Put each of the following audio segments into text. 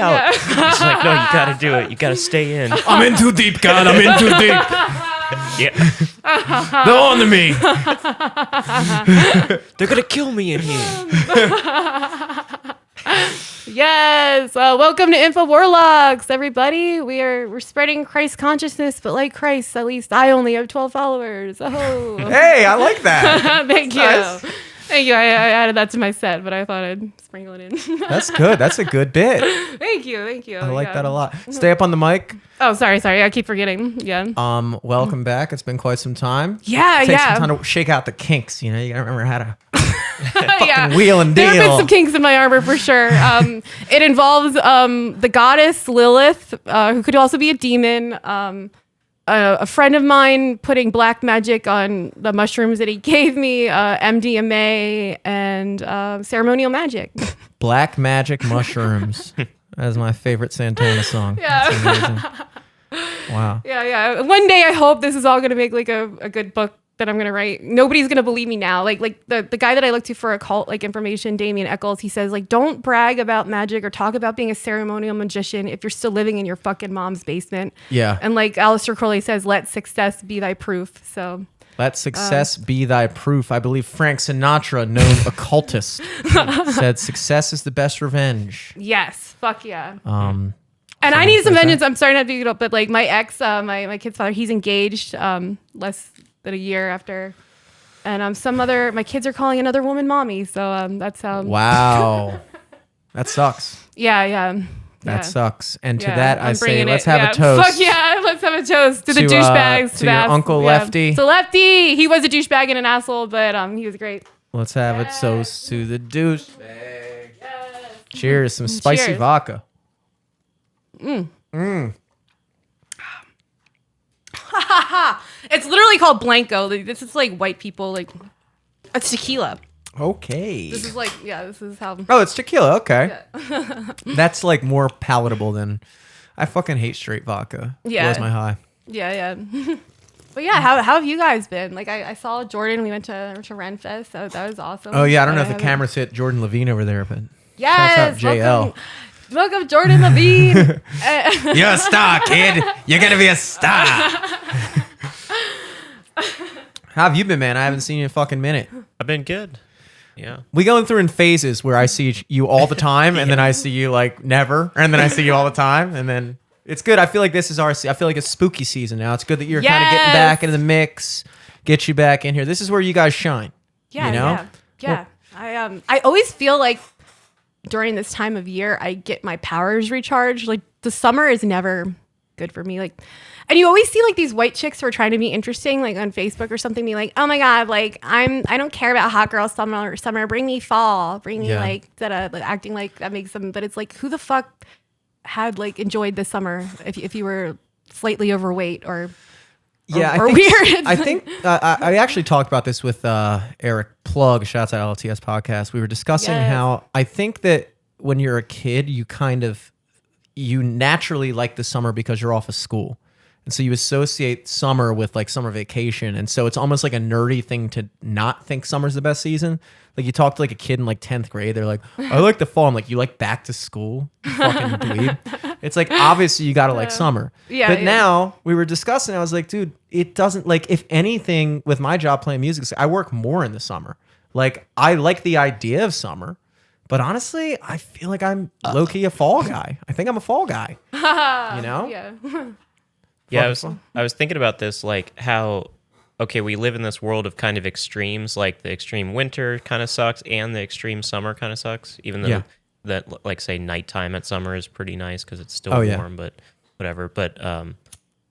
out. He's like, no, you gotta do it. You gotta stay in. I'm in too deep, God. I'm in too deep. Yeah. They're on to me. They're gonna kill me in here. Yes, welcome to InfoWarlocks, everybody. We're spreading Christ consciousness, but like Christ, at least I only have 12 followers. Oh, Hey, I like that. thank you, Nice. thank you. I added that to my set, but I thought I'd sprinkle it in. That's good. That's a good bit. Thank you. I like that a lot. Stay up on the mic. Oh, sorry. I keep forgetting. Yeah. Welcome back. It's been quite some time. Yeah. Takes some time to shake out the kinks. You know, you gotta remember how to Yeah. wheel and There have been deal. some kinks in my armor for sure. It involves the goddess Lilith, who could also be a demon. A friend of mine putting black magic on the mushrooms that he gave me, MDMA, and ceremonial magic. Black magic mushrooms. That is my favorite Santana song. Yeah. That's amazing. Wow. Yeah. One day I hope this is all gonna make like a good book that I'm gonna write. Nobody's gonna believe me now. Like the guy that I look to for occult like information, Damien Eccles, he says like don't brag about magic or talk about being a ceremonial magician if you're still living in your fucking mom's basement. Yeah. And like Aleister Crowley says, let success be thy proof. So Let success be thy proof. I believe Frank Sinatra, known occultist, said success is the best revenge. yes, fuck yeah. Um, And I need some vengeance. I'm sorry not to beat it up, but like my ex, my kid's father, he's engaged less than a year after. And my kids are calling another woman mommy. So that's how. wow. That sucks. Yeah. That sucks. And to Yeah, that, I'm I say, bringing let's it. have a toast. Fuck yeah, let's have a toast to the To, douchebags. to your Uncle Lefty. To Lefty. He was a douchebag and an asshole, but he was great. Let's have a toast to the douchebag. Cheers. Some spicy Cheers. vodka. It's literally called Blanco. This is like white people, like, it's tequila. Okay. This is like, this is how. Oh, it's tequila. Okay. That's like more palatable than. I fucking hate straight vodka. Yeah. Blows my high. Yeah. But yeah, how have you guys been? Like I saw Jordan. We went to Renfest. So that was awesome. Oh, yeah. I don't know if the haven't- cameras hit Jordan Levine over there, but. Yes. Shouts out JL. Welcome Jordan Levine. You're a star, kid. You're going to be a star. How have you been, man? I haven't seen you in a fucking minute. I've been good. Yeah. We going through in phases where I see you all the time, and then I see you like never, and then I see you all the time, and then it's good. I feel like this is I feel like it's spooky season now. It's good that you're kind of getting back into the mix, get you back in here. This is where you guys shine. Yeah, you know? yeah. I always feel like during this time of year I get my powers recharged. Like the summer is never good for me. Like, and you always see like these white chicks who are trying to be interesting, like on Facebook or something, be like, oh my god, like I don't care about hot girl summer. Bring me fall. Bring me like acting like that makes them. But it's like, who the fuck had like enjoyed the summer if you were slightly overweight or I think, weird. I think I actually talked about this with Eric Plug, shouts out LTS podcast. We were discussing how I think that when you're a kid, you naturally like the summer because you're off of school. And so you associate summer with like summer vacation. And so it's almost like a nerdy thing to not think summer's the best season. Like you talk to like a kid in like 10th grade, they're like, I like the fall. I'm like, you like back to school? You fucking dweeb. It's like, obviously you gotta like summer. Yeah. But now we were discussing, I was like, dude, it doesn't, like, if anything with my job playing music, I work more in the summer. Like I like the idea of summer, but honestly, I feel like I'm low-key a fall guy. I think I'm a fall guy. You know? Yeah. Yeah, I was thinking about this, like how, okay, we live in this world of kind of extremes, like the extreme winter kind of sucks and the extreme summer kind of sucks, even though that, like, say, nighttime at summer is pretty nice because it's still warm, but whatever. But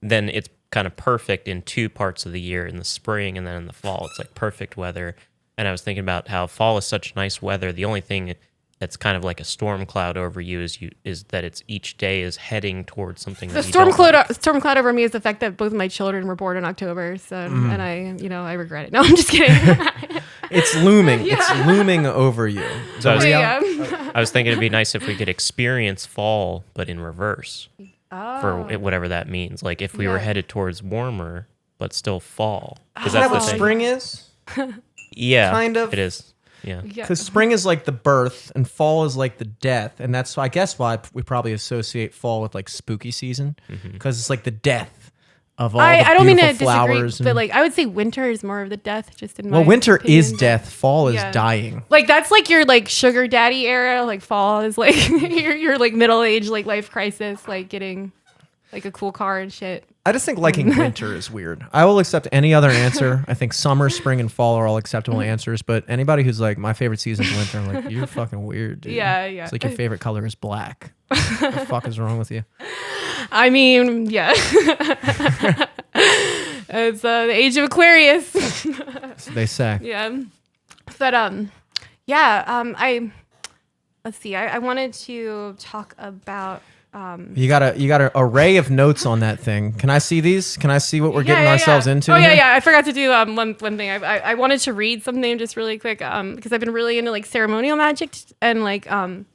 then it's kind of perfect in two parts of the year, in the spring and then in the fall. It's like perfect weather. And I was thinking about how fall is such nice weather. The only thing that's kind of like a storm cloud over you is that it's each day is heading towards something. The that you storm don't cloud like. storm cloud over me is the fact that both of my children were born in October. So and I regret it. No, I'm just kidding. It's looming. It's looming over you. So Yeah. I was thinking it'd be nice if we could experience fall, but in reverse, for whatever that means. Like if we were headed towards warmer, but still fall. Isn't that what spring is? Yeah, Kind of. It is. Yeah. Because spring is like the birth and fall is like the death. And that's, I guess, why we probably associate fall with like spooky season. Because it's like the death of all the I don't mean to beautiful flowers. disagree, but like I would say winter is more of the death, just in my winter opinion, is but- death. Fall is Yeah. dying. Like that's like your like sugar daddy era. Like fall is like your like middle age like life crisis, like getting like a cool car and shit. I just think liking winter is weird. I will accept any other answer. I think summer, spring, and fall are all acceptable answers. But anybody who's like, my favorite season is winter, I'm like, you're fucking weird, dude. Yeah, yeah. It's like your favorite color is black. What the fuck is wrong with you? I mean, yeah. It's the age of Aquarius. So they say. Yeah. But I let's see. I wanted to talk about You got an array of notes on that thing. Can I see these? Can I see what we're getting ourselves into? Oh here? yeah. I forgot to do one thing. I wanted to read something just really quick because I've been really into like ceremonial magic and I'm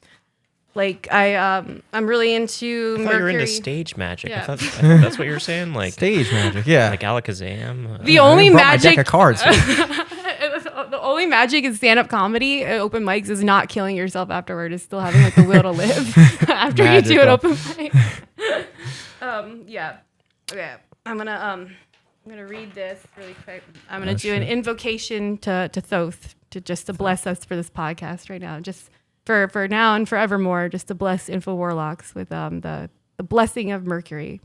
really into I thought Mercury. you were into stage magic. Yeah. I thought that's what you were saying. Like Stage magic, yeah. like Alakazam. The I only brought my magic deck of cards. the only magic in stand-up comedy at open mics is not killing yourself afterward. Is still having like the will to live after you do an open mic. Yeah. Okay. I'm gonna read this really quick. I'm gonna do an invocation to Thoth to bless us for this podcast right now. Just for now and forevermore, just to bless InfoWarlocks with the blessing of Mercury.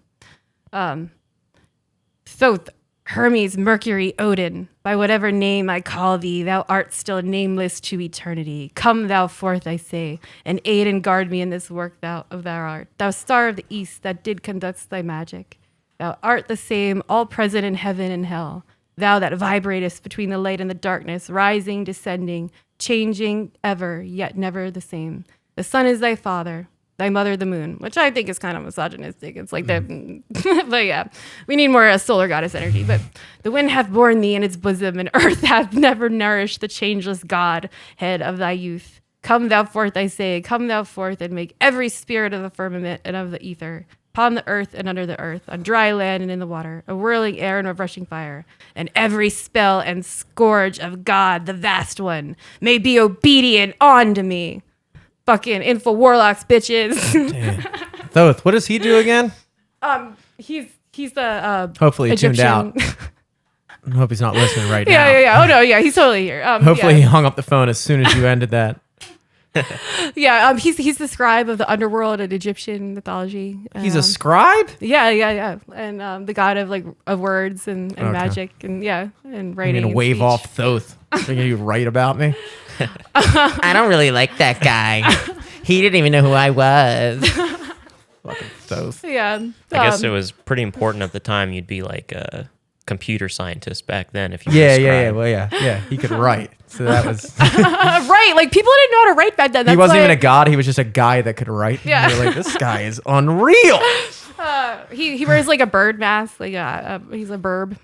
Thoth, Hermes, Mercury, Odin, by whatever name I call thee, thou art still nameless to eternity. Come thou forth, I say, and aid and guard me in this work of thou art. Thou star of the east that did conduct thy magic. Thou art the same, all present in heaven and hell. Thou that vibratest between the light and the darkness, rising, descending, changing ever, yet never the same. The sun is thy father, thy mother the moon, which I think is kind of misogynistic. It's like that, but yeah, we need more solar goddess energy. But the wind hath borne thee in its bosom, and earth hath never nourished the changeless God, head of thy youth. Come thou forth, I say, come thou forth, and make every spirit of the firmament and of the ether, upon the earth and under the earth, on dry land and in the water, a whirling air and a rushing fire, and every spell and scourge of God, the vast one, may be obedient unto me. Fucking InfoWarlocks, bitches. Damn. Thoth, what does he do again? He's the Hopefully he tuned Egyptian. out. I hope he's not listening right now. Yeah. Oh no, yeah, he's totally here. Hopefully he hung up the phone as soon as you ended that. He's the scribe of the underworld in Egyptian mythology. He's a scribe? Yeah. And the god of words and magic and and I'm writing. going to wave speech. off Thoth. Thinking you'd write about me? I don't really like that guy. He didn't even know who I was. Fucking Thoth. Yeah. I guess it was pretty important at the time. You'd be like a computer scientist back then if you Yeah. Well, yeah. He could write. So that was... right. Like people didn't know how to write back then. he wasn't even a god. He was just a guy that could write. Yeah. You're like, this guy is unreal. He wears like a bird mask. Like he's a burb.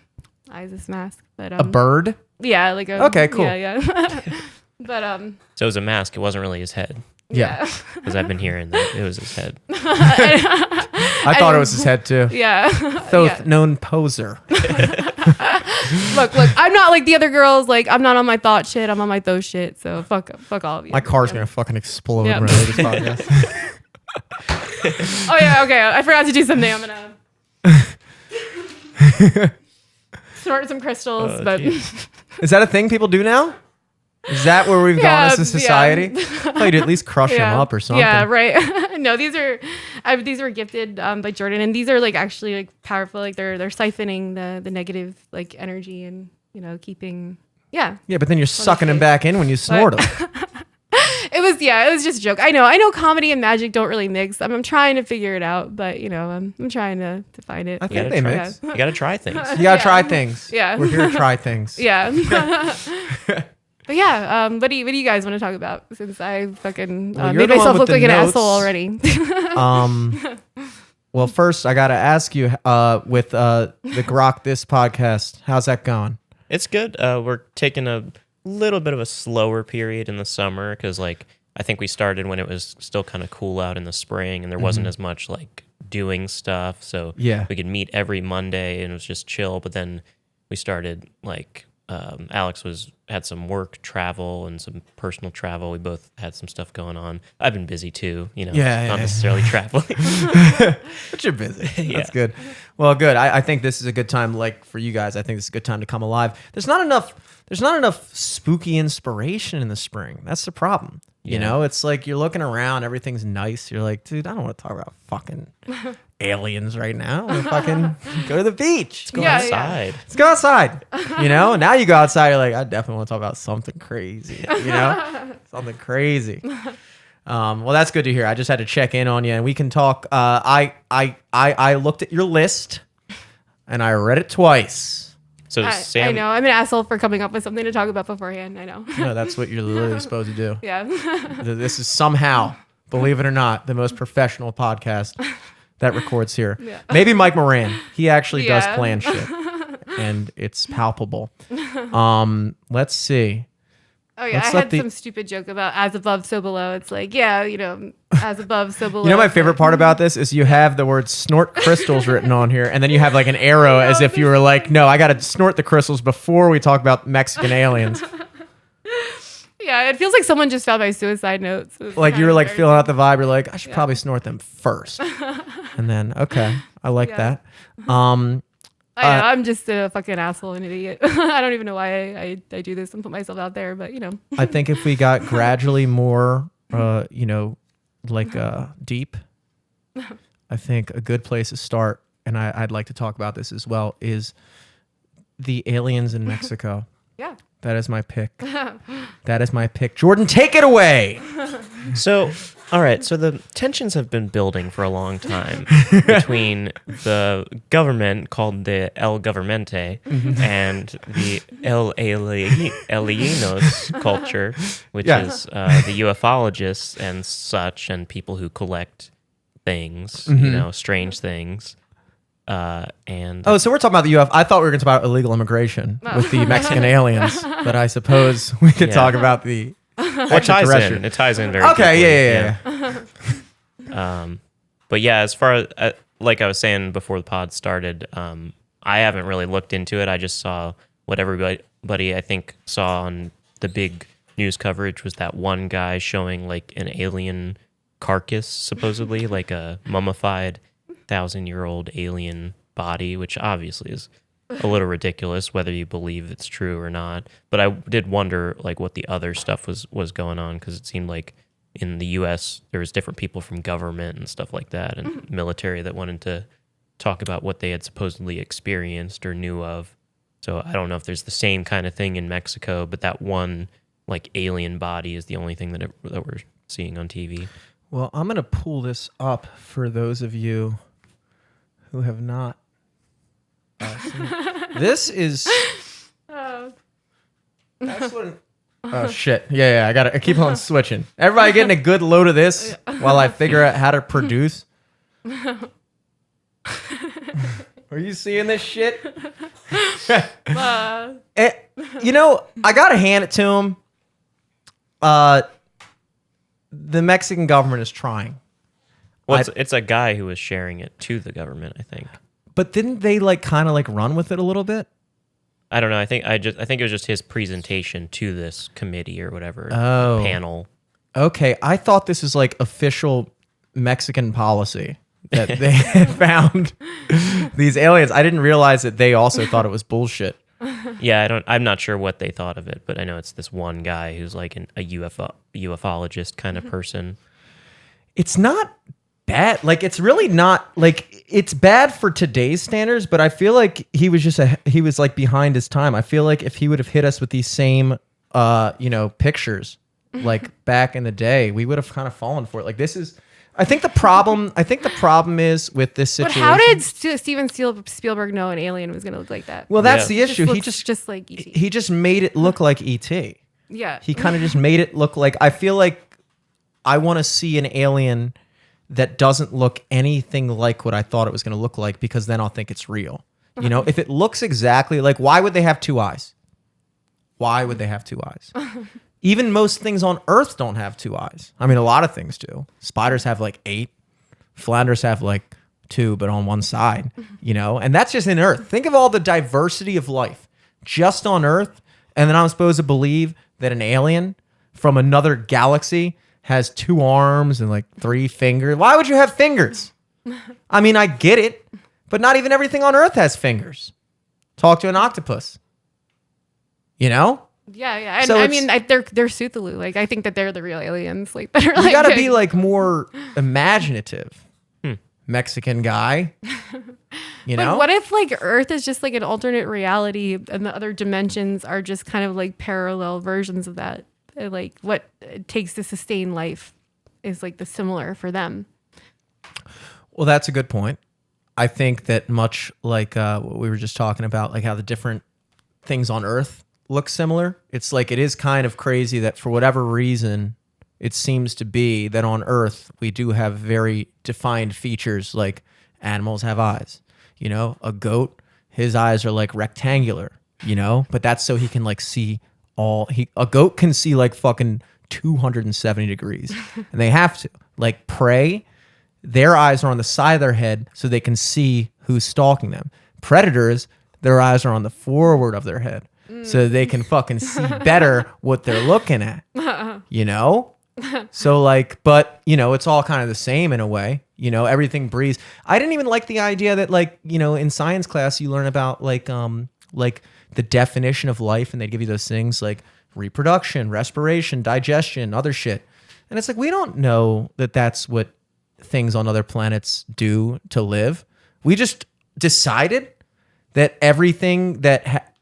Isis mask. But A bird? Yeah. Like a. Okay, cool. Yeah. But So it was a mask. It wasn't really his head. Yeah. Because I've been hearing that it was his head. I thought it was his head too. Yeah. Thoth, known poser. Look, I'm not like the other girls. Like, I'm not on my thought shit. I'm on my those shit. So fuck all of you. My car's going to fucking explode Yeah. when I leave this podcast. Oh yeah, okay. I forgot to do something. I'm gonna snort some crystals, but geez. Is that a thing people do now? Is that where we've gone as a society? I thought you'd at least crush them up or something. Yeah, right. No, these were gifted by Jordan, and these are like actually like powerful. Like they're siphoning the negative like energy and keeping. Yeah, but then you're sucking them back in when you snort them. it was just a joke. I know comedy and magic don't really mix. I'm trying to figure it out, but I'm trying to find it. I think they mix. You got to try things. You got to try things. Yeah. We're here to try things. Yeah. But yeah, what do you guys want to talk about? Since I fucking Well, made you're the one myself with look the like an notes. asshole already. Well, first I got to ask you with the Grok This podcast, how's that going? It's good. We're taking a little bit of a slower period in the summer because I think we started when it was still kind of cool out in the spring and there wasn't as much like doing stuff. So Yeah. we could meet every Monday and it was just chill. But then we started like Alex had some work travel and some personal travel. We both had some stuff going on. I've been busy too, not necessarily traveling. But you're busy. That's good. Well, good. I think this is a good time, like for you guys. I think this is a good time to come alive. There's not enough spooky inspiration in the spring. That's the problem. You know, it's like you're looking around, everything's nice. You're like, dude, I don't want to talk about fucking aliens right now. I want to fucking go to the beach. Go outside. Let's go outside. Now you go outside, you're like, I definitely want to talk about something crazy. Something crazy. Well, that's good to hear. I just had to check in on you, and we can talk. I looked at your list, and I read it twice. So Sam, I know I'm an asshole for coming up with something to talk about beforehand. I know. No, that's what you're literally supposed to do. Yeah. This is somehow, believe it or not, the most professional podcast that records here. Yeah. Maybe Mike Moran. He actually does plan shit, and it's palpable. Let's see. Oh yeah, I had some stupid joke about as above, so below. It's like, as above, so below. My favorite part about this is you have the word snort crystals written on here, and then you have like an arrow as if you were like, no, I got to snort the crystals before we talk about Mexican aliens. Yeah, it feels like someone just found my suicide notes. Like you were like filling out the vibe. You're like, I should probably snort them first. And then, okay, I like that. I know, I'm just a fucking asshole and idiot. I don't even know why I do this and put myself out there, but I think if we got gradually more, deep, I think a good place to start, and I'd like to talk about this as well, is the aliens in Mexico. Yeah. That is my pick. That is my pick. Jordan, take it away. So, all right. So the tensions have been building for a long time between the government called the El Governmente and the El Alienos culture, which is the ufologists and such, and people who collect things, strange things. So we're talking about the UFO. I thought we were going to talk about illegal immigration with the Mexican aliens, but I suppose we could talk about the extraterrestrial. It ties in very okay, yeah. But yeah, as far as like I was saying before the pod started, I haven't really looked into it. I just saw what everybody I think saw on the big news coverage was that one guy showing like an alien carcass, supposedly like a mummified 1,000-year-old alien body, which obviously is a little ridiculous, whether you believe it's true or not. But I did wonder, like, what the other stuff was going on, because it seemed like in the U.S. there was different people from government and stuff like that, and military that wanted to talk about what they had supposedly experienced or knew of. So I don't know if there's the same kind of thing in Mexico, but that one like alien body is the only thing that we're seeing on TV. Well, I'm gonna pull this up for those of you who have not seen. This is that's what oh shit. Yeah, I keep on switching. Everybody getting a good load of this while I figure out how to produce. Are you seeing this shit? I gotta hand it to him. The Mexican government is trying. Well, it's a guy who was sharing it to the government, I think. But didn't they like kind of like run with it a little bit? I don't know. I think it was just his presentation to this committee or whatever panel. Okay, I thought this is like official Mexican policy that they had found these aliens. I didn't realize that they also thought it was bullshit. Yeah, I'm not sure what they thought of it, but I know it's this one guy who's like a ufologist kind of person. It's not bad. Like, it's really not like, it's bad for today's standards, but I feel like he was like behind his time. I feel like if he would have hit us with these same, pictures like back in the day, we would have kind of fallen for it. Like, this is, I think the problem is with this situation. But how did Steven Spielberg know an alien was going to look like that? Well, that's the issue. He just like E.T. He just made it look like E.T. Yeah. He kind of just made it look like, I feel like I want to see an alien that doesn't look anything like what I thought it was going to look like, because then I'll think it's real. You know, if it looks exactly like, why would they have two eyes? Why would they have two eyes? Even most things on Earth don't have two eyes. I mean, a lot of things do. Spiders have like 8. Flounders have like 2, but on one side, and that's just in Earth. Think of all the diversity of life just on Earth, and then I'm supposed to believe that an alien from another galaxy has 2 arms and like 3 fingers. Why would you have fingers? I mean, I get it, but not even everything on Earth has fingers. Talk to an octopus. You know? Yeah. And So I mean, they're Cthulhu. Like, I think that they're the real aliens. Like, that are You like, got to be like more imaginative. Mexican guy. You know? But what if like Earth is just like an alternate reality and the other dimensions are just kind of like parallel versions of that? Like what it takes to sustain life is like the similar for them. Well, that's a good point. I think that much like what we were just talking about, like how the different things on Earth look similar. It's like it is kind of crazy that for whatever reason, it seems to be that on Earth we do have very defined features, like animals have eyes. You know, a goat, his eyes are like rectangular, you know, but that's so he can like see a goat can see like fucking 270 degrees and they have to. Like prey, their eyes are on the side of their head so they can see who's stalking them. Predators, their eyes are on the forward of their head so they can fucking see better what they're looking at, you know? So like, but you know, it's all kind of the same in a way, you know, everything breathes. I didn't even like the idea that like, you know, in science class, you learn about like the definition of life and they give you those things like reproduction, respiration, digestion, other shit. And it's like, we don't know that that's what things on other planets do to live. We just decided that everything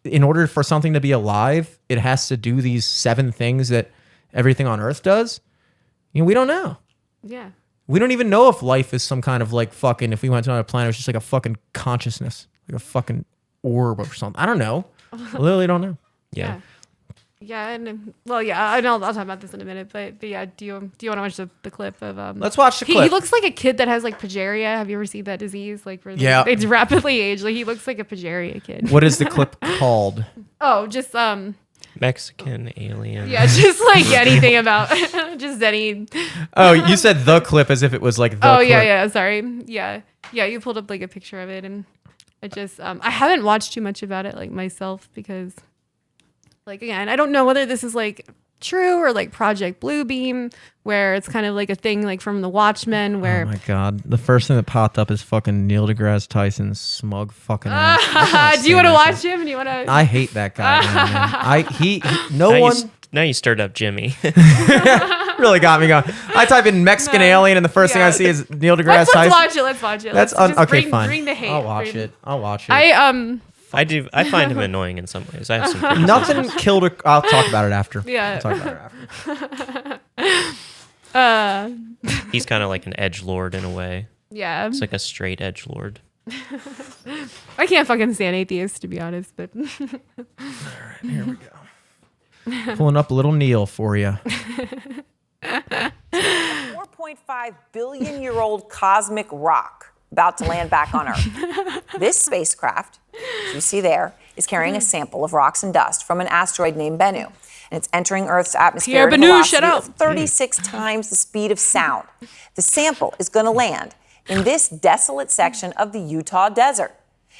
in order for something to be alive, it has to do these 7 things that everything on Earth does. You know, we don't know. Yeah. We don't even know if life is some kind of like fucking, if we went to another planet, it's just like a fucking consciousness, like a fucking orb or something. I don't know. I literally don't know. Yeah. Yeah, and well, yeah, I know I'll talk about this in a minute, but yeah, do you want to watch the clip of Let's watch the clip. He looks like a kid that has like progeria. Have you ever seen that disease? Like, where Yeah. it's rapidly aged. Like, he looks like a progeria kid. What is the clip called? Oh, just Mexican alien. yeah, just like anything about just any. Oh, you said the clip as if it was like the clip. Yeah, sorry, yeah. You pulled up like a picture of it, and I just I haven't watched too much about it like myself because. Like, again, I don't know whether this is like true or like Project Bluebeam, where it's kind of like a thing like from the Watchmen where. Oh my God. The first thing that popped up is fucking Neil deGrasse Tyson's smug fucking ass. Do you want to watch him? Do you want to? I hate that guy, man. Now you stirred up Jimmy. Really got me going. I type in Mexican alien and the first thing I see is Neil deGrasse Tyson. Let's watch it. That's okay, fine. Bring the hate. I'll watch it. I find him annoying in some ways. I have some criticisms. Nothing killed her. I'll talk about it after. Yeah. I'll talk about it after. He's kind of like an edgelord in a way. Yeah. It's like a straight edgelord. I can't fucking stand atheists, to be honest, but. All right, here we go. Pulling up a little Neil for you. 4.5 billion year old cosmic rock about to land back on Earth. This spacecraft, as you see there, is carrying a sample of rocks and dust from an asteroid named Bennu. And it's entering Earth's atmosphere at a velocity of 36 times the speed of sound. The sample is going to land in this desolate section of the Utah desert.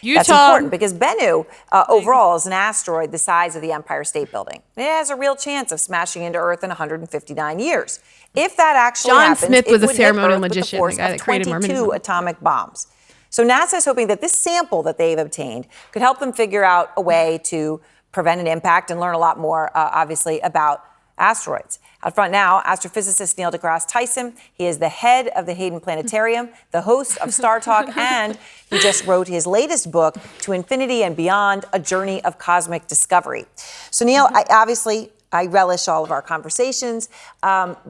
That's important because Bennu overall is an asteroid the size of the Empire State Building. It has a real chance of smashing into Earth in 159 years. If that actually happens, Smith was it a would ceremonial hit Earth magician, with the the guy force that of created 22 Mormonism. atomic bombs. So NASA is hoping that this sample that they've obtained could help them figure out a way to prevent an impact and learn a lot more, obviously, about asteroids. Out front now, astrophysicist Neil deGrasse Tyson. He is the head of the Hayden Planetarium, the host of Star Talk, and he just wrote his latest book, To Infinity and Beyond, A Journey of Cosmic Discovery. So, Neil, I relish all of our conversations.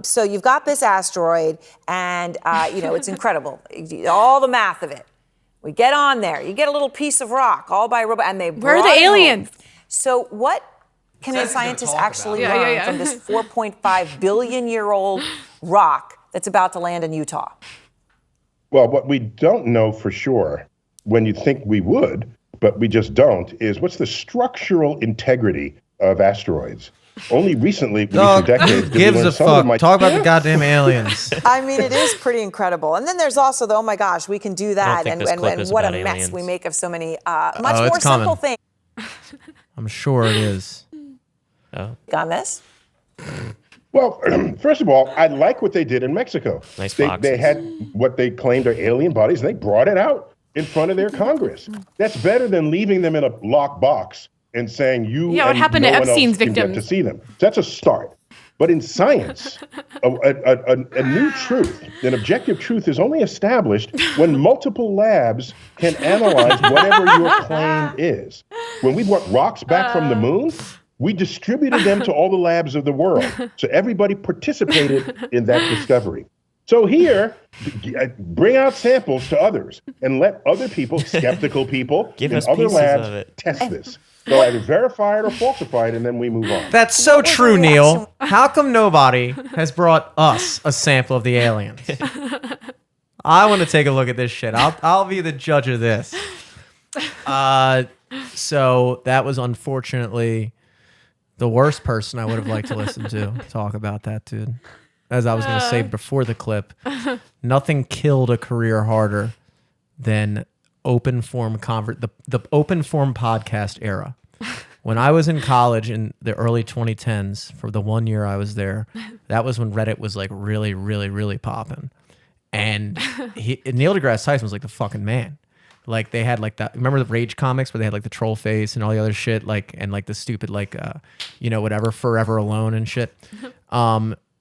So you've got this asteroid, and, it's incredible. All the math of it. We get on there. You get a little piece of rock all by a robot, and they Where are the aliens? So what can the scientists actually learn from this 4.5 billion year old rock that's about to land in Utah? Well, what we don't know for sure, when you think we would, but we just don't, is what's the structural integrity of asteroids? Only recently, recent decades, gives a fuck. Talk about the goddamn aliens. I mean, it is pretty incredible. And then there's also the, oh my gosh, we can do that. And what a mess we make of so many much more simple things. I'm sure it is. Oh, On this? Well, first of all, I like what they did in Mexico. Nice They boxes. had what they claimed are alien bodies, and they brought it out in front of their Congress. That's better than leaving them in a locked box and saying what and happened no to one Epstein's else can get victims? to see them. That's a start. But in science, a new truth, an objective truth, is only established when multiple labs can analyze whatever your claim is. When we brought rocks back from the moon, we distributed them to all the labs of the world. So everybody participated in that discovery. So here, bring out samples to others and let other people, skeptical people Give in us other pieces labs of it. test this. They'll either verify it or falsify it, and then we move on. That's so was true, your Neil. reaction? How come nobody has brought us a sample of the aliens? I want to take a look at this shit. I'll be the judge of this. So that was unfortunately the worst person I would have liked to listen to talk about that, dude. As I was going to say before the clip, nothing killed a career harder than open form the open form podcast era. When I was in college in the early 2010s, for the 1 year I was there, that was when Reddit was like really, really, really popping. And Neil deGrasse Tyson was like the fucking man. Like they had like that. Remember the Rage comics where they had like the troll face and all the other shit, like and like the stupid like whatever Forever Alone and shit.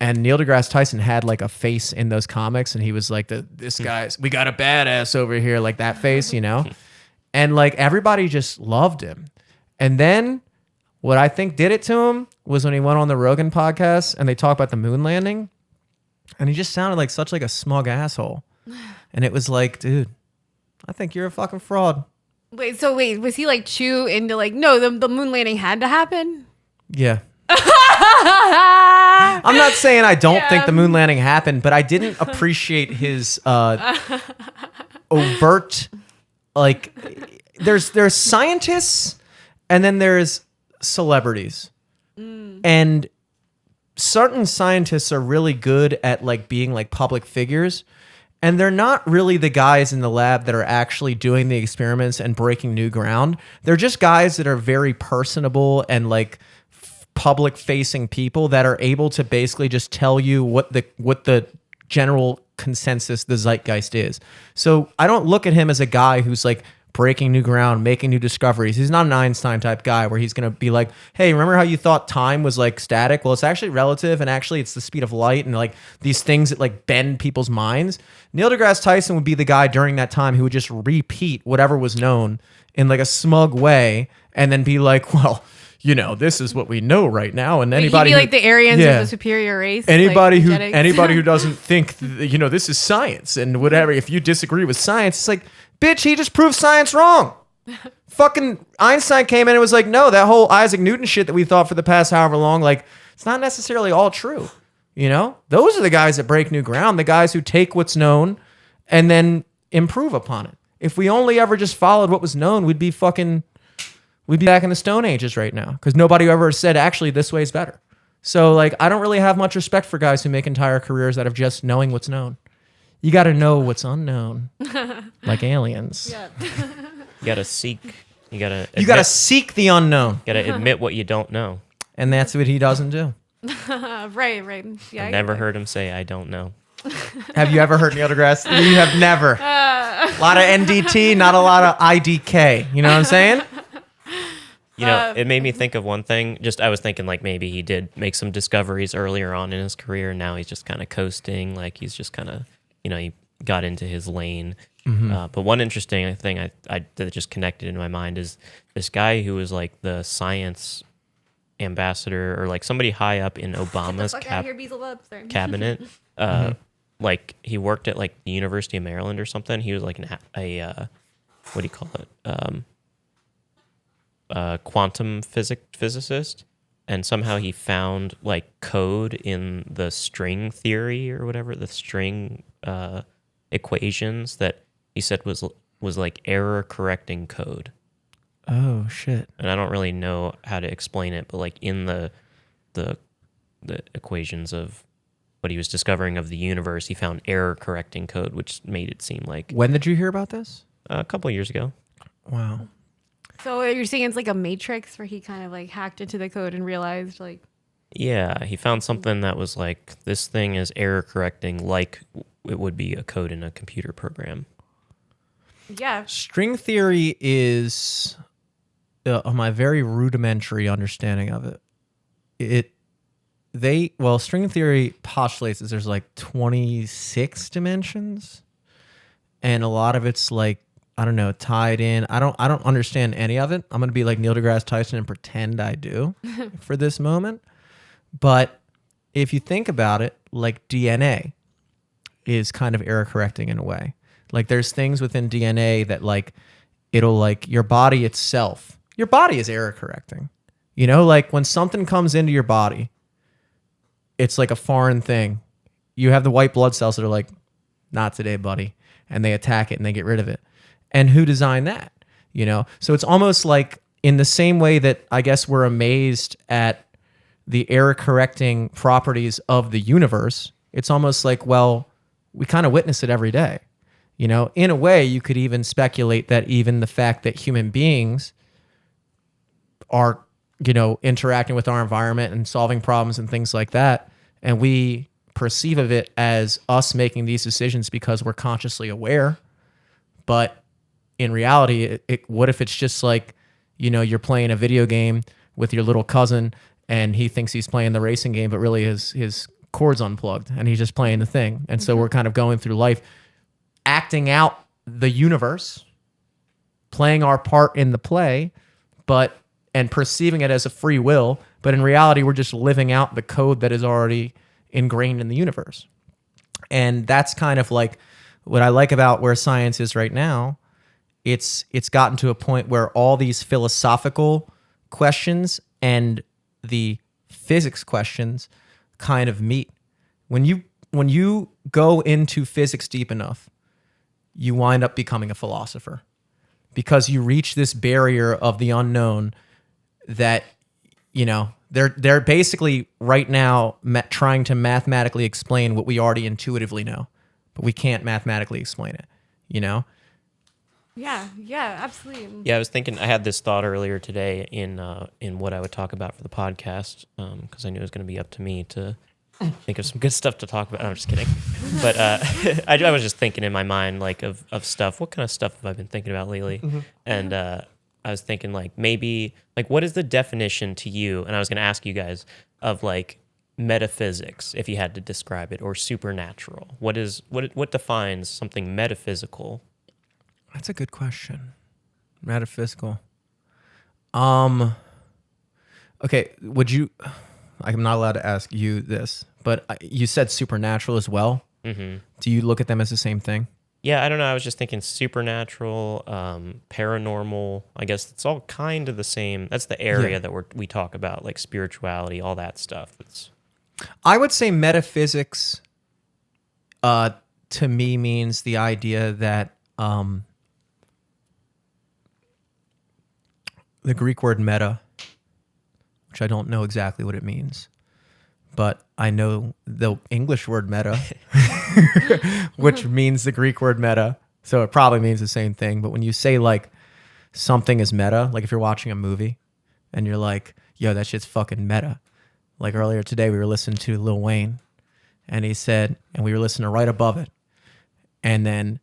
And Neil deGrasse Tyson had like a face in those comics, and he was like this guy's we got a badass over here, like that face, and like everybody just loved him. And then what I think did it to him was when he went on the Rogan podcast and they talked about the moon landing, and he just sounded like such like a smug asshole. And it was like, dude, I think you're a fucking fraud. Wait, was he like chew into like, no, the moon landing had to happen? Yeah. I'm not saying I don't think the moon landing happened, but I didn't appreciate his overt, like, there's scientists and then there's celebrities. And certain scientists are really good at like being like public figures, and they're not really the guys in the lab that are actually doing the experiments and breaking new ground. They're just guys that are very personable and like public facing people that are able to basically just tell you what the general consensus, the zeitgeist is. So I don't look at him as a guy who's like breaking new ground, making new discoveries. He's not an Einstein type guy where he's going to be like, hey, remember how you thought time was like static? Well, it's actually relative, and actually it's the speed of light and like these things that like bend people's minds. Neil deGrasse Tyson would be the guy during that time who would just repeat whatever was known in like a smug way and then be like, well, this is what we know right now, and anybody he'd be like the Aryans of the superior race. Anybody like, who genetics. anybody who doesn't think this is science and whatever. If you disagree with science, it's like, bitch, he just proved science wrong. Fucking Einstein came in and was like, no, that whole Isaac Newton shit that we thought for the past however long, like it's not necessarily all true. Those are the guys that break new ground, the guys who take what's known and then improve upon it. If we only ever just followed what was known, we'd be back in the Stone Ages right now, because nobody ever said, actually, this way is better. So, like, I don't really have much respect for guys who make entire careers out of just knowing what's known. You got to know what's unknown, like aliens. Yeah. You gotta seek. You gotta seek the unknown. You gotta admit what you don't know. And that's what he doesn't do. Right. Yeah. I've never heard him say, I don't know. Have you ever heard Neil deGrasse? You have never. A lot of NDT, not a lot of IDK. You know what I'm saying? It made me think of one thing. I was thinking like maybe he did make some discoveries earlier on in his career. And now he's just kind of coasting. Like he's just kind of, he got into his lane. Mm-hmm. But one interesting thing I that just connected in my mind is this guy who was like the science ambassador or like somebody high up in Obama's cabinet. Like he worked at like the University of Maryland or something. He was like a what do you call it? Quantum physicist, and somehow he found like code in the string theory or whatever, the string equations that he said was like error correcting code. Oh shit. And I don't really know how to explain it, but like in the equations of what he was discovering of the universe, he found error correcting code, which made it seem like. When did you hear about this? A couple of years ago. Wow. So you're saying it's like a matrix where he kind of like hacked into the code and realized like. Yeah, he found something that was like, this thing is error correcting like it would be a code in a computer program. Yeah. String theory is my very rudimentary understanding of it. String theory postulates that there's like 26 dimensions, and a lot of it's like, I don't know, tied in. I don't understand any of it. I'm gonna be like Neil deGrasse Tyson and pretend I do for this moment. But if you think about it, like DNA is kind of error correcting in a way. Like there's things within DNA that like it'll like your body itself. Your body is error correcting. You know, like when something comes into your body, it's like a foreign thing. You have the white blood cells that are like, not today, buddy. And they attack it and they get rid of it. And who designed that? You know? So it's almost like in the same way that I guess we're amazed at the error correcting properties of the universe, it's almost like, well, we kind of witness it every day. You know, in a way, you could even speculate that even the fact that human beings are, you know, interacting with our environment and solving problems and things like that, and we perceive of it as us making these decisions because we're consciously aware. But in reality, what if it's just like, you know, you're playing a video game with your little cousin and he thinks he's playing the racing game, but really his cord's unplugged and he's just playing the thing. And so we're kind of going through life acting out the universe, playing our part in the play, and perceiving it as a free will, but in reality, we're just living out the code that is already ingrained in the universe. And that's kind of like what I like about where science is right now. It's gotten to a point where all these philosophical questions and the physics questions kind of meet. When you go into physics deep enough, you wind up becoming a philosopher because you reach this barrier of the unknown that, you know, they're basically right now trying to mathematically explain what we already intuitively know, but we can't mathematically explain it, you know? Yeah, absolutely. Yeah, I was thinking, I had this thought earlier today in what I would talk about for the podcast, because I knew it was going to be up to me to think of some good stuff to talk about. No, I'm just kidding. But I was just thinking in my mind, like, of stuff. What kind of stuff have I been thinking about lately? Mm-hmm. And I was thinking, like, maybe, like, what is the definition to you? And I was going to ask you guys of, like, metaphysics, if you had to describe it, or supernatural. What defines something metaphysical? That's a good question. Metaphysical. Okay, would you... I'm not allowed to ask you this, but you said supernatural as well. Mm-hmm. Do you look at them as the same thing? Yeah, I don't know. I was just thinking supernatural, paranormal. I guess it's all kind of the same. That's the area that we talk about, like spirituality, all that stuff. I would say metaphysics to me means the idea that the Greek word meta, which I don't know exactly what it means, but I know the English word meta, which means the Greek word meta. So it probably means the same thing. But when you say like something is meta, like if you're watching a movie and you're like, yo, that shit's fucking meta. Like earlier today, we were listening to Lil Wayne and he said, and we were listening right above it. And then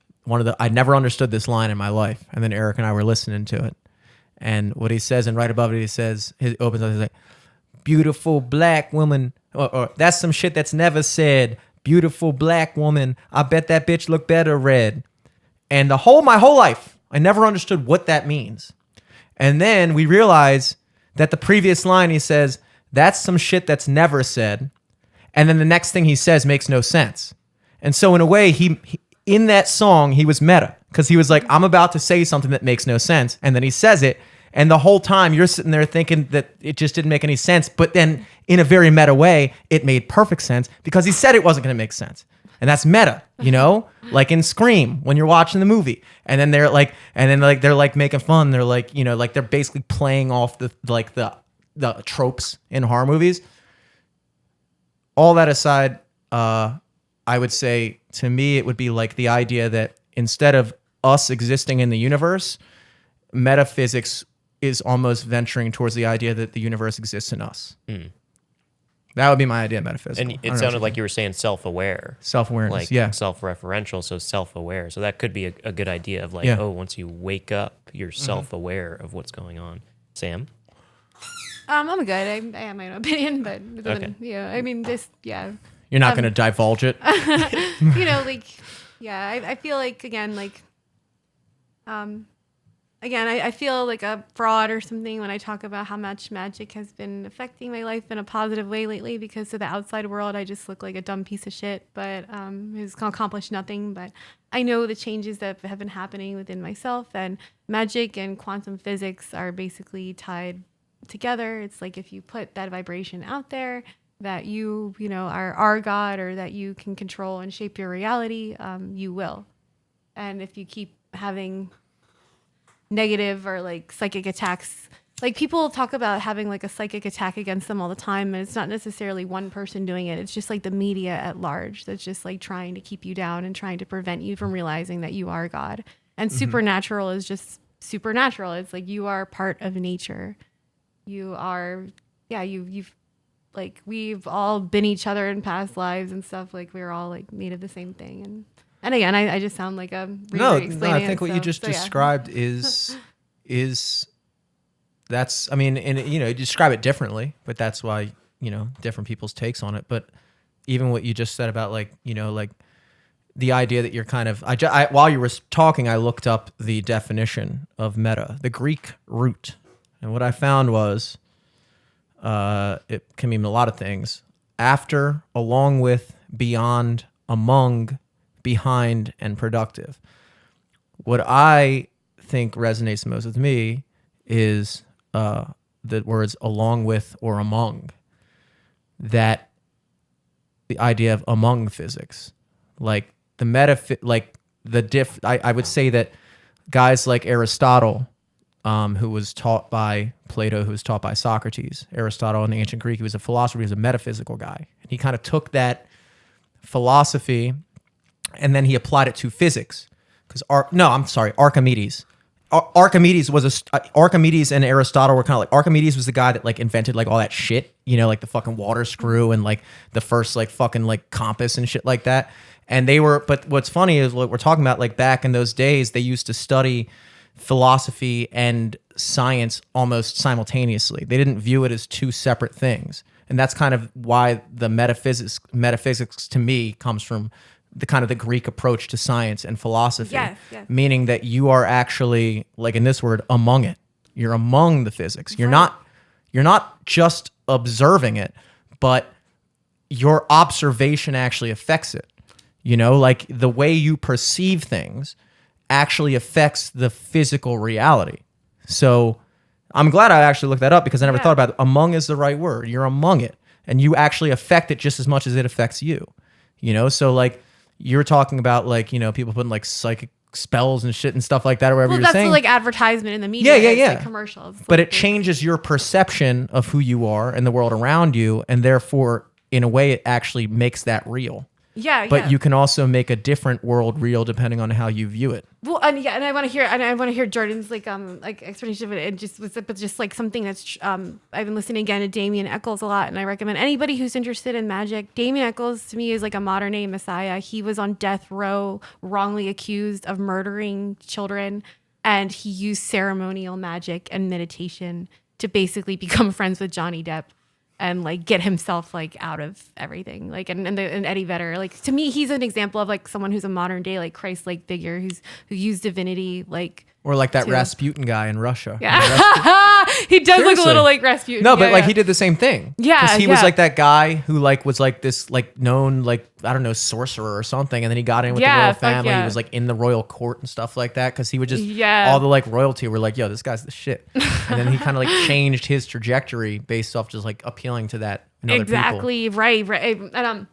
I never understood this line in my life. And then Eric and I were listening to it. And what he says, and right above it, he opens up, he's like, beautiful black woman, or that's some shit that's never said. Beautiful black woman, I bet that bitch look better red. And my whole life, I never understood what that means. And then we realize that the previous line he says, that's some shit that's never said. And then the next thing he says makes no sense. And so in a way, he in that song, he was meta. Because he was like, I'm about to say something that makes no sense. And then he says it. And the whole time you're sitting there thinking that it just didn't make any sense. But then in a very meta way, it made perfect sense because he said it wasn't going to make sense. And that's meta, you know, like in Scream when you're watching the movie. And then they're like making fun. They're like, you know, like they're basically playing off the tropes in horror movies. All that aside, I would say to me, it would be like the idea that instead of us existing in the universe, metaphysics is almost venturing towards the idea that the universe exists in us. That would be my idea of metaphysical. And it sounded like you were saying self-aware. Self-awareness, like yeah. Self-referential, so self-aware. So that could be a good idea of like, once you wake up, you're self-aware of what's going on. Sam? I'm good. I have my own opinion, but it doesn't, I mean, You're not going to divulge it? I feel like, again, I feel like a fraud or something when I talk about how much magic has been affecting my life in a positive way lately, because to the outside world, I just look like a dumb piece of shit, but it's accomplished nothing. But I know the changes that have been happening within myself, and magic and quantum physics are basically tied together. It's like if you put that vibration out there that you are our God, or that you can control and shape your reality, you will. And if you keep having negative or like psychic attacks, like people talk about having like a psychic attack against them all the time, and it's not necessarily one person doing it. It's just like the media at large that's just like trying to keep you down and trying to prevent you from realizing that you are God. And supernatural is just supernatural. It's like you are part of nature. You are, you've like, we've all been each other in past lives and stuff. Like we're all like made of the same thing. And again, I just sound like a no. I think what you just described is that's. I mean, and you describe it differently, but that's why different people's takes on it. But even what you just said about like the idea that you're kind of. While you were talking, I looked up the definition of meta, the Greek root, and what I found was, it can mean a lot of things. After, along with, beyond, among, behind, and productive. What I think resonates most with me is the words along with or among. That the idea of among physics, like the I would say that guys like Aristotle, who was taught by Plato, who was taught by Socrates. Aristotle in the ancient Greek, he was a philosopher, he was a metaphysical guy. And he kind of took that philosophy and then he applied it to physics. Archimedes. Archimedes and Aristotle were kind of like, Archimedes was the guy that like invented like all that shit, like the fucking water screw and like the first like fucking like compass and shit like that. And but what's funny is what we're talking about, like back in those days, they used to study philosophy and science almost simultaneously. They didn't view it as two separate things. And that's kind of why the metaphysics to me comes from the kind of the Greek approach to science and philosophy, meaning that you are actually, like in this word, among it. You're among the physics. You're not just observing it, but your observation actually affects it. Like the way you perceive things actually affects the physical reality. So I'm glad I actually looked that up, because I never thought about it. Among is the right word. You're among it, and you actually affect it just as much as it affects you. So like you're talking about like, people putting like psychic spells and shit and stuff like that, or whatever you're saying. Well, that's like advertisement in the media. Like commercials. But it changes your perception of who you are and the world around you, and therefore, in a way, it actually makes that real. But you can also make a different world real depending on how you view it. Well, and I want to hear Jordan's like explanation of it. And just like something that's I've been listening again to Damien Eccles a lot, and I recommend anybody who's interested in magic. Damien Eccles to me is like a modern day messiah. He was on death row, wrongly accused of murdering children, and he used ceremonial magic and meditation to basically become friends with Johnny Depp and like get himself like out of everything. Like and Eddie Vedder, like to me, he's an example of like someone who's a modern day like Christ-like figure who used divinity like. Or like that Rasputin guy in Russia. Yeah. He does look a little like Rasputin. No, but like he did the same thing. Yeah. Because he was like that guy who like was like this like known like, I don't know, sorcerer or something. And then he got in with the royal family. He was like in the royal court and stuff like that. Because he would just, all the like royalty were like, yo, this guy's the shit. And then he kind of like changed his trajectory based off just like appealing to that in other people. Right. And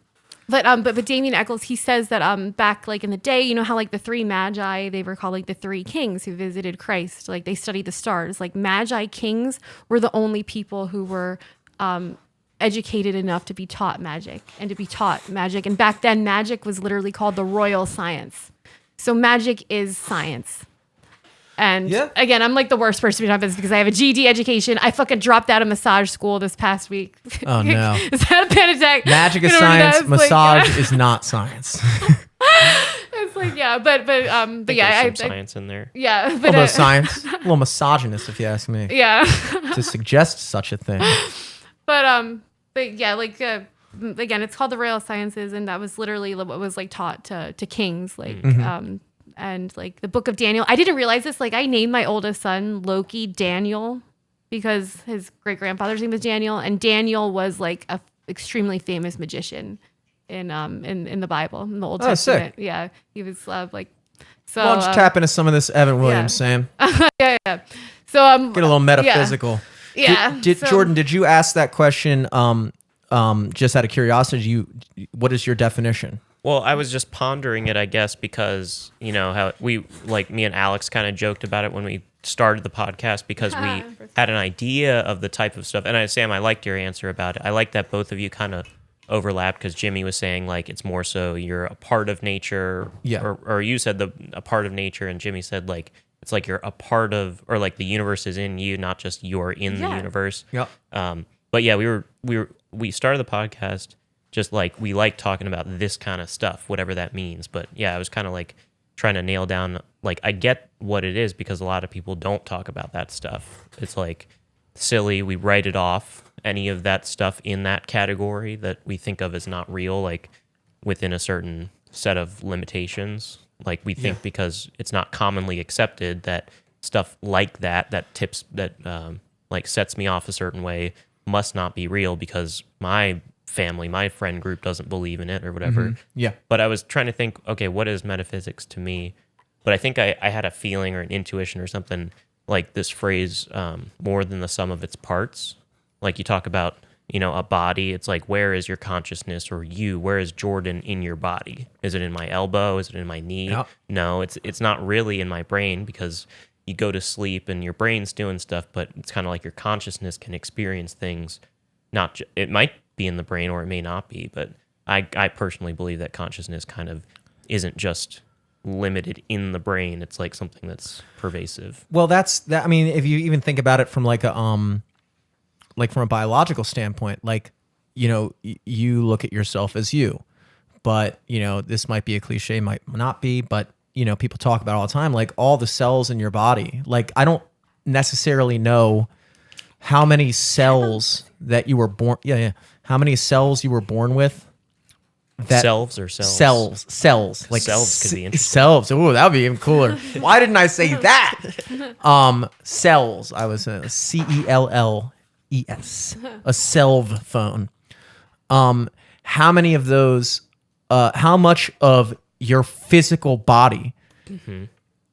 But Damien Eccles, he says that back like in the day, how like the three magi, they were called like the three kings who visited Christ. Like they studied the stars. Like magi kings were the only people who were educated enough to be taught magic. And back then, magic was literally called the royal science. So magic is science. And again, I'm like the worst person to be talking about this because I have a GED education. I fucking dropped out of massage school this past week. Oh no. Is that a panic attack? Magic is science. Massage is not science. It's like, but yeah, there's some science in there. Yeah. A little bit of science. A little misogynist, if you ask me. Yeah. To suggest such a thing. But yeah, like, again, it's called the Royal Sciences, and that was literally what was like taught to kings, like, and like the Book of Daniel. I didn't realize this. Like, I named my oldest son Loki Daniel because his great grandfather's name was Daniel, and Daniel was like a extremely famous magician in the Bible, in the Old Testament. Sick. Yeah, he was like. So why don't you tap into some of this Evan Williams, Sam? Yeah. So get a little metaphysical. Yeah. Jordan, did you ask that question just out of curiosity? What is your definition? Well, I was just pondering it, I guess, because, you know, how we, like, me and Alex kind of joked about it when we started the podcast because we had an idea of the type of stuff. And Sam, I liked your answer about it. I like that both of you kind of overlapped because Jimmy was saying, like, it's more so you're a part of nature. Yeah. Or you said a part of nature, and Jimmy said, like, it's like you're a part of, or like the universe is in you, not just you're in the universe. Yeah. But yeah, we started the podcast just like we like talking about this kind of stuff, whatever that means. But yeah, I was kind of like trying to nail down, like, I get what it is because a lot of people don't talk about that stuff. It's like silly. We write it off, any of that stuff in that category that we think of as not real, like within a certain set of limitations. Like we think because it's not commonly accepted that stuff like that tips that like sets me off a certain way must not be real because my family, my friend group doesn't believe in it or whatever. Yeah. But I was trying to think, okay, what is metaphysics to me? But I think I had a feeling or an intuition or something like this phrase, more than the sum of its parts. Like you talk about, you know, a body, it's like, where is your consciousness or you? Where is Jordan in your body? Is it in my elbow? Is it in my knee? Yep. No, it's not really in my brain because you go to sleep and your brain's doing stuff, but it's kind of like your consciousness can experience things. It might be in the brain or it may not be, but I personally believe that consciousness kind of isn't just limited in the brain. It's like something that's pervasive. Well, that's that. I mean, if you even think about it from like a like from a biological standpoint, like, you know, you look at yourself as you, but, you know, this might be a cliche, might not be, but, you know, people talk about it all the time, like all the cells in your body. Like, I don't necessarily know how many cells that you were born. How many cells you were born with. Cells or cells? Cells. Like cells could be interesting. Cells. Ooh, that would be even cooler. Why didn't I say that? Cells. I was CELLES. A celv phone. How many of those? How much of your physical body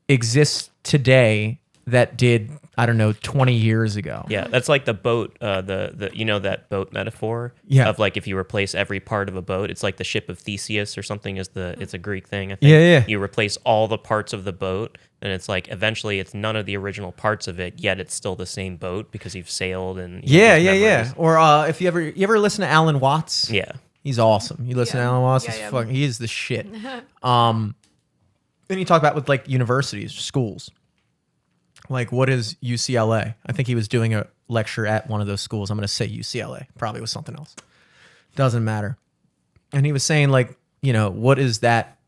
exists today that did, I don't know, 20 years ago? Yeah, that's like the boat, the you know, that boat metaphor of like if you replace every part of a boat, it's like the ship of Theseus or something it's a Greek thing, I think. Yeah. You replace all the parts of the boat and it's like eventually it's none of the original parts of it, yet it's still the same boat because you've sailed and Yeah. Or if you ever listen to Alan Watts? Yeah. He's awesome. You listen to Alan Watts, he is the shit. Then you talk about with like universities, schools. Like, what is UCLA? I think he was doing a lecture at one of those schools. I'm going to say UCLA. Probably was something else. Doesn't matter. And he was saying, like, you know, what is that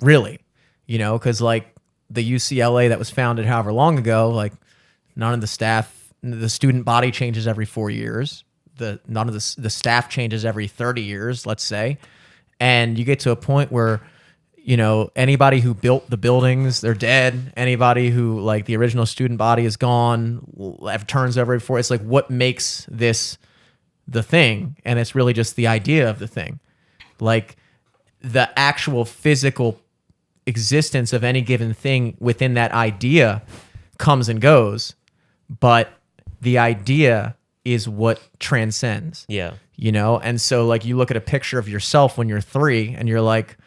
really? You know, because, like, the UCLA that was founded however long ago, like, none of the staff, the student body changes every 4 years. None of the staff changes every 30 years, let's say. And you get to a point where, you know, anybody who built the buildings, they're dead. Anybody who, like, the original student body is gone, turns over before. It's like, what makes this the thing? And it's really just the idea of the thing. Like, the actual physical existence of any given thing within that idea comes and goes. But the idea is what transcends. Yeah. You know? And so, like, you look at a picture of yourself when you're 3 and you're like,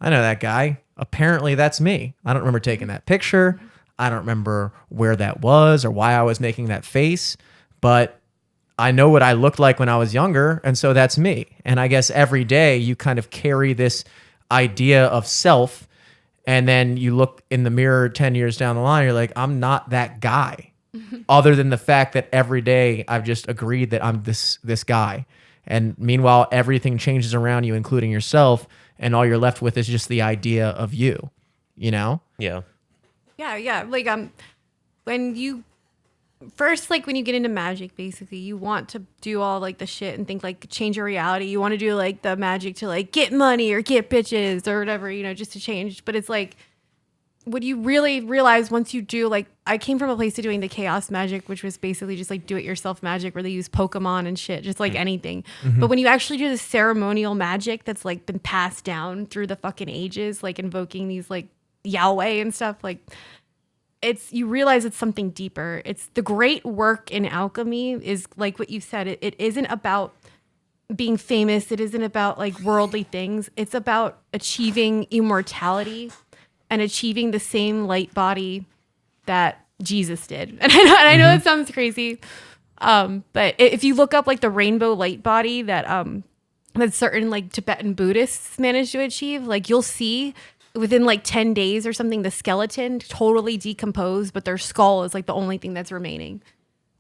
I know that guy. Apparently that's me. I don't remember taking that picture. I don't remember where that was or why I was making that face, but I know what I looked like when I was younger, and so that's me. And I guess every day you kind of carry this idea of self, And then you look in the mirror 10 years down the line, you're like, I'm not that guy. Other than the fact that every day I've just agreed that I'm this guy. And meanwhile, everything changes around you, including yourself. And all you're left with is just the idea of you, you know? Yeah. Yeah. Like, when you first, like, when you get into magic, basically, you want to do all like the shit and think like change your reality. You want to do like the magic to like get money or get bitches or whatever, you know, just to change. But it's like, what you really realize once you do, like, I came from a place to doing the chaos magic, which was basically just like do it yourself magic where they use Pokemon and shit, just like anything. But when you actually do the ceremonial magic that's like been passed down through the fucking ages, like invoking these like Yahweh and stuff, like, you realize it's something deeper. It's the great work in alchemy is like what you said. It isn't about being famous. It isn't about like worldly things. It's about achieving immortality and achieving the same light body that Jesus did. And I know it sounds crazy, but if you look up like the rainbow light body that certain like Tibetan Buddhists managed to achieve, like you'll see within like 10 days or something, the skeleton totally decomposed, but their skull is like the only thing that's remaining.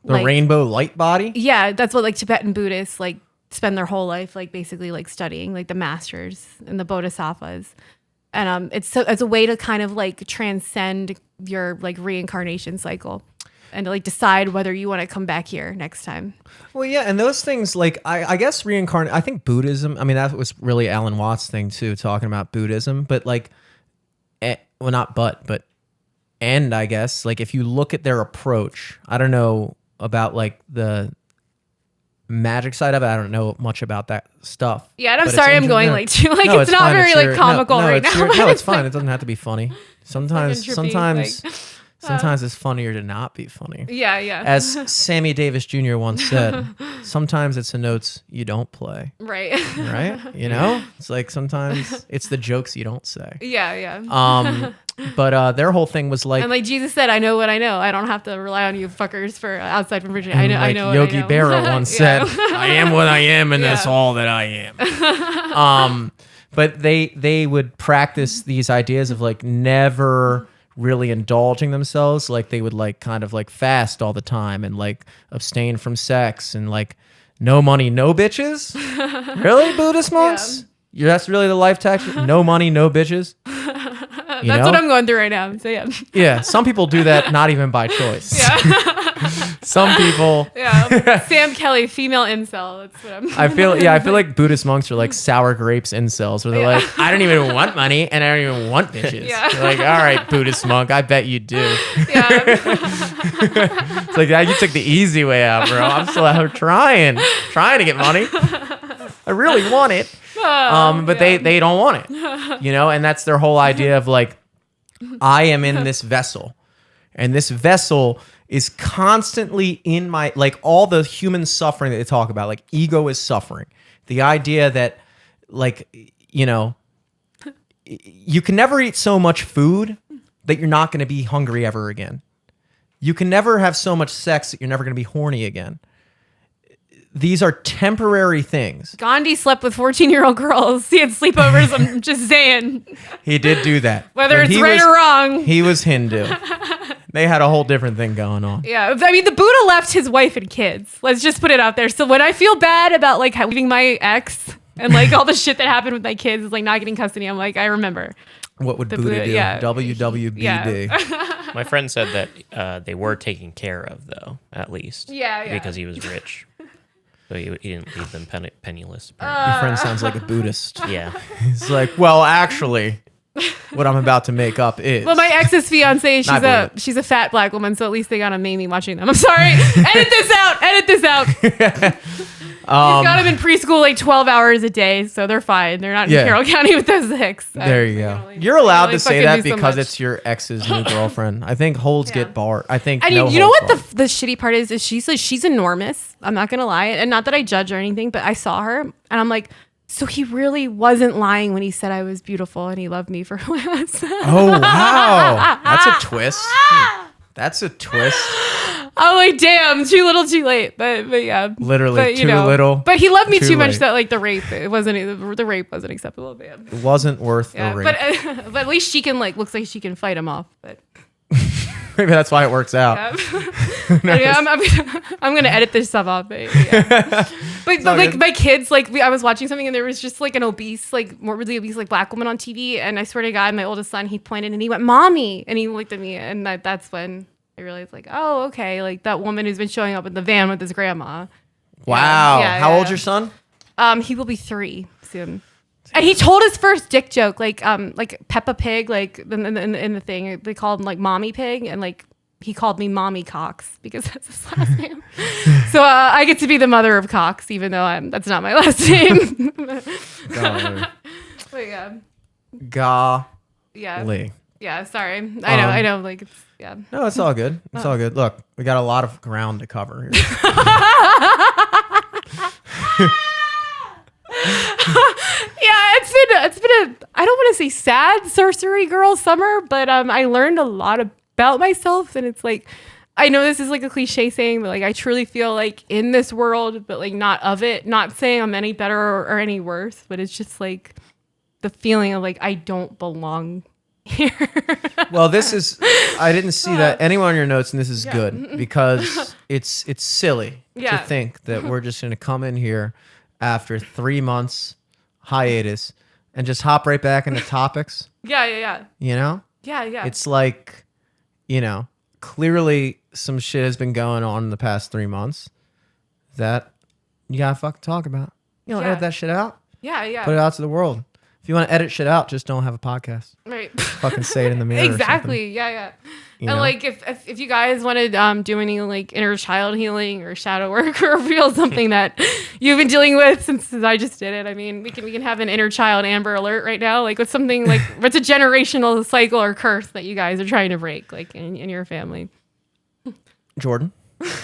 The like, rainbow light body? Yeah, that's what like Tibetan Buddhists like spend their whole life like basically like studying, like the masters and the bodhisattvas. And it's a way to kind of like transcend your like reincarnation cycle and to like decide whether you want to come back here next time. Well, yeah, and those things, like, I guess I think Buddhism, I mean, that was really Alan Watts' thing too, talking about Buddhism, but like, well, not but, and I guess, like, if you look at their approach, I don't know about like the magic side of it, I don't know much about that stuff. Yeah, and I'm sorry I'm going like too, like, it's not fine. very like comical right now. No, it's fine. It doesn't have to be funny. Sometimes trippy, it's funnier to not be funny. Yeah. As Sammy Davis Jr. once said, sometimes it's the notes you don't play. Right. Right? You know? It's like sometimes it's the jokes you don't say. Yeah. But their whole thing was like, and like Jesus said, I know what I know. I don't have to rely on you fuckers for outside from Virginia. I know Yogi what I know. Berra once said, I am what I am and that's all that I am. But they would practice these ideas of like never really indulging themselves. Like they would like kind of like fast all the time and like abstain from sex and like no money, no bitches. Really, Buddhist monks? Yeah, that's really the life tactic? No money, no bitches? That's what I'm going through right now. So yeah. Yeah, some people do that not even by choice. Yeah. Some people. Yeah. Sam Kelly, female incel. That's what I feel like Buddhist monks are like sour grapes incels, where they're like, I don't even want money and I don't even want bitches. Yeah. They're like, all right, Buddhist monk, I bet you do. Yeah. It's like, you took the easy way out, bro. I'm still out here trying to get money. I really want it. But they don't want it, you know, and that's their whole idea of like, I am in this vessel and this vessel is constantly in my, like all the human suffering that they talk about, like ego is suffering. The idea that like, you know, you can never eat so much food that you're not going to be hungry ever again. You can never have so much sex that you're never going to be horny again. These are temporary things. Gandhi slept with 14-year-old girls. He had sleepovers. I'm just saying. He did do that. Whether it's right or wrong. He was Hindu. They had a whole different thing going on. Yeah. I mean, the Buddha left his wife and kids. Let's just put it out there. So when I feel bad about like leaving my ex and like all the shit that happened with my kids, like not getting custody, I'm like, I remember. What would Buddha do? Yeah. WWBD. Yeah. My friend said that they were taken care of, though, at least. Yeah. Because he was rich. So he didn't leave them penniless. Your friend sounds like a Buddhist. Yeah. He's like, well, actually, what I'm about to make up is. Well, my ex's fiance, she's a fat black woman, so at least they got to make me watching them. I'm sorry. Edit this out. He's got him in preschool like 12 hours a day, so they're fine. They're not in Carroll County with those hicks. There you go. You're allowed to say that because it's your ex's new girlfriend. I think holds get barred. I think. And you know what the shitty part is she's enormous. I'm not gonna lie, and not that I judge or anything, but I saw her and I'm like, so he really wasn't lying when he said I was beautiful and he loved me for who I was. Oh wow, that's a twist. That's a twist. I'm like, damn, too little, too late. But yeah, Literally, but, too little. But he loved me too much late. that like the rape wasn't acceptable. But yeah, It wasn't worth the yeah. rape. But at least she can looks like she can fight him off. But Maybe that's why it works out. yeah. Anyway, I'm gonna edit this stuff off. But, yeah. but like my kids, I was watching something and there was just like an obese, like morbidly obese, like black woman on TV, and I swear to God, my oldest son, he pointed and he went, "Mommy," and he looked at me, and that's when I realized, like, oh, okay, like that woman who's been showing up in the van with his grandma. Wow. Yeah, How yeah. old's your son? He will be 3 soon. And he told his first dick joke, like Peppa Pig, like in the thing, they called him like Mommy Pig, and like he called me Mommy Cox because that's his last name. So I get to be the mother of Cox, even though that's not my last name. But yeah, Golly. yeah. Sorry, I know. Like it's yeah. No, it's all good. It's all good. Look, we got a lot of ground to cover here. Yeah, it's been a I don't want to say sad sorcery girl summer, but I learned a lot about myself, and it's like I know this is like a cliche saying, but like I truly feel like in this world, but like not of it. Not saying I'm any better or any worse, but it's just like the feeling of like I don't belong here. Well, I didn't see that anywhere on your notes, and this is good because it's silly to think that we're just going to come in here after 3 months hiatus and just hop right back into topics. Yeah. You know? Yeah. It's like, clearly some shit has been going on in the past 3 months that you gotta fucking talk about. You don't edit that shit out. Yeah. Put it out to the world. If you want to edit shit out, just don't have a podcast. Right. Fucking say it in the mirror. Exactly. Yeah. You and know? like if you guys want to do any like inner child healing or shadow work or reveal something that you've been dealing with since I just did it, I mean we can have an inner child Amber Alert right now. Like what's something like what's a generational cycle or curse that you guys are trying to break like in your family? Jordan.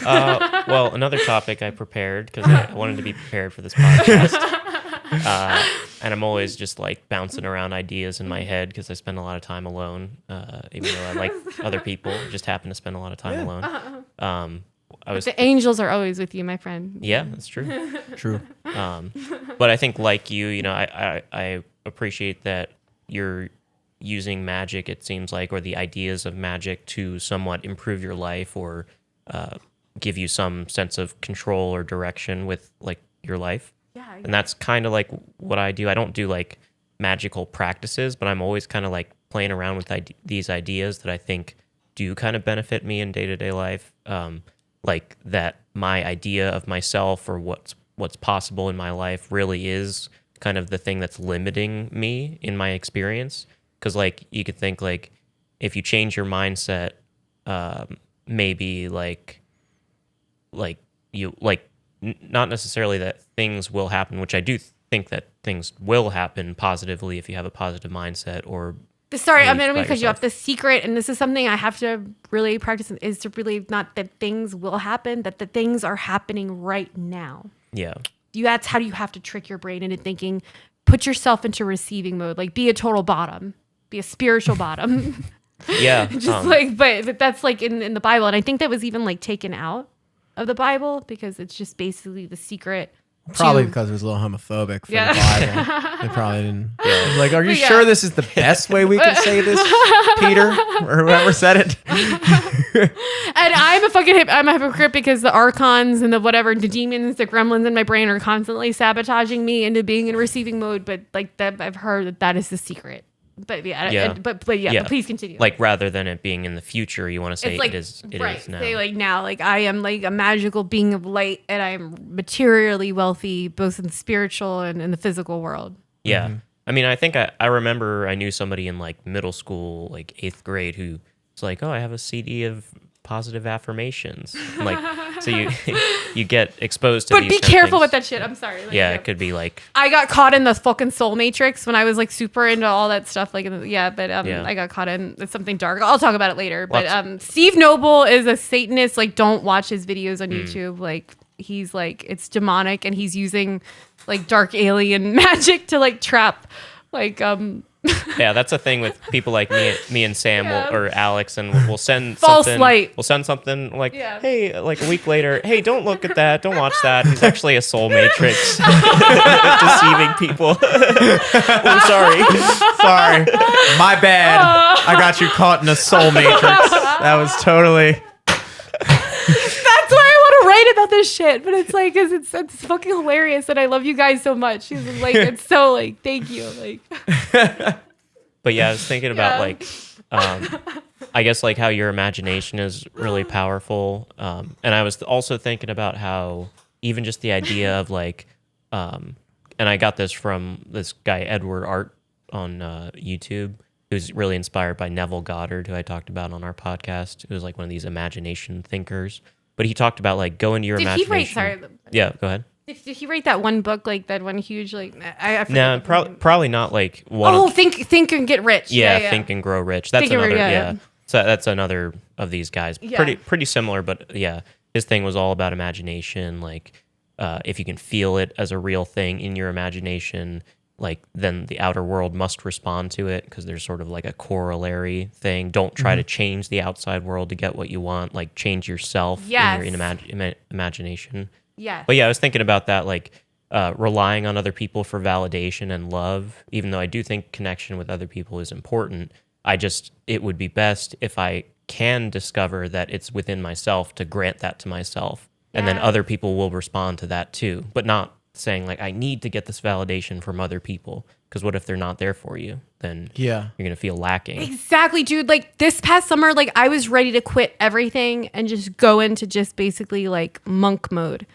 Well, another topic I prepared because I wanted to be prepared for this podcast. And I'm always just like bouncing around ideas in my head because I spend a lot of time alone. Even though I like other people, I just happen to spend a lot of time alone. The angels are always with you, my friend. Yeah, that's true. True. But I think like you know, I appreciate that you're using magic, it seems like, or the ideas of magic to somewhat improve your life or give you some sense of control or direction with like your life. Yeah. And that's kind of like what I do. I don't do like magical practices, but I'm always kind of like playing around with these ideas that I think do kind of benefit me in day-to-day life. Like that my idea of myself or what's possible in my life really is kind of the thing that's limiting me in my experience. Because like you could think like if you change your mindset, maybe like you like not necessarily that things will happen, which I do think that things will happen positively if you have a positive mindset or. Sorry, I'm going to cut you off. The secret, and this is something I have to really practice, is to really not that things will happen, that the things are happening right now. Yeah. That's how you have to trick your brain into thinking, put yourself into receiving mode, like be a total bottom, be a spiritual bottom. Yeah. Just but that's like in the Bible. And I think that was even like taken out of the Bible because it's just basically the secret. Probably because it was a little homophobic for the Bible. They probably didn't. Yeah. Like, are you sure this is the best way we can say this, Peter, or whoever said it? And I'm a hypocrite because the archons and the whatever, the demons, the gremlins in my brain are constantly sabotaging me into being in receiving mode. But like that, I've heard that is the secret. But but please continue. Like rather than it being in the future, you want to say like, it is now. Say like now, like I am like a magical being of light, and I am materially wealthy, both in the spiritual and in the physical world. Yeah, I mean, I think I remember I knew somebody in like middle school, like 8th grade, who was like, "Oh, I have a CD of positive affirmations." And like, so you get exposed to. But these be kind careful of with things. that shit. I'm sorry. Like, Yeah, it could be like. I got caught in the fucking soul matrix when I was like super into all that stuff. Like, I got caught in something dark. I'll talk about it later. But Steve Noble is a Satanist. Like, don't watch his videos on YouTube. Like, he's like, it's demonic, and he's using like dark alien magic to like trap like Yeah, that's a thing with people like me and Sam or Alex, and we'll send False something. light. We'll send something like, hey, like a week later, hey, don't look at that, don't watch that. He's actually a soul matrix, deceiving people. I'm sorry. Sorry, my bad. I got you caught in a soul matrix. That was totally. That's why I want to write about this shit. But it's like, it's fucking hilarious, and I love you guys so much. It's like, it's so like, thank you. Like, but yeah, I was thinking about like, I guess like how your imagination is really powerful, and I was also thinking about how even just the idea of like, and I got this from this guy Edward Art on YouTube, who's really inspired by Neville Goddard, who I talked about on our podcast. Who was like one of these imagination thinkers. But he talked about like go into your imagination. Yeah, go ahead. Did he write that one book, like that one huge, like I No, probably not like one. Oh, Think and Get Rich. Yeah, Think and Grow Rich. That's another. Yeah. So that's another of these guys. Yeah. Pretty similar, but yeah, his thing was all about imagination. Like, if you can feel it as a real thing in your imagination, like then the outer world must respond to it because there's sort of like a corollary thing. Don't try to change the outside world to get what you want. Like change yourself in your imagination. Yeah. But yeah, I was thinking about that, like relying on other people for validation and love. Even though I do think connection with other people is important, it would be best if I can discover that it's within myself to grant that to myself, and then other people will respond to that too. But not saying like I need to get this validation from other people, because what if they're not there for you? Then you're gonna feel lacking. Exactly, dude. Like this past summer, like I was ready to quit everything and just go into just basically like monk mode.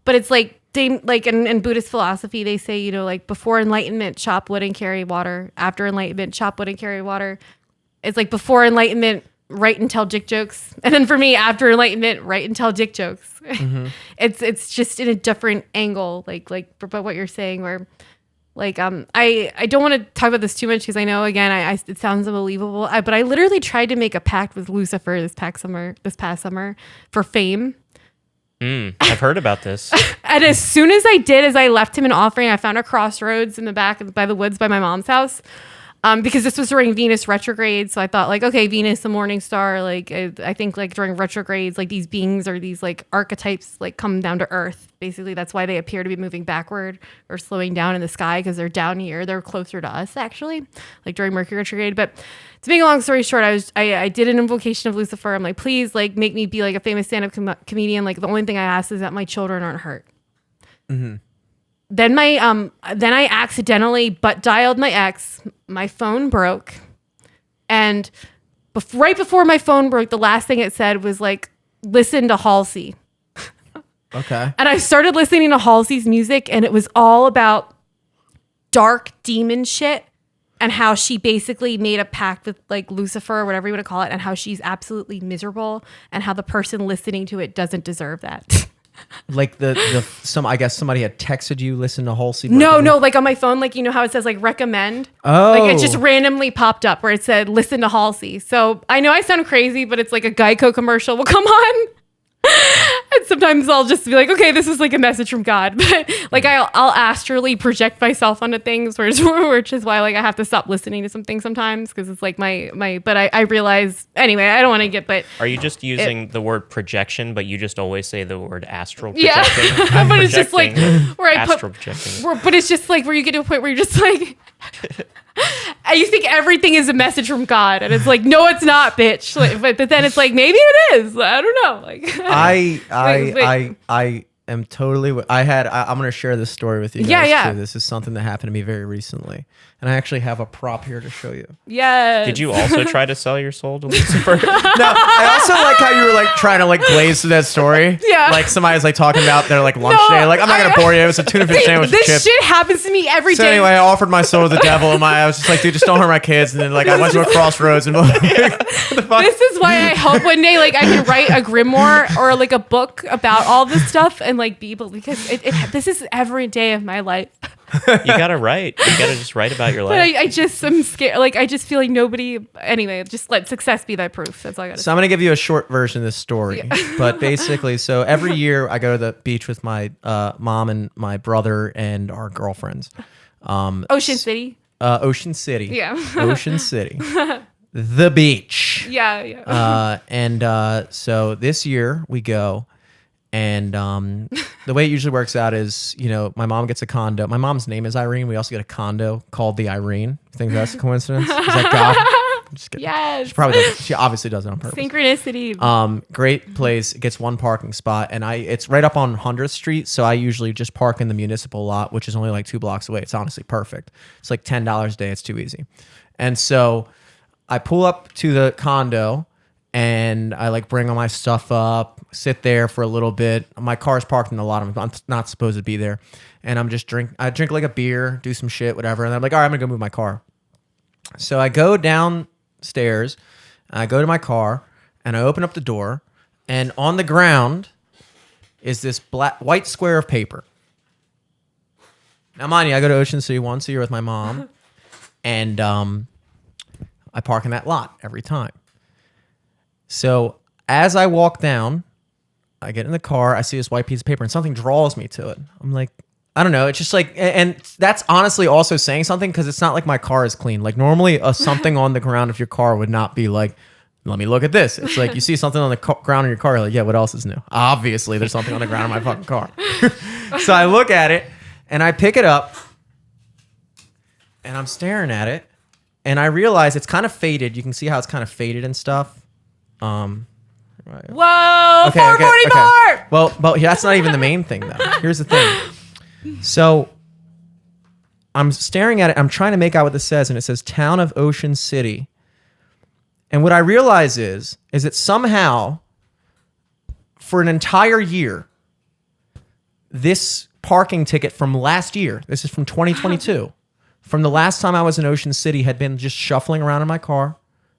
But it's like they like in Buddhist philosophy, they say, you know, like before enlightenment, chop wood and carry water. After enlightenment, chop wood and carry water. It's like before enlightenment, write and tell dick jokes, and then for me, after enlightenment, write and tell dick jokes. It's just in a different angle, like but what you're saying, where like I don't want to talk about this too much because I know again it sounds unbelievable, but I literally tried to make a pact with Lucifer this past summer for fame. I've heard about this. And as soon as I did, as I left him an offering, I found a crossroads in the back by the woods by my mom's house. Because this was during Venus retrograde. So I thought like, okay, Venus, the morning star, like I think like during retrogrades, like these beings or these like archetypes like come down to earth. Basically, that's why they appear to be moving backward or slowing down in the sky, because they're down here. They're closer to us actually, like during Mercury retrograde. But to make a long story short, I did an invocation of Lucifer. I'm like, please like make me be like a famous stand-up comedian. Like the only thing I ask is that my children aren't hurt. Then then I accidentally butt dialed my ex. My phone broke, and right before my phone broke, the last thing it said was like, "Listen to Halsey." Okay. And I started listening to Halsey's music, and it was all about dark demon shit, and how she basically made a pact with like Lucifer or whatever you want to call it, and how she's absolutely miserable, and how the person listening to it doesn't deserve that. Like I guess somebody had texted you, listen to Halsey. No, like on my phone, like you know how it says like recommend. Oh, like it just randomly popped up where it said listen to Halsey. So I know I sound crazy, but it's like a Geico commercial will come on. And sometimes I'll just be like, okay, this is like a message from God. But like I'll astrally project myself onto things, which is why like I have to stop listening to something sometimes, because it's like my. But I realize anyway. I don't want to get. But are you just using the word projection? But you just always say the word astral projecting. Yeah, but it's just like where I astral projecting. But it's just like where you get to a point where you're just like. You think everything is a message from God, and it's like, no, it's not, bitch. Like, but then it's like, maybe it is. I don't know. Like, I am totally. I'm going to share this story with you guys too. This is something that happened to me very recently, and I actually have a prop here to show you. Yeah. Did you also try to sell your soul to Lucifer? No, I also like how you were like trying to like glaze through that story. Yeah. Like somebody's like talking about their like lunch day. Like, I'm not going to bore you. It was a tuna fish sandwich with This chips. shit happens to me every day. So anyway, I offered my soul to the devil, and I was just like, dude, just don't hurt my kids. And then like I went to a crossroads and what the fuck? This is why I hope one day like I can write a grimoire or like a book about all this stuff and like be able, because this is every day of my life. You gotta write. You gotta just write about your life. But I just am scared. Like I just feel like nobody. Anyway, just let success be thy proof. That's all I gotta say. So I'm gonna give you a short version of this story. Yeah. But basically, so every year I go to the beach with my mom and my brother and our girlfriends. Ocean City. Ocean City. Yeah. Ocean City. The beach. Yeah. So this year we go, and the way it usually works out is, my mom gets a condo. My mom's name is Irene. We also get a condo called the Irene. You think that's a coincidence? Is that God? I'm just kidding. Yes. She probably does. She obviously does it on purpose. Synchronicity. Great place. It gets one parking spot, and it's right up on 100th Street. So I usually just park in the municipal lot, which is only like 2 blocks away. It's honestly perfect. It's like $10 a day. It's too easy. And so I pull up to the condo, and I like bring all my stuff up, sit there for a little bit. My car's parked in the lot. I'm not supposed to be there. And I drink like a beer, do some shit, whatever. And I'm like, all right, I'm gonna go move my car. So I go downstairs, I go to my car, and I open up the door, and on the ground is this white square of paper. Now, mind you, I go to Ocean City once a year with my mom, and I park in that lot every time. So as I walk down, I get in the car, I see this white piece of paper, and something draws me to it. I'm like, I don't know. It's just like, and that's honestly also saying something, because it's not like my car is clean. Like normally something on the ground of your car would not be like, let me look at this. It's like you see something on the ground of your car, you're like, yeah, what else is new? Obviously, there's something on the ground of my fucking car. So I look at it, and I pick it up, and I'm staring at it, and I realize it's kind of faded. You can see how it's kind of faded and stuff. Whoa, okay, 444! Okay. Well, that's not even the main thing, though. Here's the thing. So I'm staring at it. I'm trying to make out what this says, and it says Town of Ocean City. And what I realize is that somehow, for an entire year, this parking ticket from last year, this is from 2022, from the last time I was in Ocean City, had been just shuffling around in my car.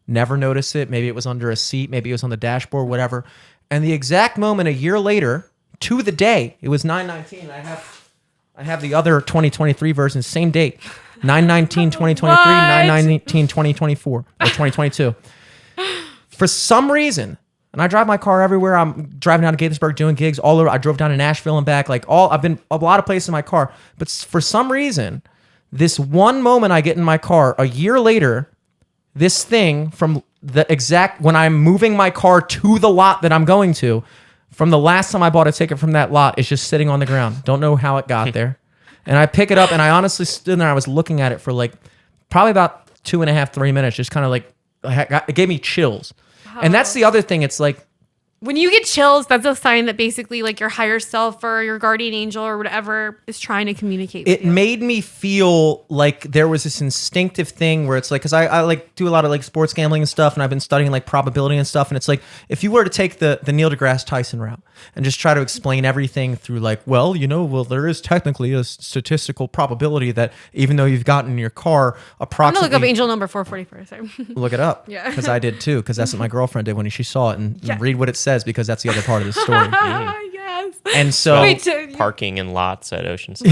Never noticed it. Maybe it was under a seat. Maybe it was on the dashboard, whatever. And the exact moment, a year later, to the day, it was 9/19. I have the other 2023 version, same date. 9/19/2023, 9/19/2024, or 2022. For some reason, and I drive my car everywhere. I'm driving down to Gaithersburg doing gigs all over. I drove down to Nashville and back. I've been a lot of places in my car. But for some reason, this one moment I get in my car, a year later, this thing from the exact, when I'm moving my car to the lot that I'm going to, from the last time I bought a ticket from that lot, is just sitting on the ground. Don't know how it got there. And I pick it up, and I honestly stood there. I was looking at it for like probably about 2.5, 3 minutes, just kind of like, it gave me chills. Wow. And that's the other thing. It's like, when you get chills, that's a sign that basically like your higher self or your guardian angel or whatever is trying to communicate with you. It made me feel like there was this instinctive thing where it's like, because I like do a lot of like sports gambling and stuff, and I've been studying like probability and stuff, and it's like, if you were to take the Neil deGrasse Tyson route and just try to explain everything through like, well, there is technically a statistical probability that even though you've gotten in your car approximately... I'm going to look up angel number 444. Sorry. Look it up. Yeah. Because I did too, because that's what my girlfriend did when she saw it, and read what it says, because that's the other part of the story. Yes. And so... parking in lots at Ocean City.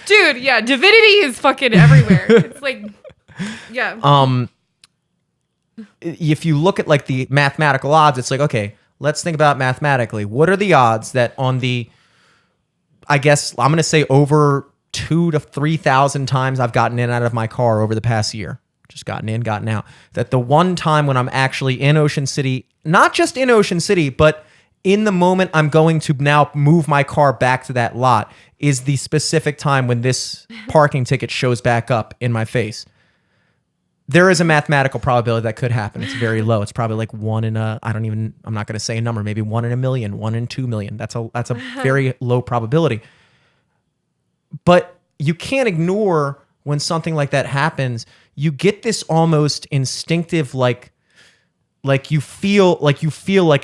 Dude, yeah, divinity is fucking everywhere. It's like, yeah. If you look at like the mathematical odds, it's like, okay, let's think about mathematically. What are the odds that on the, I guess I'm going to say over 2,000 to 3,000 times I've gotten in and out of my car over the past year, just gotten in, gotten out, that the one time when I'm actually in Ocean City, not just in Ocean City, but in the moment I'm going to now move my car back to that lot, is the specific time when this parking ticket shows back up in my face. There is a mathematical probability that could happen. It's very low. It's probably like I'm not going to say a number, maybe 1 in a million, 1 in 2 million. That's a very low probability. But you can't ignore when something like that happens. You get this almost instinctive, like you feel like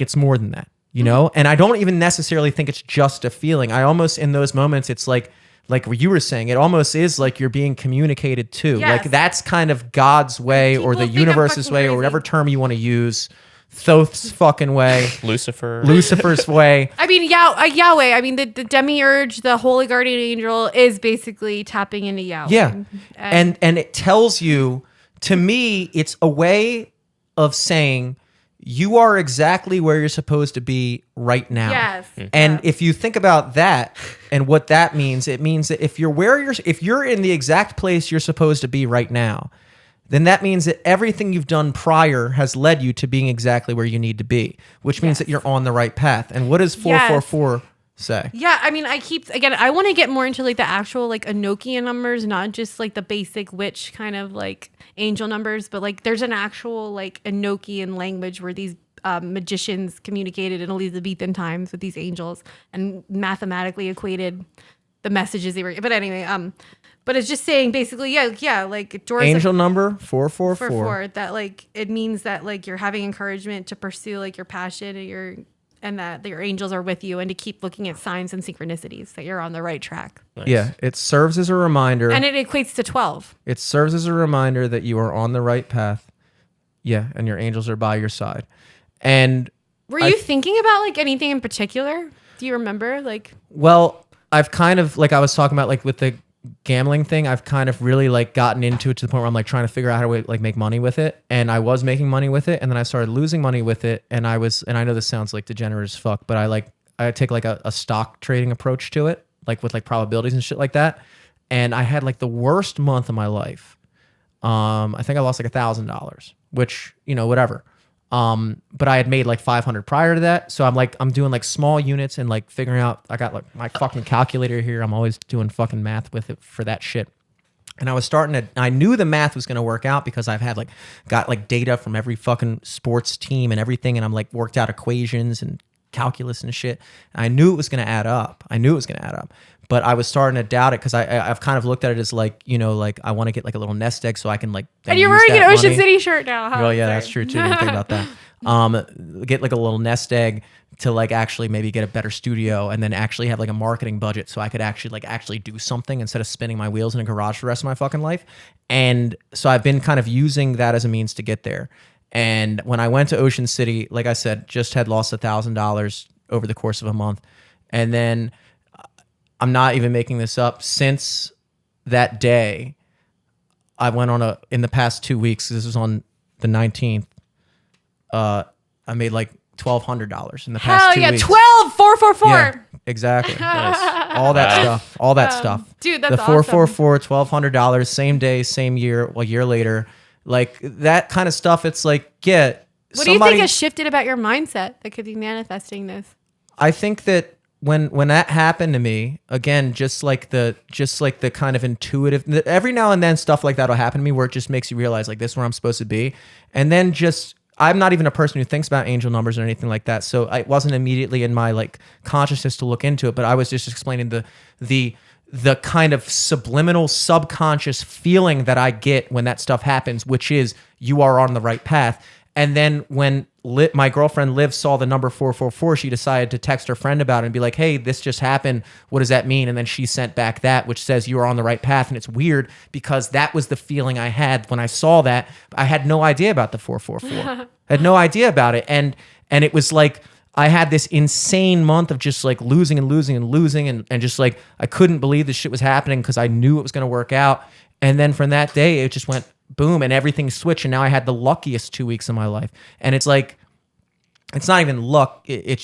it's more than that, you know? And I don't even necessarily think it's just a feeling. I almost, in those moments, it's like what you were saying, it almost is like you're being communicated to. Yes. Like that's kind of God's way, or the universe's way, or whatever term you want to use. Thoth's fucking way. Lucifer's way. I mean, Yahweh. I mean, the demiurge, the holy guardian angel, is basically tapping into Yahweh. Yeah. And it tells you, to me, it's a way of saying, you are exactly where you're supposed to be right now. Yes. And if you think about that and what that means, it means that if you're in the exact place you're supposed to be right now, then that means that everything you've done prior has led you to being exactly where you need to be, which means that you're on the right path. And what does 444 say? Yeah, I mean, I want to get more into like the actual like Enochian numbers, not just like the basic witch kind of like angel numbers, but like there's an actual like Enochian language where these magicians communicated in Elizabethan times with these angels and mathematically equated the messages they were. But anyway, but it's just saying basically, like doors Angel number 444. That like it means that like you're having encouragement to pursue like your passion and that your angels are with you, and to keep looking at signs and synchronicities that you're on the right track. Nice. Yeah, it serves as a reminder. And it equates to 12. It serves as a reminder that you are on the right path. Yeah, and your angels are by your side. And were you thinking about like anything in particular? Do you remember? Like, well, I've kind of, like I was talking about, like with the gambling thing, I've kind of really like gotten into it to the point where I'm like trying to figure out how to like make money with it. And I was making money with it, and then I started losing money with it. And I know this sounds like degenerate as fuck, but I take like a stock trading approach to it, like with like probabilities and shit like that. And I had like the worst month of my life. I think I lost like $1,000, which, whatever. But I had made like 500 prior to that. So I'm doing like small units and like figuring out, I got like my fucking calculator here. I'm always doing fucking math with it for that shit. And I knew the math was going to work out because I've had got like data from every fucking sports team and everything. And I'm like worked out equations and calculus and shit. And I knew it was going to add up. But I was starting to doubt it because I've kind of looked at it as like, like I want to get like a little nest egg so I can like. And you're wearing an Ocean City shirt now, huh? Well, yeah, that's true too. I didn't think about that. Get like a little nest egg to like actually maybe get a better studio, and then actually have like a marketing budget so I could actually do something instead of spinning my wheels in a garage for the rest of my fucking life. And so I've been kind of using that as a means to get there. And when I went to Ocean City, like I said, just had lost $1,000 over the course of a month. And then I'm not even making this up. Since that day, I went on in the past 2 weeks, this was on the 19th, I made like $1,200 in the past 2 weeks. 444. Yeah, exactly. Nice. All that stuff. Dude, that's the 444, $1,200, same day, same year, a year later. Like that kind of stuff, it's like, yeah. What do you think has shifted about your mindset that could be manifesting this? I think that when that happened to me, again, just like the kind of intuitive, every now and then stuff like that will happen to me where it just makes you realize like this is where I'm supposed to be. And then I'm not even a person who thinks about angel numbers or anything like that. So it wasn't immediately in my like consciousness to look into it, but I was just explaining the kind of subliminal subconscious feeling that I get when that stuff happens, which is you are on the right path. And then when my girlfriend Liv saw the number 444, she decided to text her friend about it and be like, hey, this just happened. What does that mean? And then she sent back that, which says you are on the right path. And it's weird because that was the feeling I had when I saw that. I had no idea about the 444. I had no idea about it. And it was like, I had this insane month of just like losing and just like, I couldn't believe this shit was happening because I knew it was going to work out. And then from that day, it just went boom and everything switched. And now I had the luckiest 2 weeks of my life. And it's like, it's not even luck. It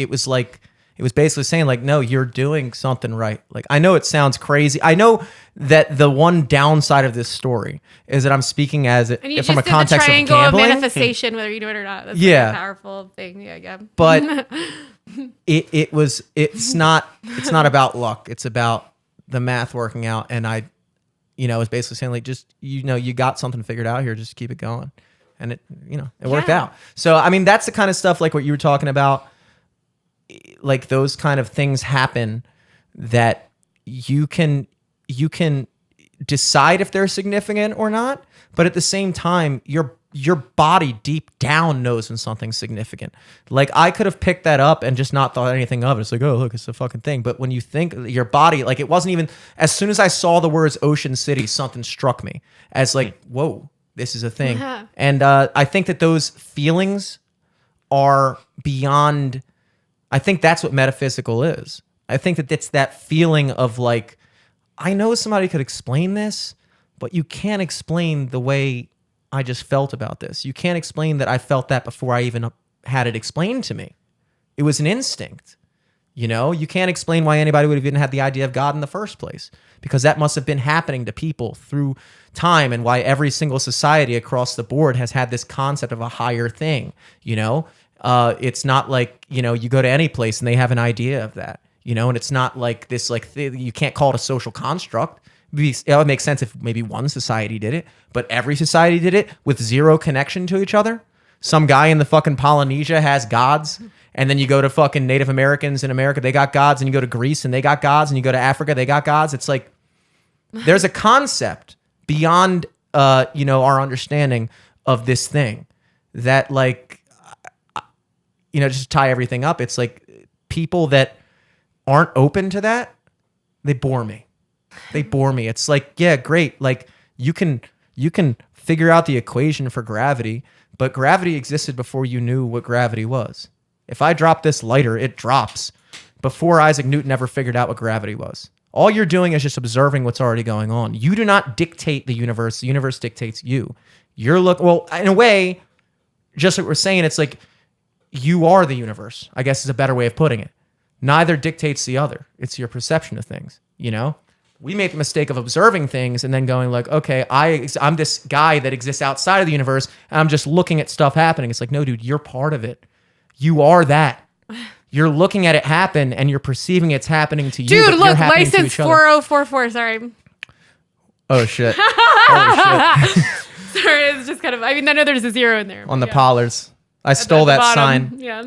was basically saying like, no, you're doing something right. Like, I know it sounds crazy. I know that the one downside of this story is that I'm speaking as it from a context of triangle gambling. of manifestation, whether you know it or not. That's Yeah. like a powerful thing. Yeah. But it's not about luck. It's about the math working out. And I was basically saying like, just, you got something figured out here. Just keep it going. And it worked out. So, I mean, that's the kind of stuff like what you were talking about. Like those kind of things happen that you can decide if they're significant or not. But at the same time, your body deep down knows when something's significant. Like I could have picked that up and just not thought anything of it. It's like, oh, look, it's a fucking thing. But when you think your body, like it wasn't even, as soon as I saw the words Ocean City, something struck me as like, whoa, this is a thing. Yeah. And I think that those feelings are beyond, I think that's what metaphysical is. I think that it's that feeling of like, I know somebody could explain this, but you can't explain the way I just felt about this. You can't explain that I felt that before I even had it explained to me. It was an instinct. You know, you can't explain why anybody would have even had the idea of God in the first place, because that must have been happening to people through time, and why every single society across the board has had this concept of a higher thing. You know, it's not like, you know, you go to any place and they have an idea of that, you know, and it's not like this, like you can't call it a social construct. It would make sense if maybe one society did it, but every society did it with zero connection to each other. Some guy in the fucking Polynesia has gods, and then you go to fucking Native Americans in America, they got gods, and you go to Greece and they got gods, and you go to Africa, they got gods. It's like there's a concept beyond you know, our understanding of this thing that, like, you know, just to tie everything up, it's like people that aren't open to that, they bore me. They bore me. It's like, yeah, great. Like you can figure out the equation for gravity, but gravity existed before you knew what gravity was. If I drop this lighter, it drops before Isaac Newton ever figured out what gravity was. All you're doing is just observing what's already going on. You do not dictate the universe. The universe dictates you. Well, in a way, just what we're saying, it's like you are the universe, I guess is a better way of putting it. Neither dictates the other. It's your perception of things, you know? We make the mistake of observing things and then going like, okay, I'm this guy that exists outside of the universe, and I'm just looking at stuff happening. It's like, no, dude, you're part of it. You are that. You're looking at it happen, and you're perceiving it's happening to you. Dude, look, license 4044. Sorry. Oh, shit. Holy shit. Sorry, it's just kind of, I mean, I know there's a zero in there. On the pollards. I stole that sign. Yeah.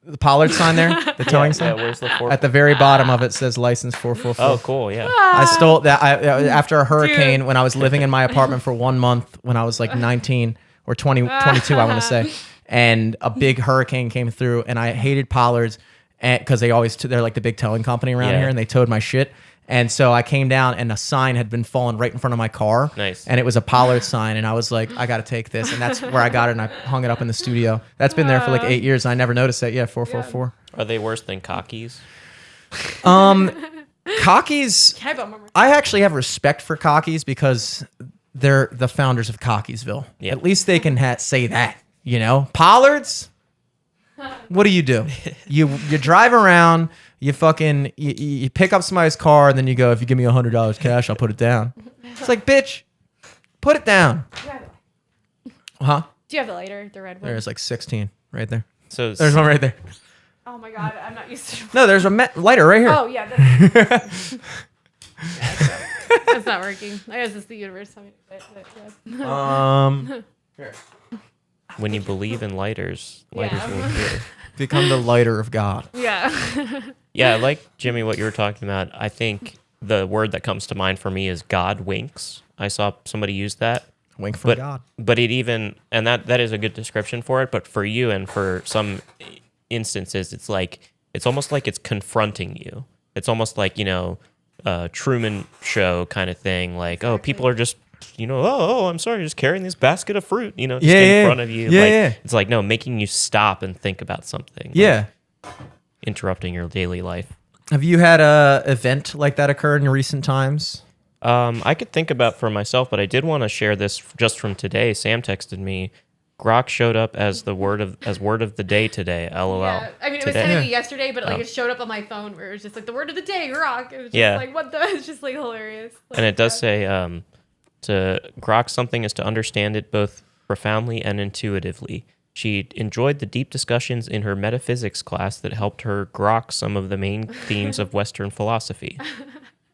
The Pollard sign there, the towing sign. Yeah, where's the 4? At the very bottom of it says license 444. Oh, cool. Yeah. I stole that after a hurricane when I was living in my apartment for 1 month when I was like 19 or 22, I want to say. And a big hurricane came through, and I hated Pollards because they're like the big towing company around here, and they towed my shit. And so I came down, and a sign had been falling right in front of my car. Nice. And it was a Pollard sign, and I was like, I got to take this. And that's where I got it, and I hung it up in the studio. That's been there for like 8 years, and I never noticed it. Yeah, 444. Are they worse than cockies? Cockies, I actually have respect for Cockies because they're the founders of Cockiesville. Yeah. At least they can say that, you know? Pollards, what do? You drive around, you fucking, you pick up somebody's car, and then you go, if you give me $100 cash, I'll put it down. It's like, bitch, put it down. Huh? Do you have the lighter, the red one? There's like 16 right there. So There's one right there. Oh my God, I'm not used to. No, there's a lighter right here. Oh yeah, that's not working. I guess it's the universe. when you believe in lighters will appear. Become the lighter of God. Yeah. Yeah, like Jimmy, what you were talking about. I think the word that comes to mind for me is God winks. I saw somebody use that. Wink from God. But it even, and that is a good description for it. But for you and for some instances, it's almost like it's confronting you. It's almost like, you know, Truman Show kind of thing. Like, exactly. Oh, people are just, you know, oh, I'm sorry, just carrying this basket of fruit, you know, just in front of you. Yeah. It's like, no, making you stop and think about something. Yeah. Like interrupting your daily life. Have you had a event like that occur in recent times? I could think about for myself, but I did want to share this just from today. Sam texted me. Grok showed up as word of the day today. LOL. Yeah. I mean, it was technically yesterday, but like it showed up on my phone where it was just like the word of the day, Grok. It was just like, what the? It's just like hilarious. Like, and it does say to grok something is to understand it both profoundly and intuitively. She enjoyed the deep discussions in her metaphysics class that helped her grok some of the main themes of Western philosophy.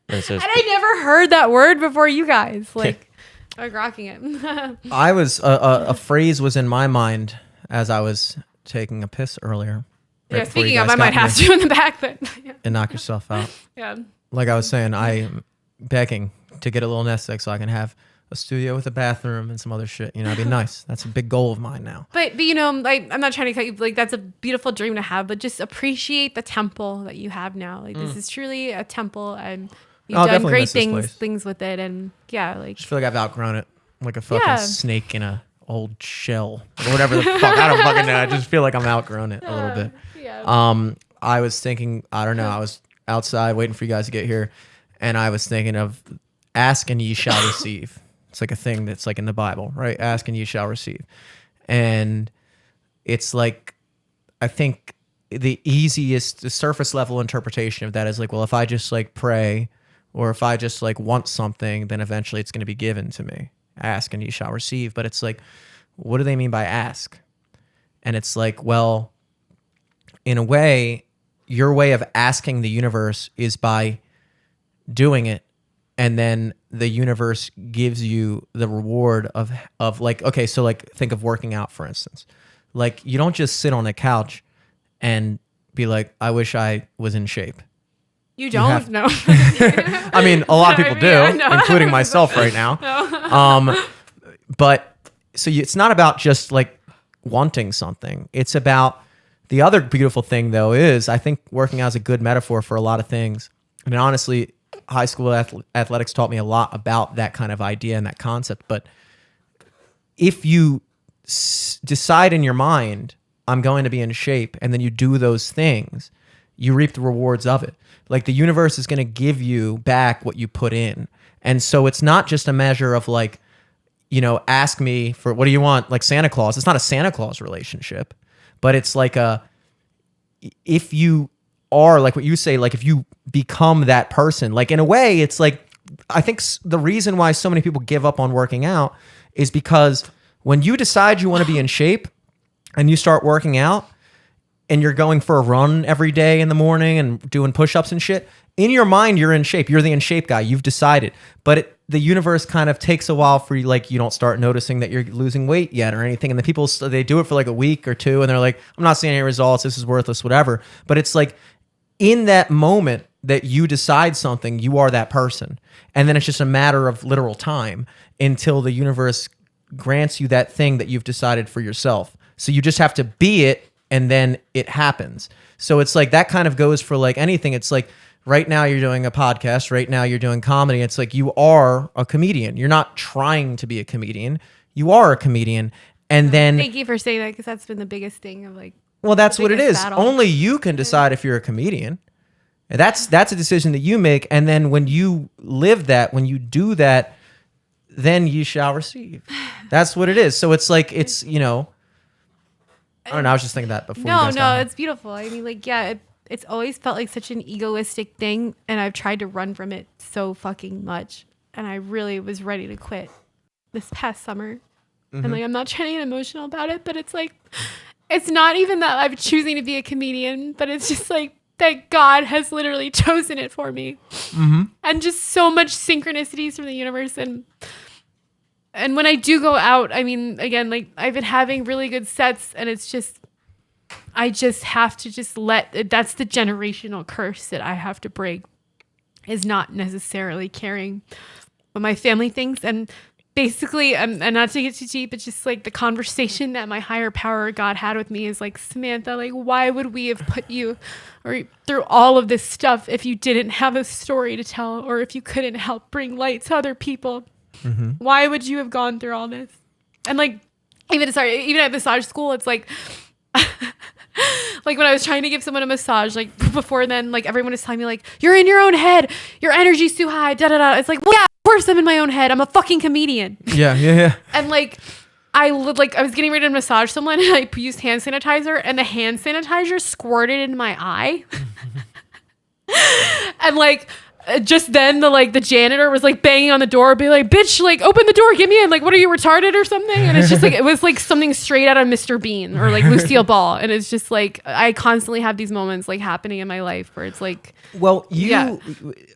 And I never heard that word before you guys. Like, I'm grokking it. I was a phrase was in my mind as I was taking a piss earlier. Yeah, speaking of, I might have to in the back, but and knock yourself out. Yeah. Like I was saying, I'm begging to get a little nest egg so I can have a studio with a bathroom and some other shit. You know, it'd be nice. That's a big goal of mine now. But you know, like, I'm not trying to cut you. Like, that's a beautiful dream to have, but just appreciate the temple that you have now. Like, this is truly a temple, and you've done great things with it. And yeah, like, I just feel like I've outgrown it, like a fucking snake in a old shell or whatever the fuck. I don't fucking know. I just feel like I'm outgrown it a little bit. Yeah. I was thinking, I don't know. I was outside waiting for you guys to get here, and I was thinking of ask and ye shall receive. It's like a thing that's like in the Bible, right? Ask and you shall receive. And it's like, I think the easiest, the surface level interpretation of that is like, well, if I just like pray, or if I just like want something, then eventually it's going to be given to me. Ask and you shall receive. But it's like, what do they mean by ask? And it's like, well, in a way, your way of asking the universe is by doing it, and then the universe gives you the reward of like, okay, so like think of working out, for instance. Like, you don't just sit on a couch and be like, I wish I was in shape. You don't? No. I mean, a lot of people do, including myself right now. But so it's not about just like wanting something. It's about the other beautiful thing, though, is I think working out is a good metaphor for a lot of things. I mean, honestly, high school athletics taught me a lot about that kind of idea and that concept. But if you decide in your mind, I'm going to be in shape, and then you do those things, you reap the rewards of it. Like, the universe is going to give you back what you put in. And so it's not just a measure of like, you know, ask me for, what do you want? Like Santa Claus. It's not a Santa Claus relationship, but it's like if you are like what you say, like if you become that person, like in a way, it's like, I think the reason why so many people give up on working out is because when you decide you want to be in shape and you start working out and you're going for a run every day in the morning and doing push-ups and shit, in your mind, you're in shape. You're the in shape guy. You've decided. But the universe kind of takes a while for you. Like, you don't start noticing that you're losing weight yet or anything. And the people, they do it for like a week or two, and they're like, I'm not seeing any results. This is worthless, whatever. But it's like, in that moment that you decide something, you are that person. And then it's just a matter of literal time until the universe grants you that thing that you've decided for yourself. So you just have to be it, and then it happens. So it's like, that kind of goes for like anything. It's like, right now you're doing a podcast, right now you're doing comedy. It's like, you are a comedian. You're not trying to be a comedian. You are a comedian. And then... Thank you for saying that, because that's been the biggest thing of like... Well, that's what it is. Battle. Only you can decide if you're a comedian. And that's a decision that you make. And then when you live that, when you do that, then you shall receive. That's what it is. So it's like, it's, you know... I don't know. I was just thinking that before. No, it's beautiful. I mean, like, yeah, it's always felt like such an egoistic thing, and I've tried to run from it so fucking much, and I really was ready to quit this past summer. Mm-hmm. And like, I'm not trying to get emotional about it, but it's like, it's not even that I'm choosing to be a comedian, but it's just like that God has literally chosen it for me. Mm-hmm. And just so much synchronicities from the universe. And when I do go out, I mean, again, like, I've been having really good sets, and it's just, I just have to just that's the generational curse that I have to break, is not necessarily caring what my family thinks. And basically, and not to get too deep, it's just like the conversation that my higher power God had with me is like, Samantha, like, why would we have put you or through all of this stuff if you didn't have a story to tell, or if you couldn't help bring light to other people? Mm-hmm. Why would you have gone through all this? And like, even at massage school, it's like, like when I was trying to give someone a massage, like before then, like everyone was telling me like, you're in your own head, your energy's too high, da da da. It's like, well, yeah, of course I'm in my own head. I'm a fucking comedian. Yeah. And like, I was getting ready to massage someone, and I used hand sanitizer, and the hand sanitizer squirted in my eye. And like, just then the janitor was like banging on the door, be like, bitch, like, open the door, get me in. Like, what are you, retarded or something? And it's just like, it was like something straight out of Mr. Bean or like Lucille Ball. And it's just like, I constantly have these moments like happening in my life where it's like, well,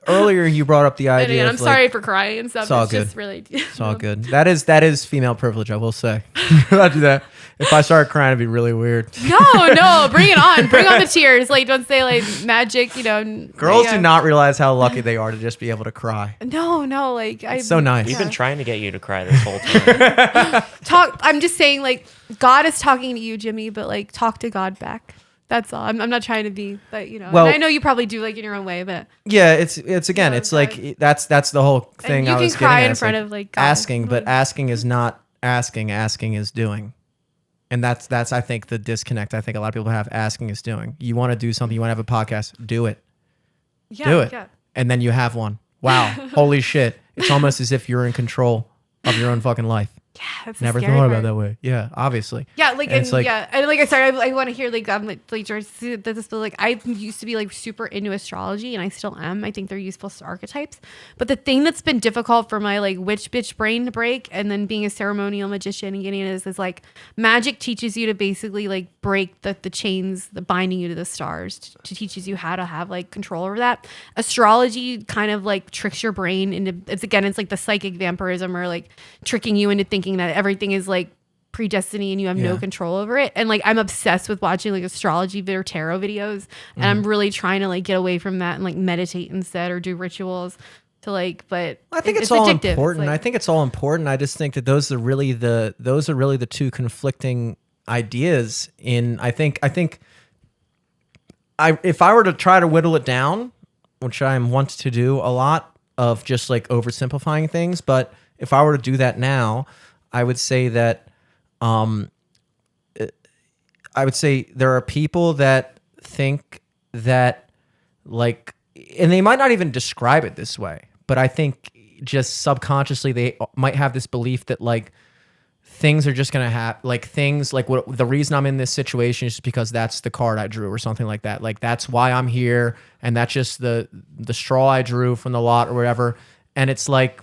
earlier you brought up the idea. And I'm sorry for crying and stuff. It's all good. Just really, it's all good. That is female privilege, I will say. I do that. If I start crying, it'd be really weird. No, bring it on. Bring on the tears. Like, don't say like magic, you know. Girls do not realize how lucky they are to just be able to cry. No, like, it's so nice. We've been trying to get you to cry this whole time. I'm just saying, like, God is talking to you, Jimmy, but like, talk to God back. That's all. I'm not trying to be like, you know. Well, and I know you probably do like in your own way, but yeah, it's again, it's like that's the whole thing. And you can cry in front of like God. Asking, but asking is not asking. Asking is doing. And that's I think the disconnect I think a lot of people have. Asking is doing. You want to do something, you want to have a podcast, do it. Yeah, do it. Yeah. And then you have one. Wow. Holy shit. It's almost as if you're in control of your own fucking life. Yeah, that's Never scary thought part. about it that way. Yeah, obviously. Yeah, like, And it's like- and like, sorry, I want to hear like George, this, but like, I used to be like super into astrology, and I still am. I think they're useful archetypes. But the thing that's been difficult for my like witch bitch brain to break, and then being a ceremonial magician and getting it is like magic teaches you to basically like break the chains, the binding you to the stars, to teaches you how to have like control over that. Astrology kind of like tricks your brain into it's like the psychic vampirism, or like tricking you into thinking that everything is like predestiny and you have no control over it. And like I'm obsessed with watching like astrology or tarot videos, and I'm really trying to like get away from that and like meditate instead or do rituals to like. But I think it's all important. I think it's all important. I just think that those are really the two conflicting ideas. If I were to try to whittle it down, which I want to do a lot of, just like oversimplifying things, but if I were to do that now, I would say that there are people that think that, like, and they might not even describe it this way, but I think just subconsciously they might have this belief that like things are just gonna happen, like things like what the reason I'm in this situation is just because that's the card I drew or something like that. Like that's why I'm here, and that's just the straw I drew from the lot or whatever. And it's like,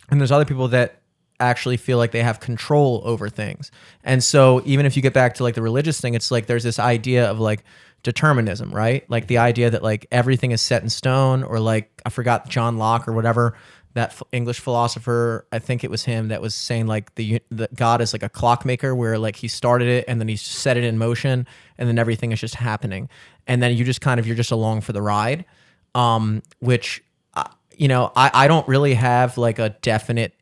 and there's other people that actually feel like they have control over things. And so even if you get back to like the religious thing, it's like there's this idea of like determinism, right? Like the idea that like everything is set in stone, or like I forgot John Locke or whatever, that English philosopher, I think it was him, that was saying like the God is like a clockmaker, where like he started it and then he set it in motion, and then everything is just happening, and then you just you're just along for the ride. Which I don't really have like a definite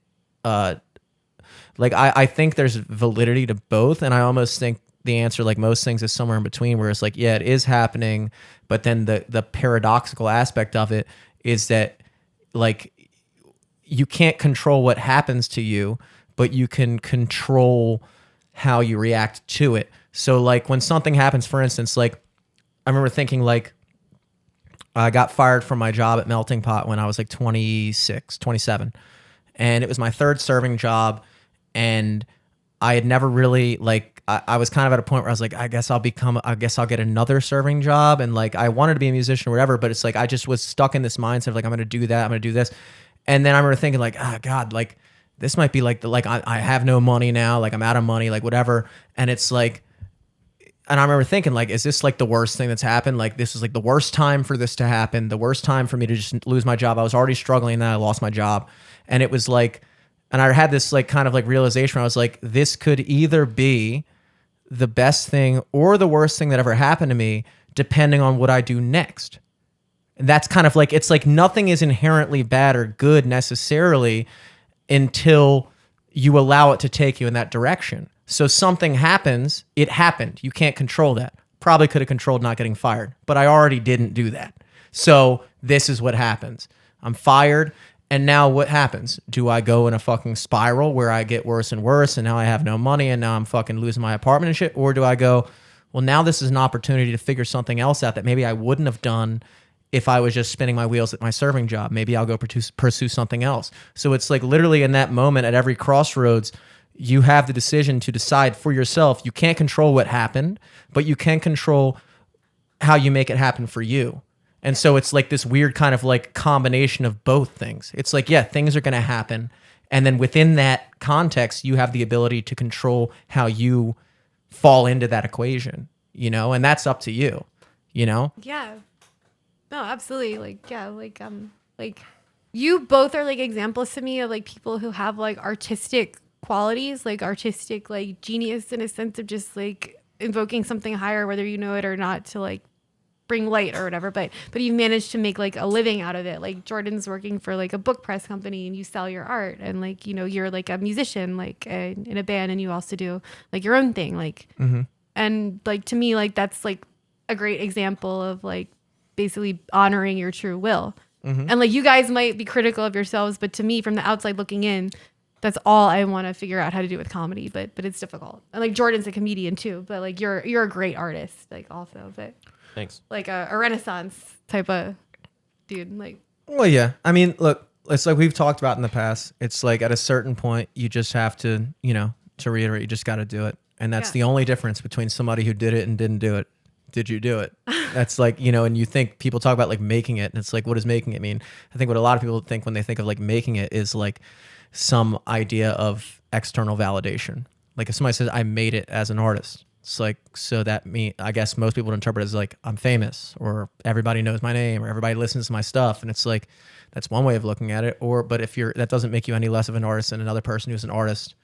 I think there's validity to both, and I almost think the answer, like most things, is somewhere in between, where it's like, yeah, it is happening, but then the paradoxical aspect of it is that like you can't control what happens to you, but you can control how you react to it. So like when something happens, for instance, like I remember thinking like I got fired from my job at Melting Pot when I was like 26, 27. And it was my third serving job. And I had never really like, I was kind of at a point where I was like, I guess I'll get another serving job. And like, I wanted to be a musician or whatever, but it's like, I just was stuck in this mindset of like, I'm going to do that. I'm going to do this. And then I remember thinking like, oh God, like this might be like I have no money now. Like I'm out of money, like whatever. And it's like, and I remember thinking like, is this like the worst thing that's happened? Like this is like the worst time for this to happen. The worst time for me to just lose my job. I was already struggling, and then I lost my job. And it was like, and I had this like kind of like realization where I was like, this could either be the best thing or the worst thing that ever happened to me, depending on what I do next. And that's kind of like, it's like nothing is inherently bad or good necessarily until you allow it to take you in that direction. So something happens, it happened. You can't control that. Probably could have controlled not getting fired, but I already didn't do that. So this is what happens. I'm fired. And now what happens? Do I go in a fucking spiral where I get worse and worse, and now I have no money, and now I'm fucking losing my apartment and shit? Or do I go, well, now this is an opportunity to figure something else out that maybe I wouldn't have done if I was just spinning my wheels at my serving job? Maybe I'll go pursue something else. So it's like literally in that moment at every crossroads, you have the decision to decide for yourself. You can't control what happened, but you can control how you make it happen for you. And so it's like this weird kind of like combination of both things. It's like, yeah, things are going to happen. And then within that context, you have the ability to control how you fall into that equation, and that's up to you, Yeah. No, absolutely. Like, yeah, like you both are like examples to me of like people who have like artistic qualities, like artistic, like genius in a sense of just like invoking something higher, whether you know it or not, to like bring light or whatever, but you've managed to make like a living out of it. Like Jordan's working for like a book press company, and you sell your art, and like, you're like a musician, like in a band, and you also do like your own thing. Like, and like, to me, like, that's like a great example of like basically honoring your true will. And like, you guys might be critical of yourselves, but to me, from the outside looking in, that's all I want to figure out how to do with comedy, but it's difficult. And like, Jordan's a comedian too, but like, you're a great artist, like, also, but thanks. Like a Renaissance type of dude. Like, well, yeah. I mean, look, it's like we've talked about in the past. It's like at a certain point, you just have to, to reiterate, you just got to do it. And that's the only difference between somebody who did it and didn't do it. Did you do it? That's like, and you think people talk about like making it, and it's like, what does making it mean? I think what a lot of people think when they think of like making it is like some idea of external validation. Like if somebody says, I made it as an artist, it's like, so that I guess most people interpret it as like, I'm famous, or everybody knows my name, or everybody listens to my stuff. And it's like, that's one way of looking at it. But if that doesn't make you any less of an artist than another person who's an artist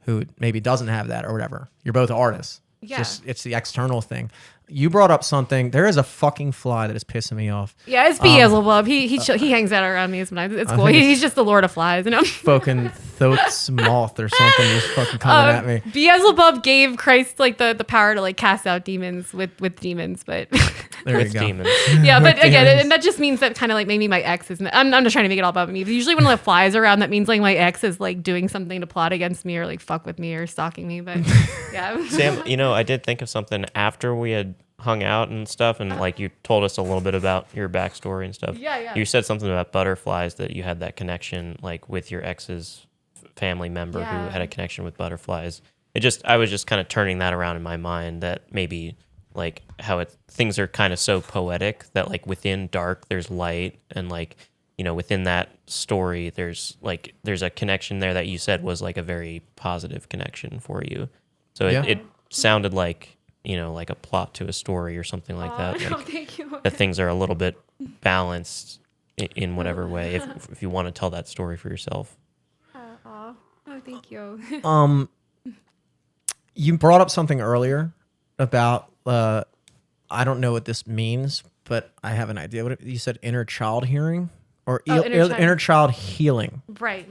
who maybe doesn't have that or whatever. You're both artists. Yeah. It's the external thing. You brought up something. There is a fucking fly that is pissing me off. Yeah, it's Beelzebub. He hangs out around me sometimes. It's cool. He's just the Lord of Flies, Fucking Thoth's moth or something just fucking coming at me. Beelzebub gave Christ like the power to like cast out demons with demons, but there you with go. demons. yeah, but again, and that just means that kind of like maybe my ex is. I'm just trying to make it all about me. But usually when like flies are around, that means like my ex is like doing something to plot against me or like fuck with me or stalking me. But yeah, Sam, I did think of something after we had hung out and stuff, and like you told us a little bit about your backstory and stuff. Yeah. You said something about butterflies, that you had that connection like with your ex's family member who had a connection with butterflies. I was just kind of turning that around in my mind, that maybe like how things are kind of so poetic that like within dark there's light, and like within that story there's a connection there that you said was like a very positive connection for you. So it sounded like like a plot to a story or something like that. No, Like, thank you. that things are a little bit balanced in whatever way, if you want to tell that story for yourself. Oh, thank you. You brought up something earlier about I don't know what this means, but I have an idea. What you said, inner child hearing or inner child healing, Right.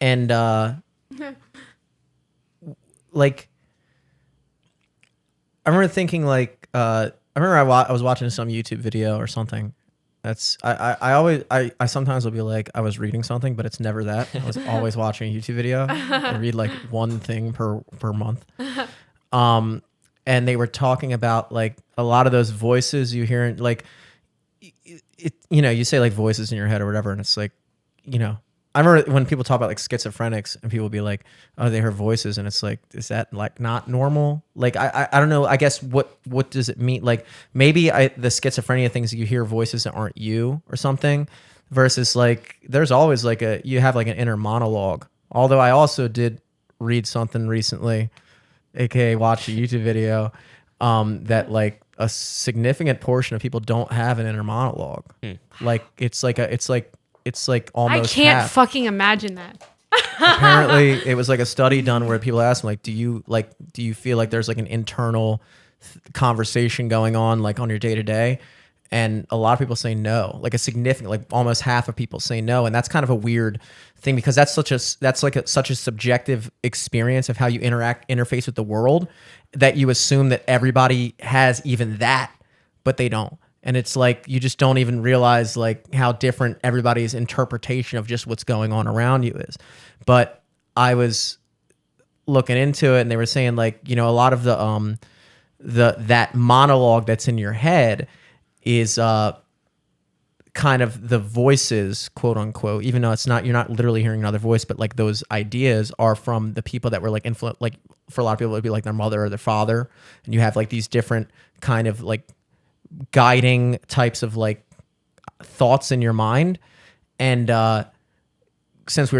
and like I remember thinking like I was watching some YouTube video or something. That's I sometimes will be like I was reading something, but it's never that. I was always watching a YouTube video. I read like one thing per month. And they were talking about like a lot of those voices you hear, like you say like voices in your head or whatever, and it's like, I remember when people talk about like schizophrenics and people be like, oh, they hear voices, and it's like, is that like not normal? Like I don't know. I guess what does it mean? Like maybe the schizophrenia things, you hear voices that aren't you or something, versus like there's always like you have like an inner monologue. Although I also did read something recently, aka watch a YouTube video, that like a significant portion of people don't have an inner monologue. Like it's like almost. I can't half. fucking imagine that. Apparently it was like a study done where people asked them, like, do you feel like there's like an internal conversation going on like on your day to day? And a lot of people say no, like a significant, like almost half of people say no. And that's kind of a weird thing, because that's such a subjective experience of how you interface with the world, that you assume that everybody has even that, but they don't. And it's like, you just don't even realize like how different everybody's interpretation of just what's going on around you is. But I was looking into it, and they were saying like, a lot of that monologue that's in your head is kind of the voices, quote unquote, even though you're not literally hearing another voice, but like those ideas are from the people that were like like for a lot of people it would be like their mother or their father, and you have like these different kind of like guiding types of like thoughts in your mind. And since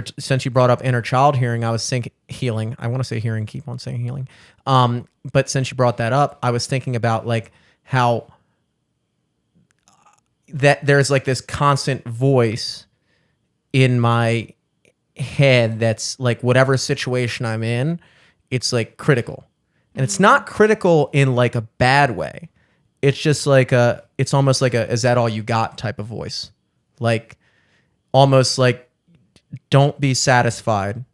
you brought up inner child hearing, I was thinking healing. I want to say hearing, keep on saying healing. But since you brought that up, I was thinking about like how that there's like this constant voice in my head that's like, whatever situation I'm in, it's like critical. And it's not critical in like a bad way. It's just like it's almost like is that all you got type of voice. Like almost like, don't be satisfied.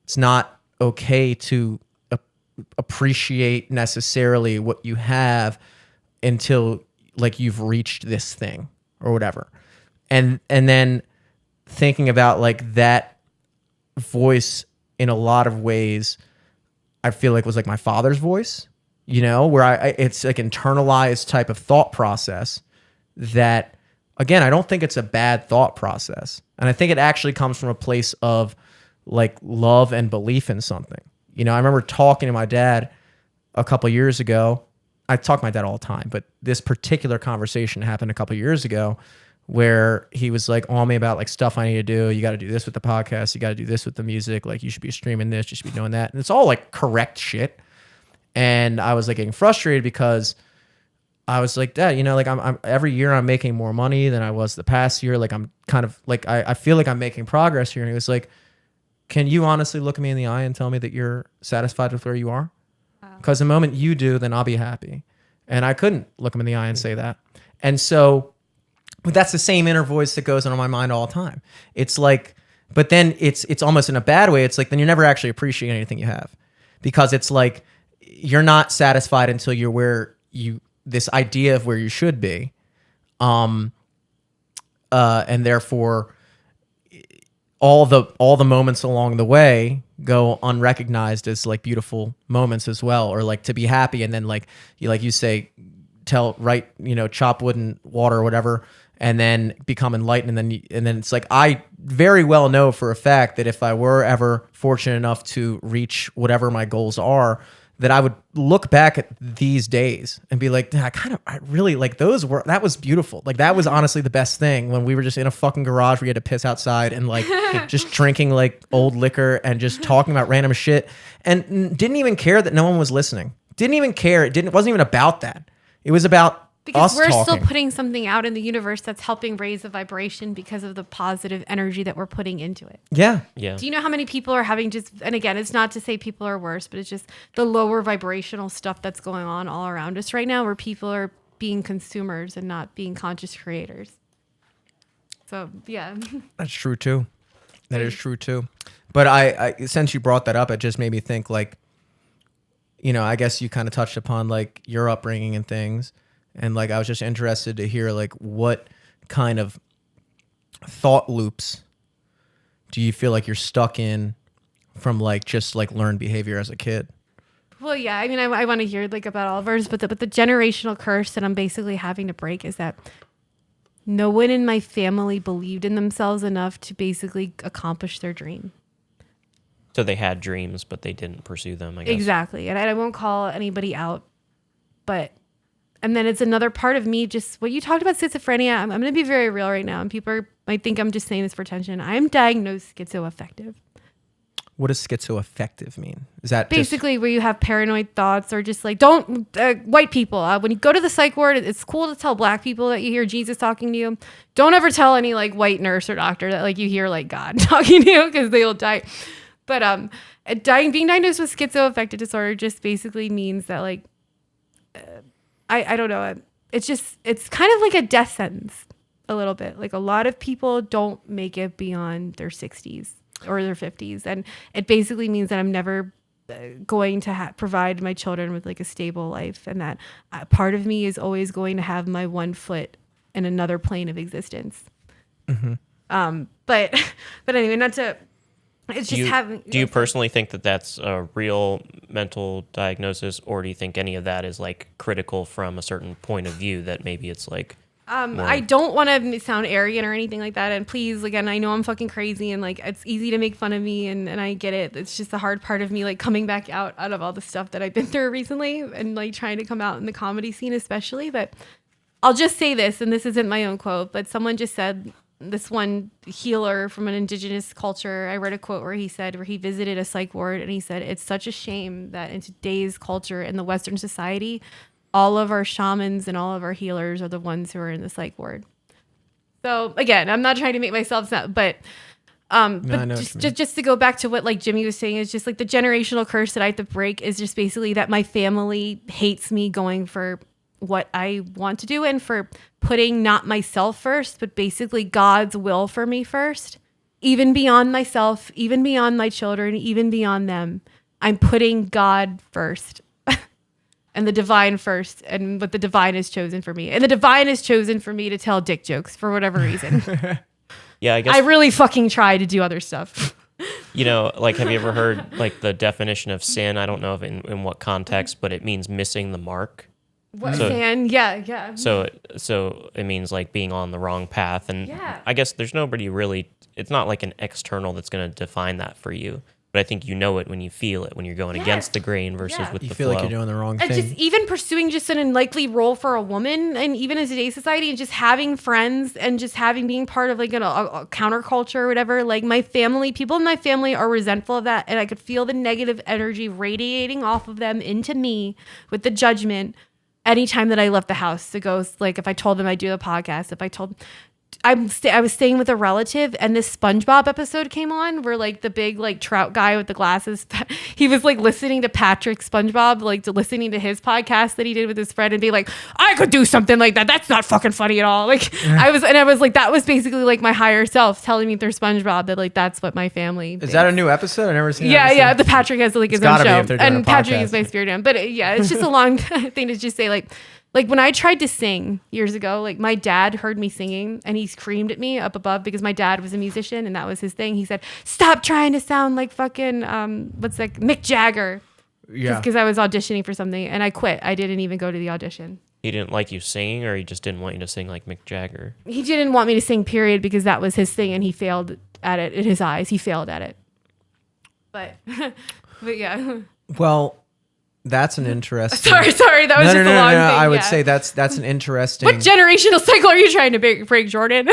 It's not okay to appreciate necessarily what you have until like you've reached this thing or whatever. And then thinking about like that voice in a lot of ways, I feel like was like my father's voice, where it's like internalized type of thought process that, again, I don't think it's a bad thought process. And I think it actually comes from a place of like love and belief in something. You know, I remember talking to my dad a couple years ago. I talk to my dad all the time, but this particular conversation happened a couple years ago where he was like on me about like stuff I need to do. You got to do this with the podcast. You got to do this with the music. Like you should be streaming this. You should be doing that. And it's all like correct shit. And I was like getting frustrated because I was like, Dad, you know, like I'm every year I'm making more money than I was the past year. Like I'm kind of like, I feel like I'm making progress here. And he was like, can you honestly look me in the eye and tell me that you're satisfied with where you are? Because the moment you do, then I'll be happy. And I couldn't look him in the eye and say that. And so, but that's the same inner voice that goes on in my mind all the time. It's like, but then it's almost in a bad way. It's like, then you're never actually appreciating anything you have, because it's like, you're not satisfied until you're where this idea of where you should be. And therefore all the moments along the way go unrecognized as like beautiful moments as well, or like to be happy. And then like you say, chop wood and water or whatever, and then become enlightened. And then it's like, I very well know for a fact that if I were ever fortunate enough to reach whatever my goals are, that I would look back at these days and be like, I really like that was beautiful. Like that was honestly the best thing, when we were just in a fucking garage where you had to piss outside and like just drinking like old liquor and just talking about random shit, and didn't even care that no one was listening. Didn't even care. It wasn't even about that. It was about because us we're talking. still putting something out in the universe that's helping raise the vibration because of the positive energy that we're putting into it. Yeah. Do you know how many people are having and again, it's not to say people are worse, but it's just the lower vibrational stuff that's going on all around us right now, where people are being consumers and not being conscious creators. So, yeah. That's true too. That is true too. But I since you brought that up, it just made me think like, you know, I guess you kind of touched upon like your upbringing and things. And like, I was just interested to hear like what kind of thought loops do you feel like you're stuck in from like just like learned behavior as a kid? Well, yeah, I mean, I want to hear like about all of ours, but the generational curse that I'm basically having to break is that no one in my family believed in themselves enough to basically accomplish their dream. So they had dreams, but they didn't pursue them, I guess. Exactly. And I won't call anybody out, but... And then it's another part of me, just what you talked about schizophrenia. I'm going to be very real right now. And people might think I'm just saying this for attention. I'm diagnosed schizoaffective. What does schizoaffective mean? Is that basically where you have paranoid thoughts, or just like, don't, white people, when you go to the psych ward, it's cool to tell black people that you hear Jesus talking to you. Don't ever tell any like white nurse or doctor that like you hear like God talking to you, because they'll die. But being diagnosed with schizoaffective disorder just basically means that like, I don't know. It's kind of like a death sentence a little bit. Like a lot of people don't make it beyond their 60s or their 50s. And it basically means that I'm never going to provide my children with like a stable life. And that part of me is always going to have my one foot in another plane of existence. Mm-hmm. But anyway, not to... It's just do you personally think that that's a real mental diagnosis, or do you think any of that is like critical from a certain point of view, that maybe it's like I don't want to sound arrogant or anything like that, and please, again, I know I'm fucking crazy and like it's easy to make fun of me, and I get it. It's just the hard part of me like coming back out of all the stuff that I've been through recently, and like trying to come out in the comedy scene especially. But I'll just say this, and this isn't my own quote, but someone just said, this one healer from an indigenous culture, I read a quote where he visited a psych ward, and he said, it's such a shame that in today's culture, in the Western society, all of our shamans and all of our healers are the ones who are in the psych ward. So again, I'm not trying to make myself sound, but just to go back to what like Jimmy was saying, is just like the generational curse that I have to break is just basically that my family hates me going for what I want to do, and for putting not myself first, but basically God's will for me first, even beyond myself, even beyond my children, even beyond them. I'm putting God first and the divine first, and what the divine has chosen for me. And the divine has chosen for me to tell dick jokes for whatever reason. Yeah, I guess I really fucking try to do other stuff. You know, like, have you ever heard like the definition of sin? I don't know in what context, but it means missing the mark. What fan? Yeah. So it means like being on the wrong path, and I guess there's nobody really. It's not like an external that's going to define that for you. But I think you know it when you feel it, when you're going against the grain versus with the flow. You feel like you're doing the wrong thing. And just even pursuing just an unlikely role for a woman, and even in today's society, and just having friends and just being part of like a counterculture or whatever. Like my family, people in my family are resentful of that, and I could feel the negative energy radiating off of them into me with the judgment anytime that I left the house to go. Like if I told them I do the podcast, I was staying with a relative, and this SpongeBob episode came on where like the big like trout guy with the glasses, he was like listening to Patrick SpongeBob, like listening to his podcast that he did with his friend, and be like, I could do something like that. That's not fucking funny at all. Like I was like, that was basically like my higher self telling me through SpongeBob that like that's what my family thinks. Is that a new episode? I've never seen. Yeah. The Patrick has like his own show, and Patrick podcast. is my spirit animal. But it's just a long thing to just say like when I tried to sing years ago, like my dad heard me singing and he screamed at me up above because my dad was a musician and that was his thing. He said, "Stop trying to sound like fucking Mick Jagger." Yeah. Because I was auditioning for something and I quit. I didn't even go to the audition. He didn't like you singing, or he just didn't want you to sing like Mick Jagger? He didn't want me to sing, period, because that was his thing and he failed at it in his eyes. He failed at it. But yeah. Well, that's an interesting. Sorry, that was just a long thing. I would say that's an interesting. What generational cycle are you trying to break, Jordan?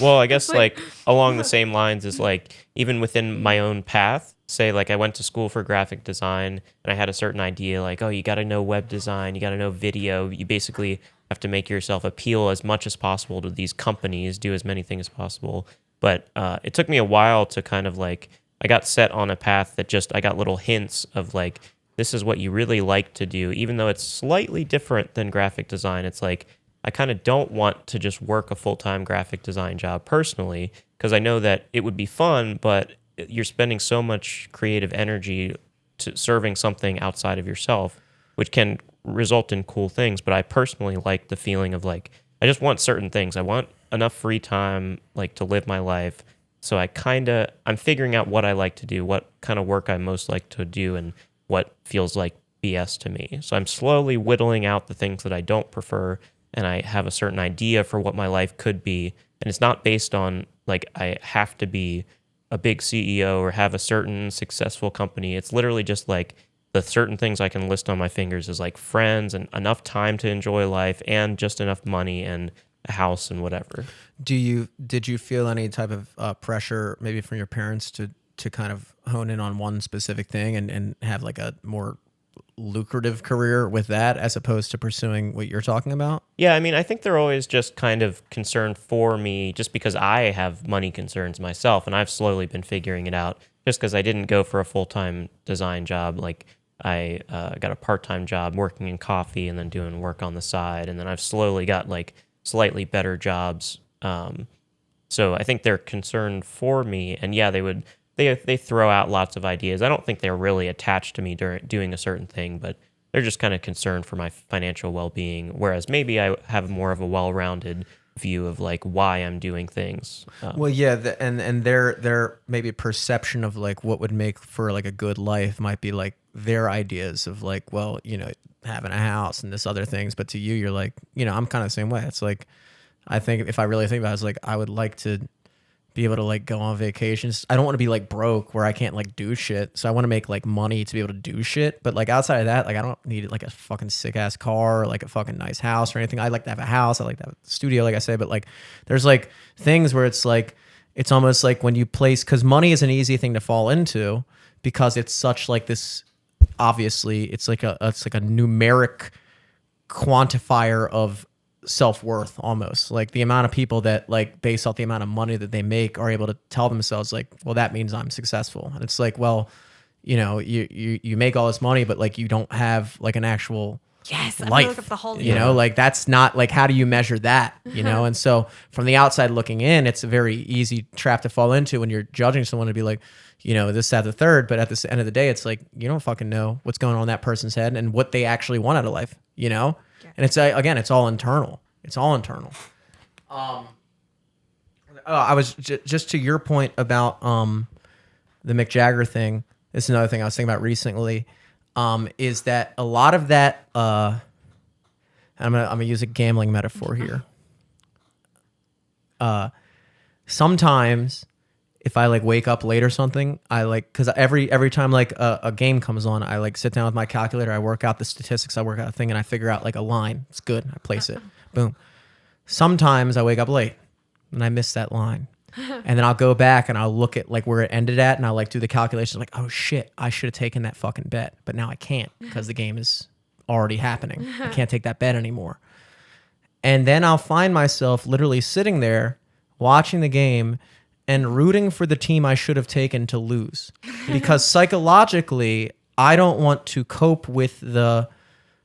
Well, I guess like along the same lines is like even within my own path, say like I went to school for graphic design and I had a certain idea like, oh, you got to know web design, you got to know video. You basically have to make yourself appeal as much as possible to these companies, do as many things as possible. But it took me a while to kind of like, I got set on a path that just, I got little hints of like, this is what you really like to do, even though it's slightly different than graphic design. It's like, I kind of don't want to just work a full-time graphic design job personally, because I know that it would be fun, but you're spending so much creative energy to serving something outside of yourself, which can result in cool things. But I personally like the feeling of like, I just want certain things. I want enough free time like to live my life. So I'm figuring out what I like to do, what kind of work I most like to do, and what feels like BS to me. So I'm slowly whittling out the things that I don't prefer, and I have a certain idea for what my life could be. And it's not based on like I have to be a big CEO or have a certain successful company. It's literally just like the certain things I can list on my fingers is like friends and enough time to enjoy life and just enough money and a house and whatever. Did you feel any type of pressure maybe from your parents to kind of hone in on one specific thing and have like a more lucrative career with that as opposed to pursuing what you're talking about? Yeah, I mean, I think they're always just kind of concerned for me just because I have money concerns myself, and I've slowly been figuring it out just because I didn't go for a full-time design job. Like I got a part-time job working in coffee and then doing work on the side, and then I've slowly got like slightly better jobs. So I think they're concerned for me, and yeah, they throw out lots of ideas. I don't think they're really attached to me during doing a certain thing, but they're just kind of concerned for my financial well-being. Whereas maybe I have more of a well-rounded view of like why I'm doing things. Well, yeah, and their maybe perception of like what would make for like a good life might be like their ideas of like, well, you know, having a house and this other things. But to you, you're like, you know, I'm kind of the same way. It's like, I think if I really think about it, it's like I would like to be able to like go on vacations. I don't want to be like broke where I can't like do shit. So I want to make like money to be able to do shit. But like outside of that, like I don't need like a fucking sick ass car or like a fucking nice house or anything. I like to have a house. I like to have a studio, like I say. But like there's like things where it's like, it's almost like when you place, because money is an easy thing to fall into because it's such like this, obviously it's like a numeric quantifier of self-worth almost. Like the amount of people that like based off the amount of money that they make are able to tell themselves like, well, that means I'm successful. And it's like, well, you know, you make all this money, but like you don't have like an actual life. Look up the whole you know, like that's not like, how do you measure that? You know? And so from the outside looking in, it's a very easy trap to fall into when you're judging someone to be like, you know, this, that, the third. But at the end of the day, it's like, you don't fucking know what's going on in that person's head and what they actually want out of life, you know? And it's again, it's all internal. It's all internal. I was just to your point about the Mick Jagger thing. This is another thing I was thinking about recently. Is that a lot of that I'm gonna use a gambling metaphor here. Sometimes if I like wake up late or something, I like, because every time like a game comes on, I like sit down with my calculator, I work out the statistics, I work out a thing, and I figure out like a line. It's good. I place it. Boom. Sometimes I wake up late and I miss that line. And then I'll go back and I'll look at like where it ended at, and I'll like do the calculations like, oh shit, I should have taken that fucking bet. But now I can't because the game is already happening. I can't take that bet anymore. And then I'll find myself literally sitting there watching the game and rooting for the team I should have taken to lose. Because psychologically, I don't want to cope with the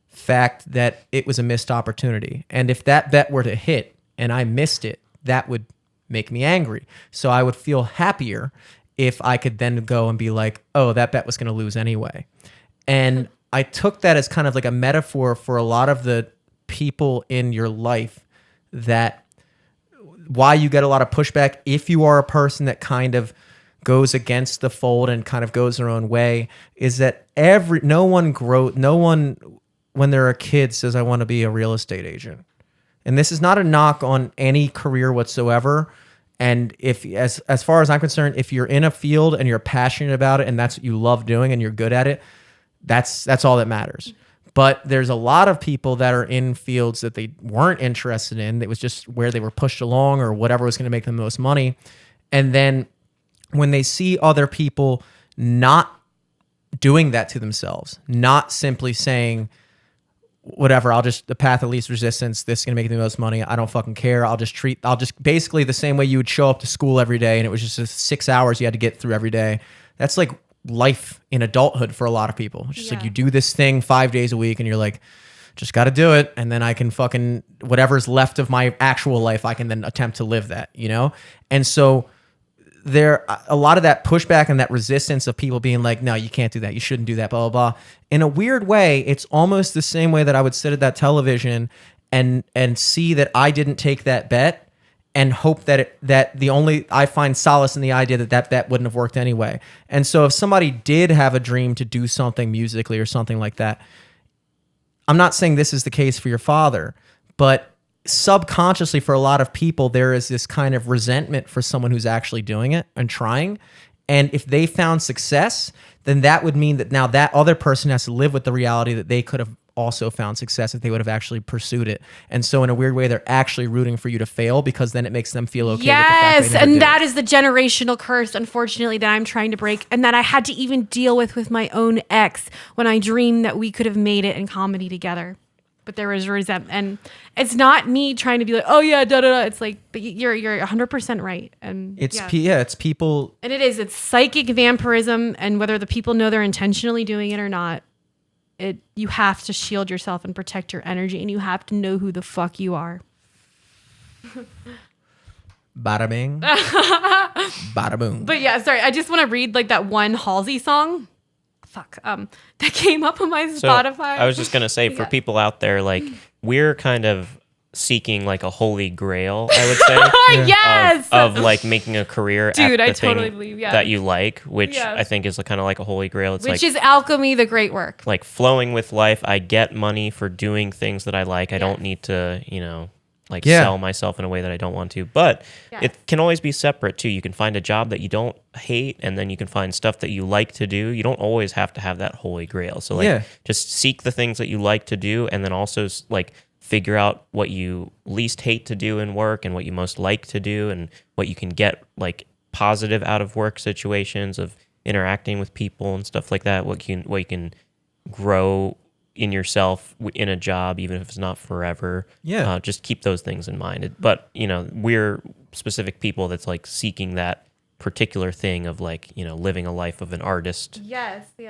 fact that it was a missed opportunity. And if that bet were to hit and I missed it, that would make me angry. So I would feel happier if I could then go and be like, oh, that bet was going to lose anyway. And I took that as kind of like a metaphor for a lot of the people in your life, that why you get a lot of pushback if you are a person that kind of goes against the fold and kind of goes their own way, is that no one when they're a kid says, I want to be a real estate agent. And this is not a knock on any career whatsoever. And if, as far as I'm concerned, if you're in a field and you're passionate about it and that's what you love doing and you're good at it, that's all that matters. But there's a lot of people that are in fields that they weren't interested in. It was just where they were pushed along or whatever was going to make them the most money. And then when they see other people not doing that to themselves, not simply saying, whatever, the path of least resistance, this is going to make me the most money, I don't fucking care, I'll just basically the same way you would show up to school every day and it was just 6 hours you had to get through every day. That's like life in adulthood for a lot of people. It's just like you do this thing 5 days a week and you're like, just got to do it. And then I can fucking, whatever's left of my actual life, I can then attempt to live that, you know? And so there, a lot of that pushback and that resistance of people being like, no, you can't do that. You shouldn't do that, blah, blah, blah. In a weird way, it's almost the same way that I would sit at that television and see that I didn't take that bet and hope that I find solace in the idea that bet wouldn't have worked anyway. And so if somebody did have a dream to do something musically or something like that, I'm not saying this is the case for your father, but subconsciously for a lot of people, there is this kind of resentment for someone who's actually doing it and trying. And if they found success, then that would mean that now that other person has to live with the reality that they could have also found success if they would have actually pursued it. And so in a weird way, they're actually rooting for you to fail because then it makes them feel okay. Yes, with the fact and that is the generational curse, unfortunately, that I'm trying to break, and that I had to even deal with my own ex when I dreamed that we could have made it in comedy together. But there was resentment, and it's not me trying to be like, oh yeah, da da da. It's like, but you're 100% right, and it's it's people, and it's psychic vampirism, and whether the people know they're intentionally doing it or not, you have to shield yourself and protect your energy, and you have to know who the fuck you are. Bada bing, bada boom. But yeah, sorry, I just want to read like that one Halsey song. That came up on my Spotify. I was just gonna say, for people out there, like, we're kind of seeking like a holy grail, I would say. Yes, of like making a career dude, at the I totally thing believe that you like, which I think is kind of like a holy grail. It's which like, is alchemy, the great work. like flowing with life. I get money for doing things that I like. I don't need to, sell myself in a way that I don't want to. But it can always be separate too. You can find a job that you don't hate, and then you can find stuff that you like to do. You don't always have to have that holy grail. So just seek the things that you like to do, and then also like figure out what you least hate to do in work and what you most like to do, and what you can get like positive out of work situations of interacting with people and stuff like that. What you can grow in yourself in a job, even if it's not forever. Just keep those things in mind. But we're specific people that's like seeking that particular thing of like, living a life of an artist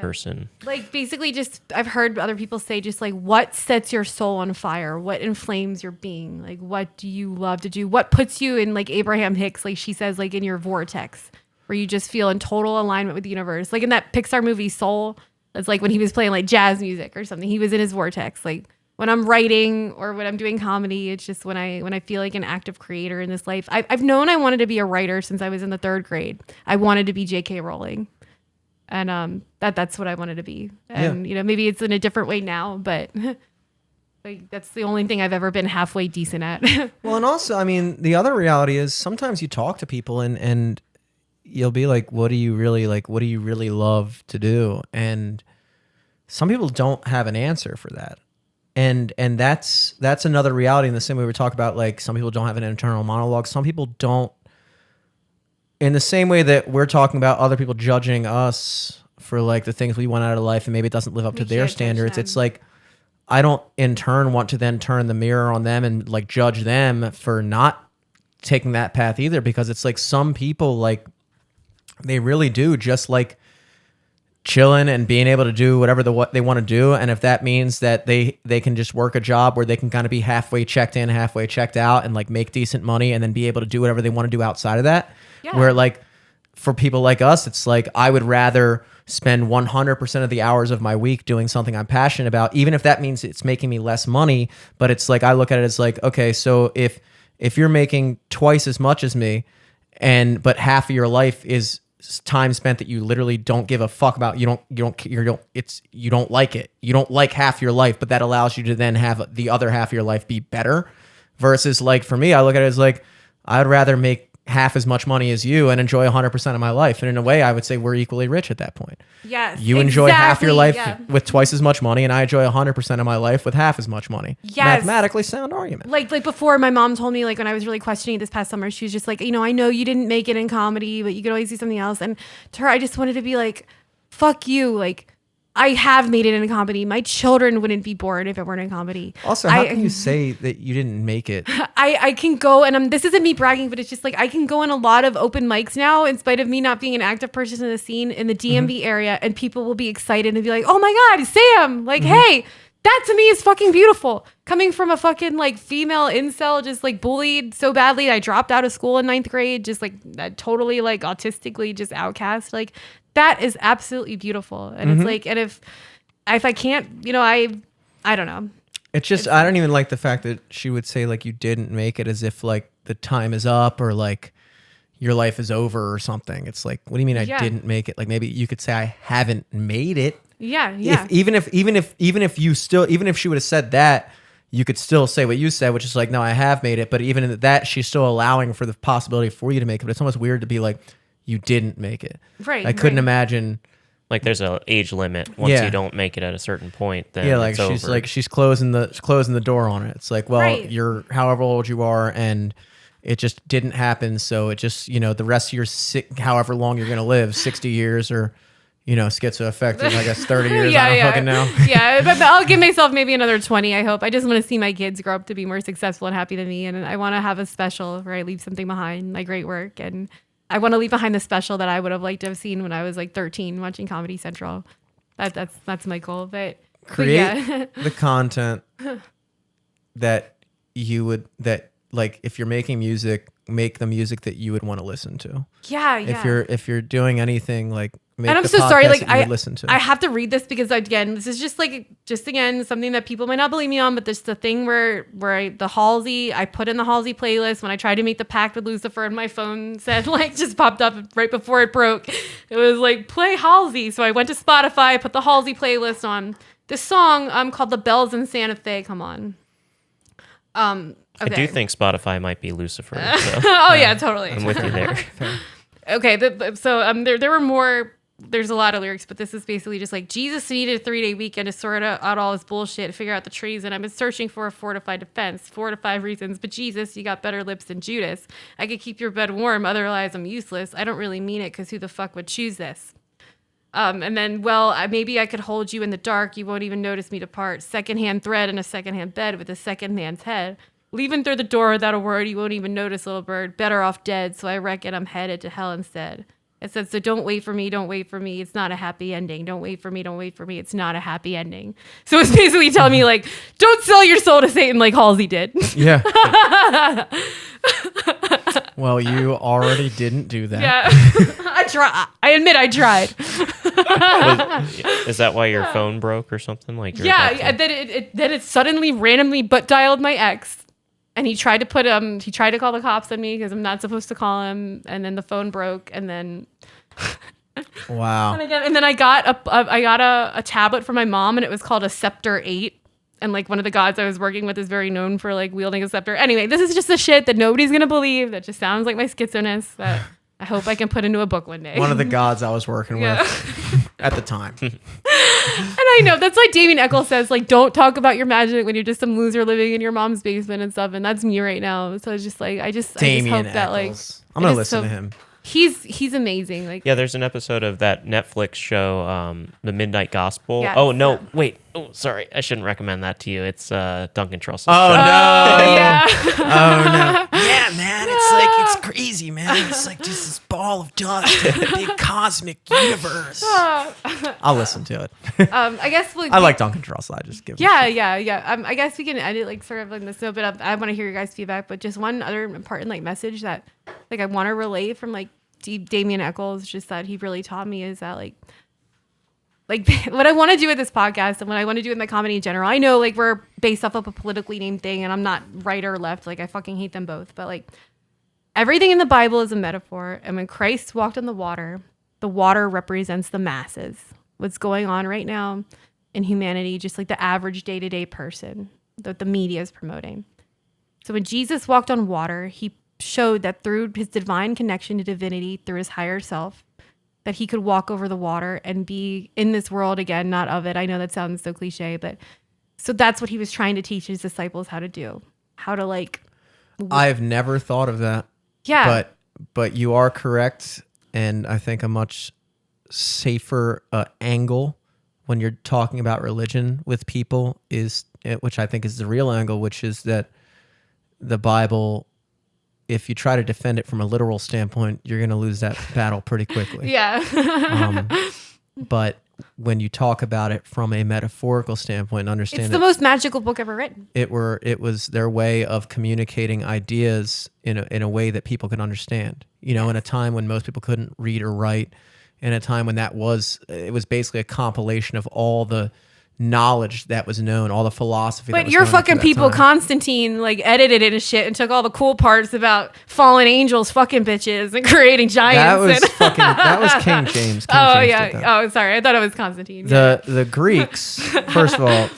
person. Like basically just, I've heard other people say just like, what sets your soul on fire? What inflames your being? Like, what do you love to do? What puts you in, like Abraham Hicks, like she says, like in your vortex where you just feel in total alignment with the universe. Like in that Pixar movie Soul, it's like when he was playing like jazz music or something, he was in his vortex. Like when I'm writing or when I'm doing comedy, it's just when I feel like an active creator in this life. I've known I wanted to be a writer since I was in the 3rd grade. I wanted to be J.K. Rowling, and that's what I wanted to be. And maybe it's in a different way now, but Like, that's the only thing I've ever been halfway decent at. Well, and also, I mean, the other reality is sometimes you talk to people and you'll be like, what do you really like? What do you really love to do? And some people don't have an answer for that. And that's another reality in the same way we talk about, like, some people don't have an internal monologue. Some people don't, in the same way that we're talking about other people judging us for like the things we want out of life and maybe it doesn't live up to their standards. It's like, I don't in turn want to then turn the mirror on them and like judge them for not taking that path either, because it's like some people, like, they really do just like chilling and being able to do whatever what they want to do. And if that means that they can just work a job where they can kind of be halfway checked in, halfway checked out, and like make decent money and then be able to do whatever they want to do outside of that. Yeah. Where like for people like us, it's like, I would rather spend 100% of the hours of my week doing something I'm passionate about, even if that means it's making me less money. But it's like, I look at it as like, okay, so if you're making twice as much as me, but half of your life is time spent that you literally don't give a fuck about, you don't like it. You don't like half your life, but that allows you to then have the other half of your life be better. Versus like for me, I look at it as like, I'd rather make half as much money as you and enjoy 100% of my life. And in a way, I would say we're equally rich at that point. Yes. You enjoy half your life with twice as much money, and I enjoy 100% of my life with half as much money. Yes. Mathematically sound argument. Like before, my mom told me, like, when I was really questioning it this past summer, she was just like, I know you didn't make it in comedy, but you could always do something else. And to her, I just wanted to be like, fuck you. Like, I have made it in comedy. My children wouldn't be born if it weren't in comedy. Also, how can you say that you didn't make it? I can go, and this isn't me bragging, but it's just like, I can go in a lot of open mics now, in spite of me not being an active person in the scene in the DMV area, and people will be excited and be like, oh my God, Sam, like, hey, that to me is fucking beautiful. Coming from a fucking like female incel, just like bullied so badly, I dropped out of school in 9th grade, just like totally like autistically just outcast. Like, that is absolutely beautiful. And it's like, and if I can't, I don't know. It's I don't even like the fact that she would say like you didn't make it, as if like the time is up or like your life is over or something. It's like, what do you mean I didn't make it? Like, maybe you could say I haven't made it. Yeah. Even if she would have said that, you could still say what you said, which is like, no, I have made it. But even in that, she's still allowing for the possibility for you to make it. But it's almost weird to be like, you didn't make it. Right. I couldn't imagine. Like, there's an age limit. Once you don't make it at a certain point, then like it's over. she's closing the door on it. It's like, well, you're however old you are, and it just didn't happen. So it just, the rest of your however long you're gonna live, 60 years or schizoaffective, I guess 30 years. I don't fucking know. Yeah, but I'll give myself maybe another 20. I hope. I just want to see my kids grow up to be more successful and happy than me, and I want to have a special where I leave something behind, my great work, and I want to leave behind the special that I would have liked to have seen when I was like 13 watching Comedy Central. That's my goal. But create the content that like, if you're making music, make the music that you would want to listen to. Yeah. If you're doing anything, like, make and I'm the so sorry, like, I listen to. I have to read this because, again, this is just again something that people might not believe me on, but there's the thing where I put in the Halsey playlist when I tried to make the pact with Lucifer, and my phone said, like, just popped up right before it broke. It was like, play Halsey. So I went to Spotify, put the Halsey playlist on. This song called The Bells in Santa Fe. Come on. Okay. I do think Spotify might be Lucifer. So. Oh yeah, totally. I'm with you there. Okay, so there were more. There's a lot of lyrics, but this is basically just like, Jesus needed a 3-day weekend to sort out all his bullshit, figure out the treason. I've been searching for a fortified defense, 4 to 5 reasons. But Jesus, you got better lips than Judas. I could keep your bed warm, otherwise I'm useless. I don't really mean it, because who the fuck would choose this? And then, maybe I could hold you in the dark. You won't even notice me depart. Secondhand thread in a secondhand bed with a secondhand head. Leaving through the door without a word, you won't even notice, little bird. Better off dead, so I reckon I'm headed to hell instead. It said, so don't wait for me, it's not a happy ending. Don't wait for me, it's not a happy ending. So it's basically telling me, like, don't sell your soul to Satan like Halsey did. Yeah. Well, you already didn't do that. Yeah. I admit I tried. Is that why your phone broke or something? Like, then it suddenly randomly butt dialed my ex. And he tried to call the cops on me because I'm not supposed to call him. And then the phone broke. And then, wow. And then I got a tablet from my mom, and it was called a Scepter 8. And like one of the gods I was working with is very known for like wielding a scepter. Anyway, this is just the shit that nobody's gonna believe. That just sounds like my schizoness that I hope I can put into a book one day. One of the gods I was working with at the time. And I know that's why Damien Eccles says like, don't talk about your magic when you're just some loser living in your mom's basement and stuff. And that's me right now. So it's just like I just hope that like I'm gonna listen to him. He's amazing. Like yeah, there's an episode of that Netflix show, The Midnight Gospel. Yes. Oh no, wait. Oh, sorry, I shouldn't recommend that to you. It's Duncan Trussell's Oh show. no! yeah. Oh no! Yeah, man, it's crazy, man. It's like just this ball of dust in a big cosmic universe. I'll listen to it. I guess I like Duncan Trussell. I just give. Yeah. I guess we can end it like sort of like this note, but I want to hear your guys' feedback. But just one other important like message that like I want to relay from like Damien Eccles, just that he really taught me is that like what I want to do with this podcast and what I want to do with my comedy in general. I know like we're based off of a politically named thing, and I'm not right or left. Like I fucking hate them both, but like everything in the Bible is a metaphor. And when Christ walked on the water represents the masses. What's going on right now in humanity, just like the average day-to-day person that the media is promoting. So when Jesus walked on water, he showed that through his divine connection to divinity, through his higher self, that he could walk over the water and be in this world again, not of it. I know that sounds so cliche, but so that's what he was trying to teach his disciples how to do. How to like... I've never thought of that. Yeah. But you are correct, and I think a much safer angle when you're talking about religion with people is, which I think is the real angle, which is that the Bible, if you try to defend it from a literal standpoint, you're going to lose that battle pretty quickly. Yeah. But when you talk about it from a metaphorical standpoint, understand it's the most magical book ever written. it was their way of communicating ideas in a way that people could understand. You know, in a time when most people couldn't read or write, in a time when it was basically a compilation of all the knowledge that was known, all the philosophy. But that was your known up to fucking that people, time. Constantine, like edited it and shit and took all the cool parts about fallen angels fucking bitches and creating giants. That was King James. King Oh James yeah. did that. Oh, sorry. I thought it was Constantine. The Greeks, first of all,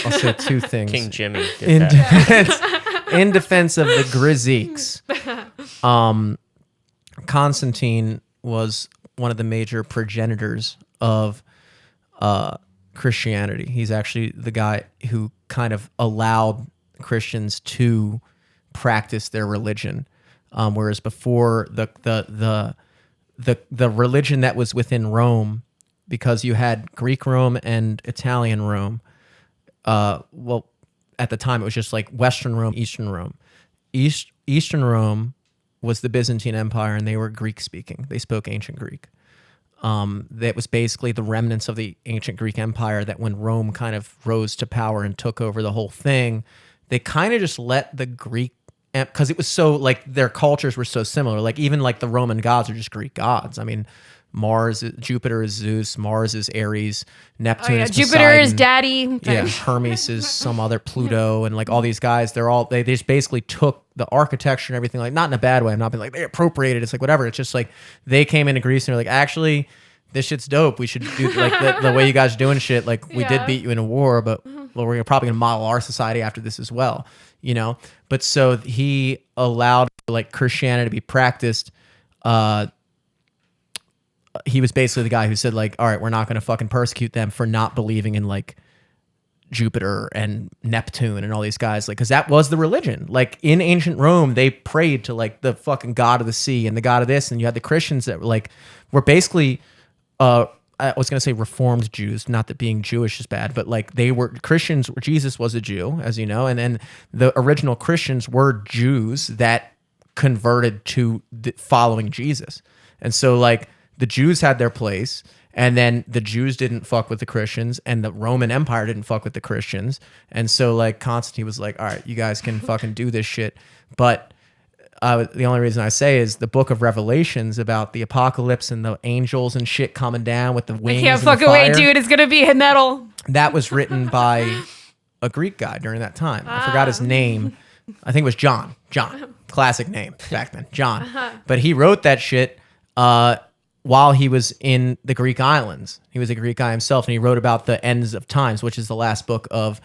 I'll say two things. King Jimmy did in that. in defense of the Greeks, Constantine was one of the major progenitors of Christianity. He's actually the guy who kind of allowed Christians to practice their religion, whereas before the religion that was within Rome, because you had Greek Rome and Italian Rome. Well, at the time it was just like Western Rome, Eastern Rome. Eastern Rome was the Byzantine Empire, and they were Greek speaking. They spoke ancient Greek. That was basically the remnants of the ancient Greek Empire that when Rome kind of rose to power and took over the whole thing, they kind of just let the Greek, because it was so like their cultures were so similar. Like even like the Roman gods are just Greek gods. I mean, Jupiter is Zeus, Mars is Ares, Neptune is Jupiter Poseidon. is daddy. Yeah, Hermes is some other Pluto, and like all these guys, they just basically took the architecture and everything, like not in a bad way. I'm not being like they appropriated. It's like whatever. It's just like they came into Greece and they're like, actually, this shit's dope. We should do like the way you guys are doing shit. Like we did beat you in a war, but well, we're probably gonna model our society after this as well, you know. But so he allowed like Christianity to be practiced. He was basically the guy who said like, all right, we're not going to fucking persecute them for not believing in like Jupiter and Neptune and all these guys. Like, cause that was the religion. Like in ancient Rome, they prayed to like the fucking god of the sea and the god of this. And you had the Christians that were basically, I was going to say Reformed Jews, not that being Jewish is bad, but like they were Christians. Jesus was a Jew, as you know. And then the original Christians were Jews that converted to following Jesus. And so like, the Jews had their place, and then the Jews didn't fuck with the Christians, and the Roman Empire didn't fuck with the Christians. And so, like, Constantine was like, all right, you guys can fucking do this shit. But the only reason I say is the book of Revelations about the apocalypse and the angels and shit coming down with the wings. I can't and the fucking wait, fire. dude. It's going to be metal. That was written by a Greek guy during that time. I forgot his name. I think it was John. John. Classic name back then. John. But he wrote that shit while he was in the Greek islands. He was a Greek guy himself, and he wrote about the ends of times, which is the last book of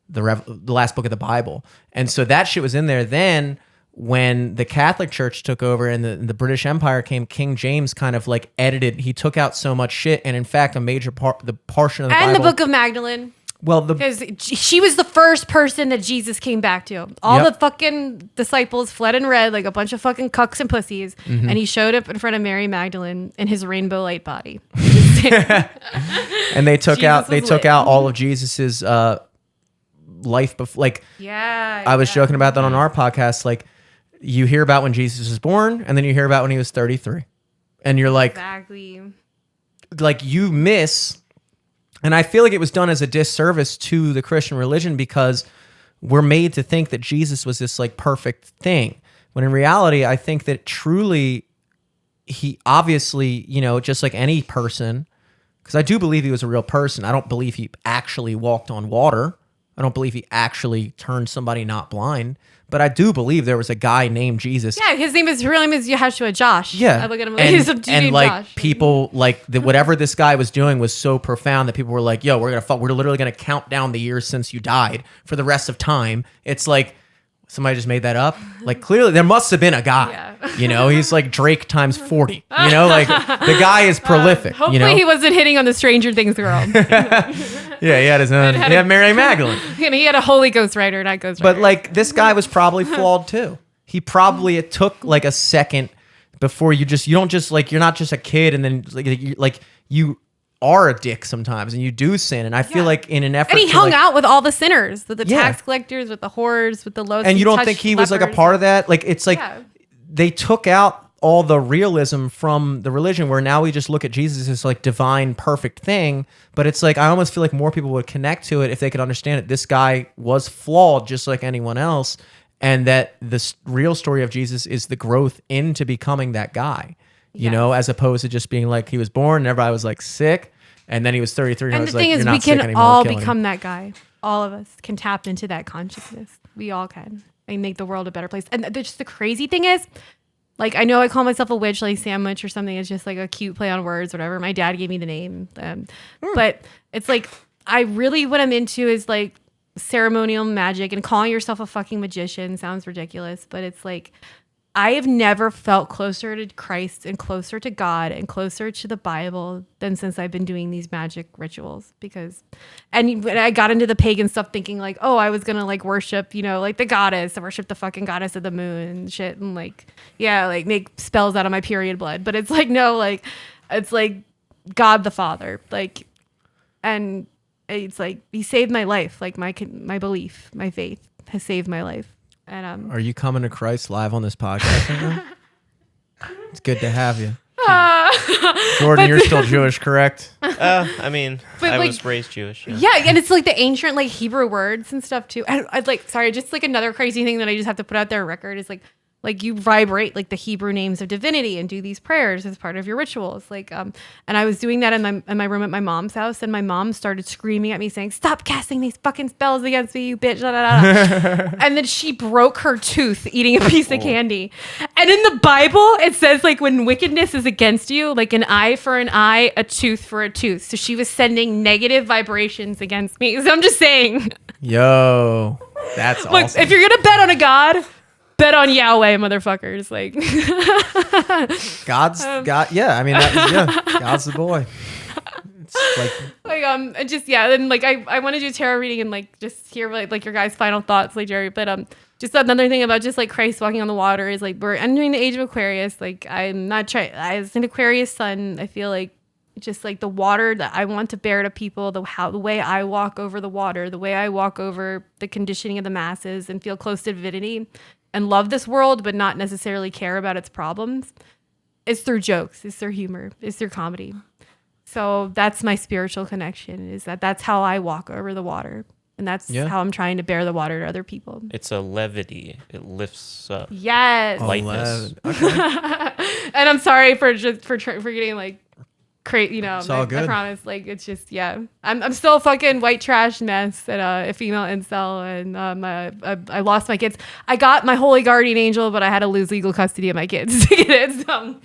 the last book of the Bible. And so that shit was in there. Then when the Catholic Church took over and the British Empire came, King James kind of like edited. He took out so much shit, and in fact, a major part, the portion of the Bible, and the Book of Magdalene. Well, because she was the first person that Jesus came back to. All the fucking disciples fled and red like a bunch of fucking cucks and pussies, and he showed up in front of Mary Magdalene in his rainbow light body. And they took out all of Jesus's life before. Like, I was joking about that on our podcast. Like, you hear about when Jesus was born, and then you hear about when he was 33, and you're like, exactly, like you miss. And I feel like it was done as a disservice to the Christian religion because we're made to think that Jesus was this like perfect thing. When in reality, I think that truly he obviously, you know, just like any person, because I do believe he was a real person. I don't believe he actually walked on water. I don't believe he actually turned somebody not blind. But I do believe there was a guy named Jesus. Yeah, his real name is Yeshua Josh. Yeah. I look at him like he's a dude named like Josh. People like whatever this guy was doing was so profound that people were like, yo, we're literally gonna count down the years since you died for the rest of time. It's like somebody just made that up. Like clearly there must have been a guy. Yeah. You know, he's like Drake times 40. You know, like the guy is prolific. Hopefully you know? he wasn't hitting on the Stranger Things girl. Yeah, he had his own. He had Mary Magdalene. And he had a Holy Ghost writer, not Ghost Rider. But like this guy was probably flawed too. It took like a second before you're not just a kid and then you are a dick sometimes and you do sin. And I feel like in an effort and he hung out with all the sinners, with the tax collectors, with the whores, with the lowest. And you don't think he was like a part of that? Like it's like they took out all the realism from the religion where now we just look at Jesus as like divine, perfect thing. But it's like, I almost feel like more people would connect to it if they could understand it. This guy was flawed just like anyone else. And that the real story of Jesus is the growth into becoming that guy, you know, as opposed to just being like, he was born and everybody was like sick. And then he was 33. And I was the thing like, is, you're we not sick can anymore, all we're killing become him. that guy. All of us can tap into that consciousness. We all can. And make the world a better place. And just the crazy thing is, like, I know I call myself a witch, like sandwich or something. It's just like a cute play on words, whatever. My dad gave me the name. But it's like, what I'm into is like ceremonial magic, and calling yourself a fucking magician sounds ridiculous. But it's like, I have never felt closer to Christ and closer to God and closer to the Bible than since I've been doing these magic rituals. And when I got into the pagan stuff thinking like, oh, I was going to like worship, you know, like the goddess, I worship the fucking goddess of the moon and shit. And like, yeah, like make spells out of my period blood. But it's like, no, like, it's like God the Father. Like, and it's like, he saved my life. Like my belief, my faith has saved my life. And Are you coming to Christ live on this podcast right now? It's good to have you. Jordan, you're still Jewish, correct? I mean, I was raised Jewish. Yeah, and it's like the ancient like Hebrew words and stuff too. And I'd like, sorry, just like another crazy thing that I just have to put out there on record is like you vibrate like the Hebrew names of divinity and do these prayers as part of your rituals. Like, and I was doing that in my room at my mom's house, and my mom started screaming at me saying, "Stop casting these fucking spells against me, you bitch!" Da, da, da. And then she broke her tooth eating a piece of candy. And in the Bible, it says like when wickedness is against you, like an eye for an eye, a tooth for a tooth. So she was sending negative vibrations against me. So I'm just saying. Yo, that's Look, awesome. if you're gonna bet on a god, bet on Yahweh, motherfuckers. Like God's God. Yeah, I mean, God's the boy. It's like and just then like I want to do tarot reading and like just hear like your guys' final thoughts, like Jerry. But just another thing about just like Christ walking on the water is like we're entering the age of Aquarius. Like I'm not trying. As an Aquarius sun, I feel like just like the water that I want to bear to people, the way I walk over the water, the way I walk over the conditioning of the masses and feel close to divinity and love this world, but not necessarily care about its problems, is through jokes, is through humor, is through comedy. So that's my spiritual connection, is that's how I walk over the water. And that's how I'm trying to bear the water to other people. It's a levity. It lifts up. Yes. Lightness. okay. And I'm sorry for getting like crazy, you know. It's all good. I promise. Like it's just I'm still a fucking white trash mess and a female incel, and I lost my kids. I got my holy guardian angel, but I had to lose legal custody of my kids to get it. So.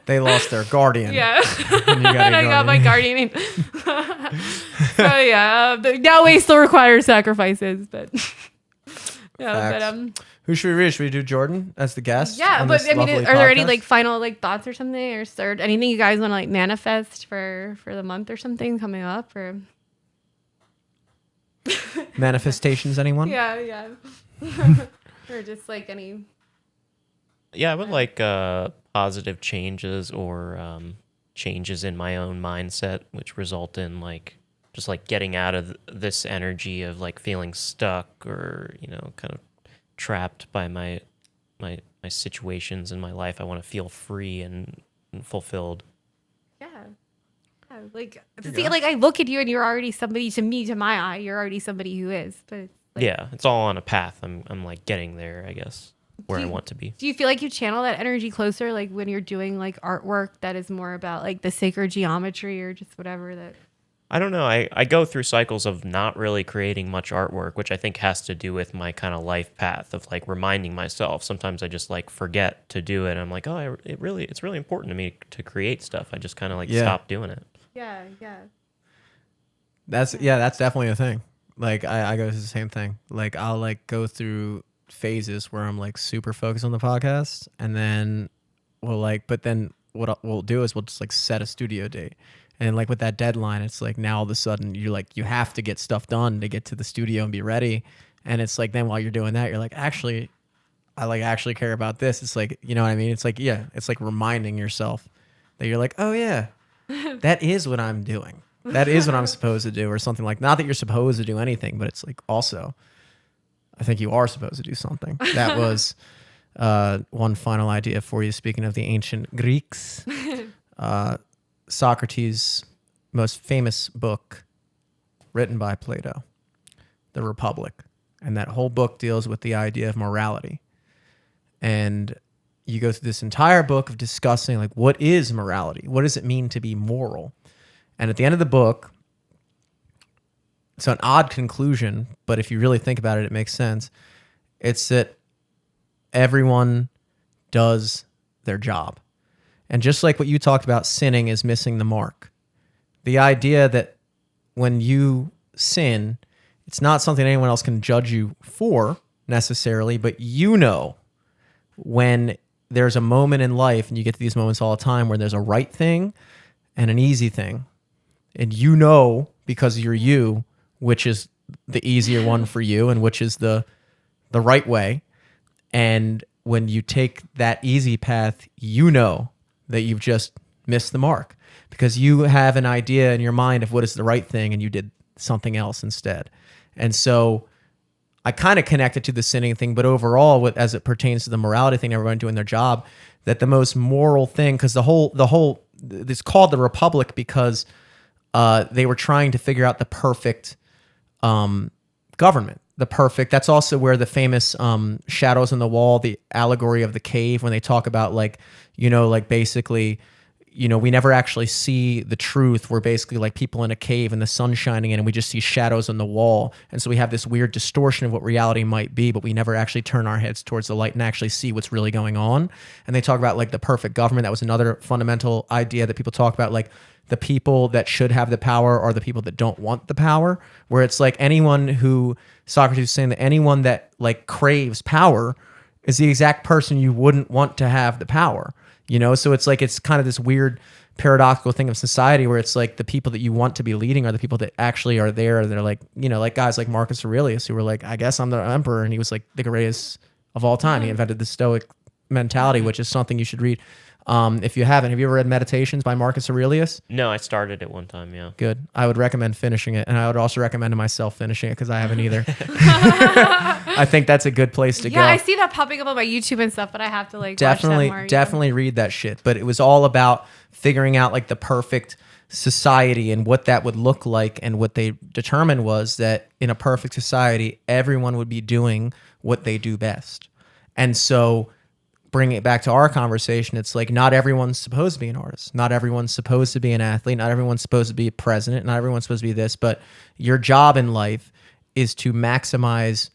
They lost their guardian. Yeah. And you got I got my guardian. So yeah, Yahweh still requires sacrifices, but yeah, Facts. Who should we read? Should we do Jordan as the guest? yeah, on but this I mean, lovely are there any podcast? like final like thoughts or something, or anything you guys want to like manifest for the month or something coming up, or manifestations? Anyone? yeah, or just like any. Yeah, I would like positive changes or changes in my own mindset, which result in like just like getting out of this energy of like feeling stuck or kind of trapped by my situations in my life. I want to feel free and fulfilled. Yeah. Like, see, like I look at you and you're already somebody to me, to my eye, you're already somebody who is. But it's like, Yeah, it's all on a path. I'm like getting there, I guess, where I want to be. do you feel like you channel that energy closer, like when you're doing like artwork that is more about like the sacred geometry or just whatever that? I don't know. I go through cycles of not really creating much artwork, which I think has to do with my kind of life path of like reminding myself. Sometimes I just like forget to do it. I'm like, oh, it's really important to me to create stuff. I just kind of like stop doing it. Yeah. That's definitely a thing. Like I go through the same thing. Like I'll like go through phases where I'm like super focused on the podcast, and then but then what we'll do is we'll just like set a studio date. And like with that deadline, it's like now all of a sudden you have to get stuff done to get to the studio and be ready. And it's like then while you're doing that, you're like, actually, I actually care about this. It's like, you know what I mean? It's like, yeah, it's like reminding yourself that you're like, oh yeah, that is what I'm doing. That is what I'm supposed to do, or something like, not that you're supposed to do anything, but it's like also, I think you are supposed to do something. That was one final idea for you. Speaking of the ancient Greeks, Socrates' most famous book written by Plato, The Republic. And that whole book deals with the idea of morality. And you go through this entire book of discussing like, what is morality? What does it mean to be moral? And at the end of the book, it's an odd conclusion, but if you really think about it, it makes sense. It's that everyone does their job. And just like what you talked about, sinning is missing the mark. The idea that when you sin, it's not something anyone else can judge you for necessarily, but when there's a moment in life, and you get to these moments all the time where there's a right thing and an easy thing, and because you're you, which is the easier one for you and which is the right way. And when you take that easy path, that you've just missed the mark because you have an idea in your mind of what is the right thing and you did something else instead. And so I kind of connect it to the sinning thing, but overall, as it pertains to the morality thing, everyone doing their job, that the most moral thing, because the whole, it's called the Republic because they were trying to figure out the perfect government. That's also where the famous shadows on the wall, the allegory of the cave, when they talk about basically, we never actually see the truth. We're basically like people in a cave and the sun's shining in and we just see shadows on the wall. And so we have this weird distortion of what reality might be, but we never actually turn our heads towards the light and actually see what's really going on. And they talk about like the perfect government. That was another fundamental idea that people talk about, like the people that should have the power are the people that don't want the power, where it's like Socrates is saying that anyone that like craves power is the exact person you wouldn't want to have the power, So it's like, it's kind of this weird paradoxical thing of society where it's like the people that you want to be leading are the people that actually are there. They're like, like guys like Marcus Aurelius who were like, I guess I'm the emperor. And he was like the greatest of all time. He invented the Stoic mentality, which is something you should read. If you haven't, have you ever read Meditations by Marcus Aurelius? No, I started it one time, yeah. Good. I would recommend finishing it, and I would also recommend to myself finishing it because I haven't either. I think that's a good place to go. Yeah, I see that popping up on my YouTube and stuff, but I have to watch that more. Definitely read that shit. But it was all about figuring out like the perfect society and what that would look like, and what they determined was that in a perfect society, everyone would be doing what they do best. And so bringing it back to our conversation, it's like not everyone's supposed to be an artist. Not everyone's supposed to be an athlete. Not everyone's supposed to be a president. Not everyone's supposed to be this. But your job in life is to maximize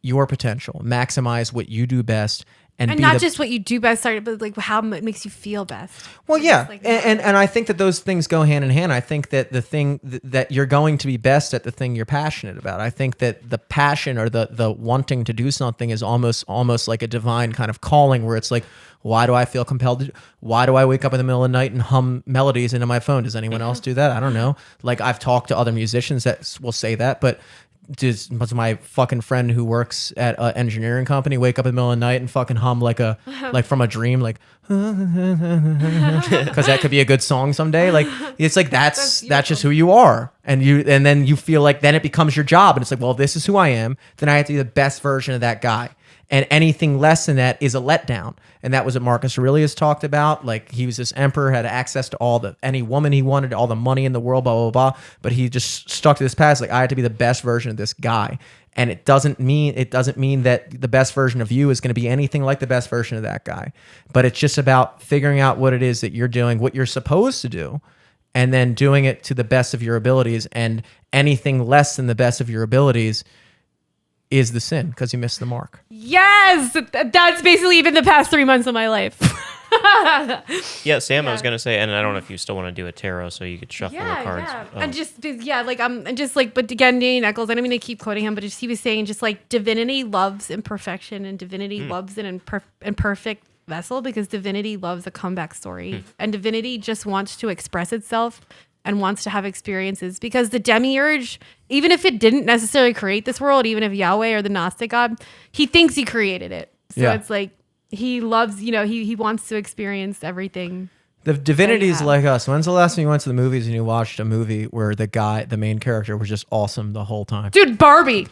your potential, maximize what you do best, and not just what you do best, but like how it makes you feel best. Well, yeah, Like, and I think that those things go hand in hand. I think that the thing that you're going to be best at the thing you're passionate about. I think that the passion or the wanting to do something is almost like a divine kind of calling, where it's like, why do I feel compelled to? Why do I wake up in the middle of the night and hum melodies into my phone? Does anyone else do that? I don't know. Like I've talked to other musicians that will say that, but does my fucking friend who works at an engineering company wake up in the middle of the night and fucking hum like from a dream, like because that could be a good song someday. Like it's like that's just who you are, and then you feel like then it becomes your job, and it's like, well, this is who I am. Then I have to be the best version of that guy. And anything less than that is a letdown. And that was what Marcus Aurelius talked about. Like he was this emperor, had access to any woman he wanted, all the money in the world, blah, blah, blah. But he just stuck to this path. Like I had to be the best version of this guy. And it doesn't mean that the best version of you is going to be anything like the best version of that guy. But it's just about figuring out what it is that you're doing, what you're supposed to do, and then doing it to the best of your abilities. And anything less than the best of your abilities is the sin because you missed the mark. Yes, that's basically been the past 3 months of my life. Yeah, Sam, I was gonna say, and I don't know if you still want to do a tarot, so you could shuffle the cards. Yeah, Oh. but again, Danny Eccles. I don't mean to keep quoting him, but he was saying just like divinity loves imperfection, and divinity loves an imperfect vessel because divinity loves a comeback story, and divinity just wants to express itself and wants to have experiences, because the demiurge, even if it didn't necessarily create this world, even if Yahweh or the Gnostic God, he thinks he created it. So it's like he loves, he wants to experience everything. The divinity is like us. When's the last time you went to the movies and you watched a movie where the main character was just awesome the whole time? Dude, Barbie.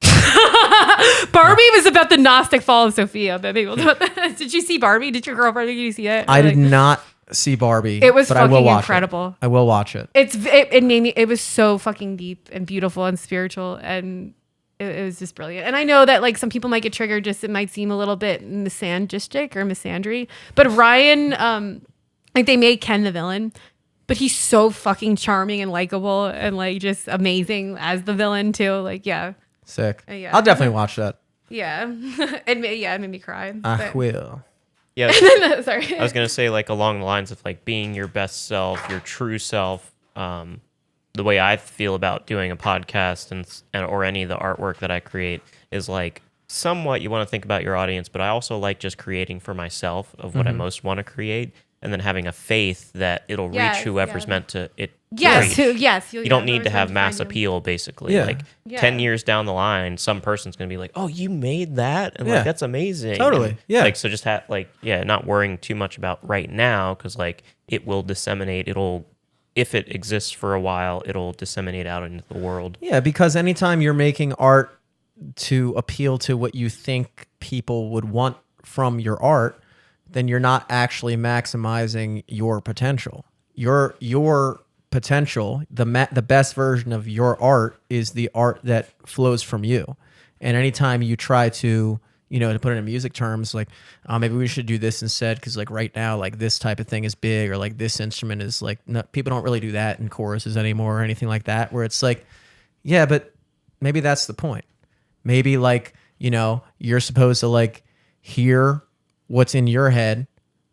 Barbie was about the Gnostic fall of Sophia. But did you see Barbie? Did your girlfriend, did you see it? I did not see Barbie. It was but I will fucking watch incredible. I will watch it. It made me. It was so fucking deep and beautiful and spiritual, and it was just brilliant. And I know that like some people might get triggered. Just it might seem a little bit misandristic or misandry. But Ryan, like they made Ken the villain, but he's so fucking charming and likable and like just amazing as the villain too. Like sick. Yeah. I'll definitely watch that. Yeah, it made me cry. I will. Yeah, sorry. I was gonna say like along the lines of like being your best self, your true self. The way I feel about doing a podcast and or any of the artwork that I create is like somewhat you want to think about your audience, but I also like just creating for myself of what I most want to create, and then having a faith that it'll reach whoever's meant to it. Yes, reach. You don't need to have mass appeal, basically. Yeah. Like 10 years down the line, some person's gonna be like, "Oh, you made that," and like that's amazing. Totally. And, yeah. Like so, just not worrying too much about right now because like it will disseminate. If it exists for a while, it'll disseminate out into the world. Yeah, because anytime you're making art to appeal to what you think people would want from your art, then you're not actually maximizing your potential. Your potential, the best version of your art is the art that flows from you. And anytime you try to, to put it in music terms, like maybe we should do this instead because like right now, like this type of thing is big, or like this instrument is like, no, people don't really do that in choruses anymore or anything like that, where it's like, yeah, but maybe that's the point. Maybe like, you're supposed to like hear what's in your head,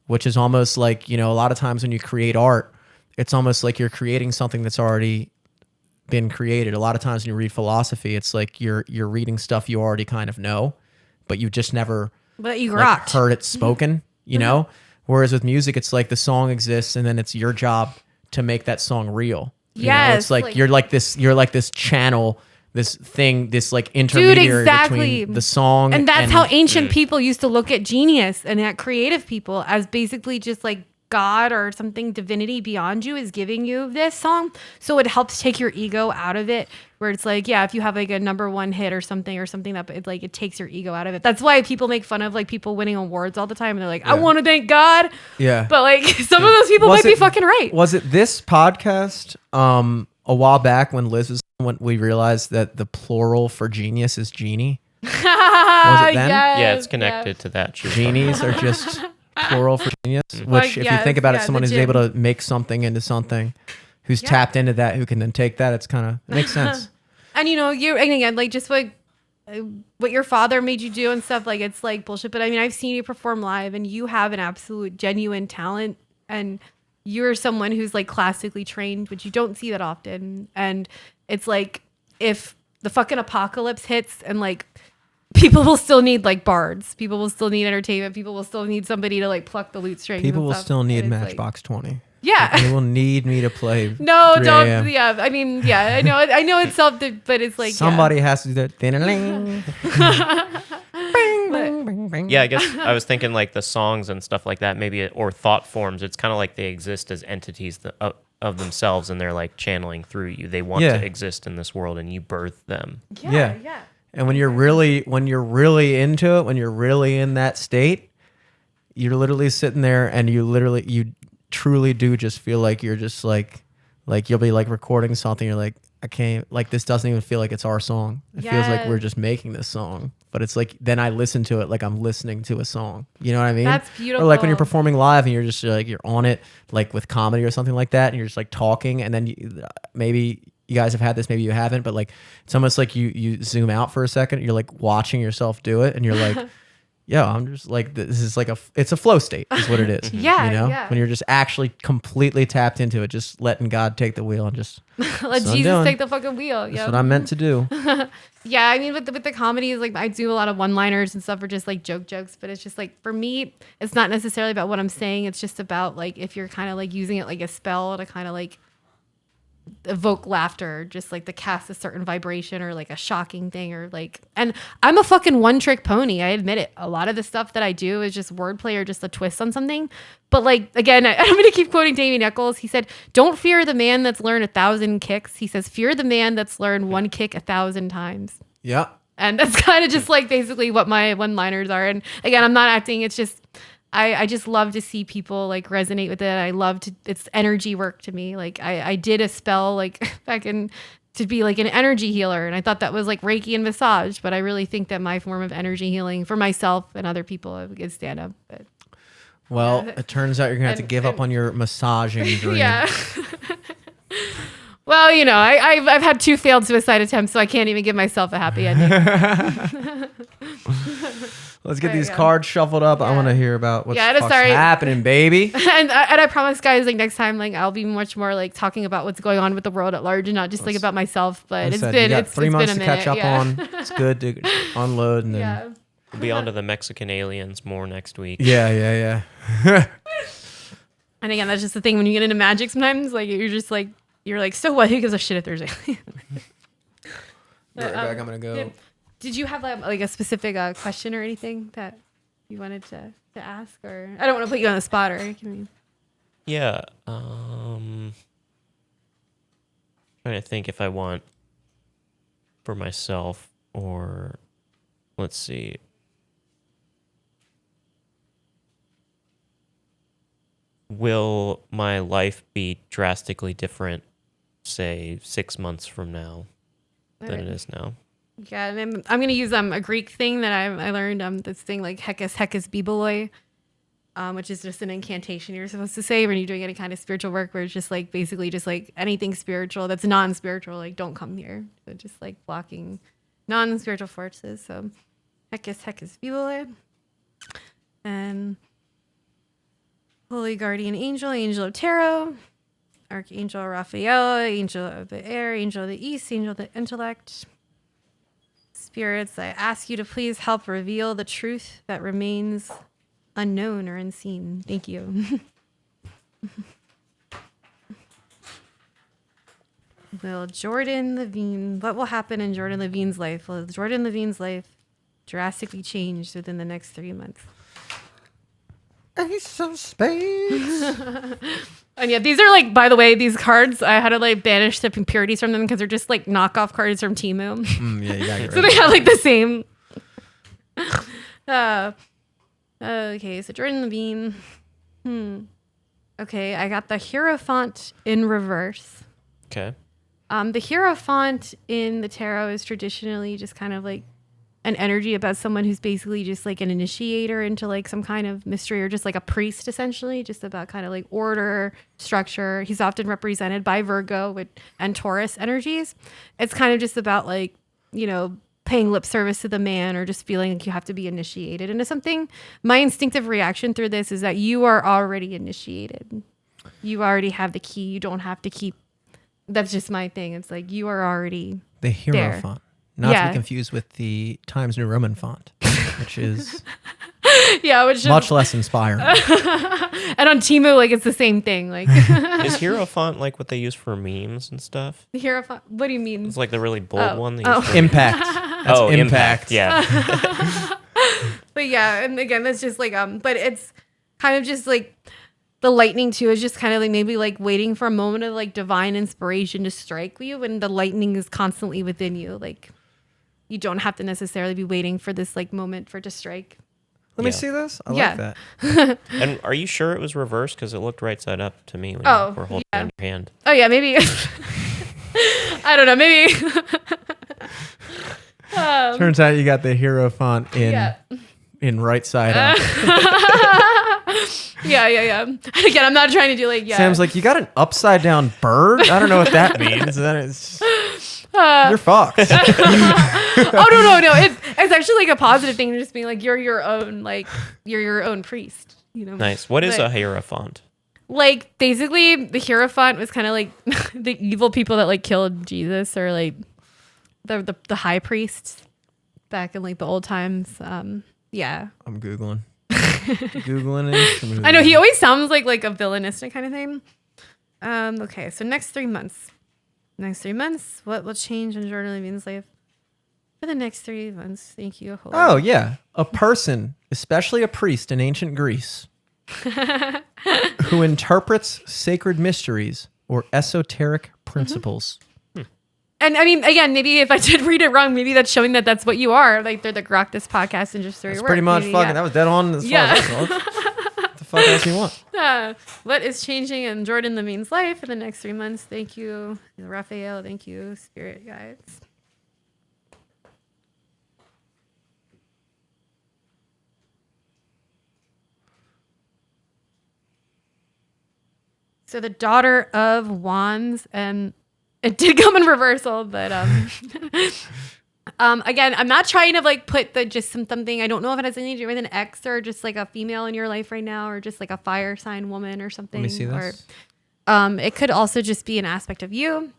which is almost like, a lot of times when you create art, it's almost like you're creating something that's already been created. A lot of times when you read philosophy, it's like you're reading stuff you already kind of know, but you just never heard it spoken, Whereas with music, it's like the song exists and then it's your job to make that song real. It's like you're like this channel, this thing, this like intermediary between the song. And that's how ancient people used to look at genius and at creative people, as basically just like God or something, divinity beyond you is giving you this song. So it helps take your ego out of it, where it's like, if you have like a number one hit or something that it takes your ego out of it. That's why people make fun of like people winning awards all the time. And they're like, I want to thank God. Yeah. But like some of those people might be fucking right. Was it this podcast a while back when when we realized that the plural for genius is genie? Was it then? Yeah, it's connected to that. Genies are just plural for genius, which if you think about it, someone who's able to make something into something, who's tapped into that, who can then take that, it makes sense. And again, like just like what your father made you do and stuff, like it's like bullshit. But I mean, I've seen you perform live and you have an absolute genuine talent, and you're someone who's like classically trained, which you don't see that often. And it's like, if the fucking apocalypse hits and like people will still need like bards, people will still need entertainment, people will still need somebody to like pluck the lute strings. People and will stuff. still need And it's Matchbox 20. Yeah. They will need me to play. No, 3 don't. a.m. Yeah, I mean, yeah, I know it's something, but it's like Somebody has to do that. Ding-a-ling. Yeah, I guess I was thinking like the songs and stuff like that, maybe, or thought forms. It's kind of like they exist as entities of themselves, and they're like channeling through you. They want to exist in this world, and you birth them. Yeah. And when you're really into it, when you're really in that state, you're literally sitting there, and you truly do just feel like you're just like you'll be like recording something. You're like, I can't, like, this doesn't even feel like it's our song. It feels like we're just making this song. But it's like, then I listen to it like I'm listening to a song. You know what I mean? That's beautiful. Or like when you're performing live and you're just like, you're on it, like with comedy or something like that, and you're just like talking, and then maybe you guys have had this, maybe you haven't, but like it's almost like you zoom out for a second. You're like watching yourself do it, and you're like, yeah, I'm just like, this is like it's a flow state is what it is. Yeah, you know, yeah. when you're just actually completely tapped into it, just letting God take the wheel and just let Jesus take the fucking wheel. That's what I'm meant to do. Yeah, I mean, with the comedies, like I do a lot of one-liners and stuff, or just like jokes. But it's just like, for me, it's not necessarily about what I'm saying. It's just about like if you're kind of like using it like a spell to kind of like evoke laughter, just like to cast a certain vibration or like a shocking thing, or like, and I'm a fucking one-trick pony. I admit it. A lot of the stuff that I do is just wordplay or just a twist on something. But like, again, I'm going to keep quoting Davey Nichols. He said, "Don't fear the man that's learned 1,000 kicks." He says, "Fear the man that's learned one kick 1,000 times." Yeah. And that's kind of just like basically what my one-liners are. And again, I'm not acting. It's just, I just love to see people like resonate with it. I love to, it's energy work to me. Like I did a spell like back in to be like an energy healer. And I thought that was like Reiki and massage, but I really think that my form of energy healing for myself and other people is stand up. But well, it turns out you're going to have to give up on your massaging dream. yeah. Well, you know, I've had 2 failed suicide attempts, so I can't even give myself a happy ending. Let's get these cards shuffled up. I want to hear about what's happening, baby. And I promise, guys, like next time, like I'll be much more like talking about what's going on with the world at large and not just like about myself. But it's been 3 months to catch up on. It's good to unload and then we'll be on to the Mexican aliens more next week. Yeah. And again, that's just the thing when you get into magic. Sometimes, like you're like, so what? Who gives a shit if there's aliens? Right back. I'm gonna go. Did you have like a specific question or anything that you wanted to ask? Or I don't want to put you on the spot, or anything. Yeah. Trying to think if I want for myself, or let's see. Will my life be drastically different, say 6 months from now, than it is now? Yeah, and I'm gonna use a Greek thing that I learned. This thing like hekes biboloi, which is just an incantation you're supposed to say when you're doing any kind of spiritual work, where it's just like basically just like anything spiritual that's non-spiritual, like don't come here. So just like blocking non-spiritual forces. So hekes biboloi, and Holy Guardian Angel, Angel of Tarot, Archangel Raphael, Angel of the Air, Angel of the East, Angel of the Intellect. Spirits, I ask you to please help reveal the truth that remains unknown or unseen. Thank you. Will Jordan Levine, what will happen in Jordan Levine's life? Will Jordan Levine's life drastically change within the next 3 months? Ace of Spades. And yeah, these are like, by the way, these cards, I had to like banish the impurities from them because they're just like knockoff cards from Temu. Yeah, you gotta get rid So they have like the same. Okay, so Jordan Levine. Okay, I got the Hierophant in reverse. Okay. The Hierophant in the tarot is traditionally just kind of like an energy about someone who's basically just like an initiator into like some kind of mystery, or just like a priest, essentially, just about kind of like order, structure. He's often represented by Virgo and Taurus energies. It's kind of just about like, you know, paying lip service to the man or just feeling like you have to be initiated into something. My instinctive reaction through this is that you are already initiated. You already have the key. You don't have to keep. That's just my thing. It's like you are already The hero there. font. Not to be confused with the Times New Roman font, which is which much less inspiring. And on Temu, like it's the same thing. Like Is hero font like what they use for memes and stuff? the hero font. What do you mean? It's like the really bold one. They use for Impact. That's impact. Yeah. But yeah, and again, that's just like but it's kind of just like the lightning too is just kind of like maybe like waiting for a moment of like divine inspiration to strike you, and the lightning is constantly within you. Like you don't have to necessarily be waiting for this like moment for it to strike. Let me see this. I Yeah. like that. And are you sure it was reversed? Because it looked right side up to me when you were holding it in your hand. Oh yeah, maybe. I don't know. Maybe. Turns out you got the hero font in right side up. Yeah. And again, I'm not trying to do like Sam's like, you got an upside down bird? I don't know what that means. That is, you're fucked. Oh no. It's actually like a positive thing to just being like you're your own priest. You know. Nice. What is a hero font? Like basically, the hierophant was kind of like the evil people that like killed Jesus, or like the high priests back in like the old times. Yeah. I'm Googling it. I know he always sounds like a villainistic kind of thing. Okay, so next 3 months. What will change in Jordan Levine's life for the next 3 months? Thank you. Oh yeah, a person, especially a priest in ancient Greece, who interprets sacred mysteries or esoteric principles. And I mean, again, maybe if I did read it wrong, maybe that's showing that that's what you are. Like they're the grok this podcast and just through your work. Pretty much maybe, fucking. That was dead on as far as I know. What the fuck else you want? What is changing in Jordan Levine's life for the next 3 months? Thank you, Raphael. Thank you, Spirit Guides. So the Daughter of Wands, and it did come in reversal, but again, I'm not trying to like put something. I don't know if it has anything to do with an ex or just like a female in your life right now, or just like a fire sign woman or something. Let me see this. Or it could also just be an aspect of you.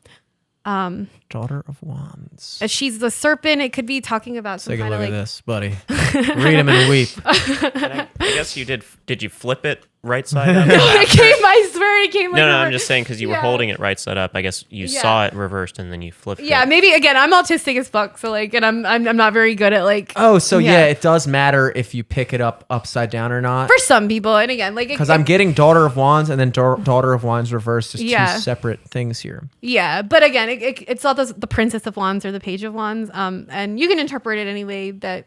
Daughter of Wands. She's the serpent. It could be talking about some Take a kind look of at like this, buddy. Read him and weep. I guess you did. Did you flip it right side up? I swear it came like No, over. I'm just saying because you were holding it right side up. I guess you saw it reversed and then you flipped it. Yeah, maybe again, I'm autistic as fuck, so like, and I'm not very good at like. Oh, so yeah, it does matter if you pick it up upside down or not. For some people, and again, like Because I'm getting Daughter of Wands and then Daughter of Wands reversed is two separate things here. Yeah, but again, it's not the Princess of Wands or the Page of Wands, and you can interpret it any way that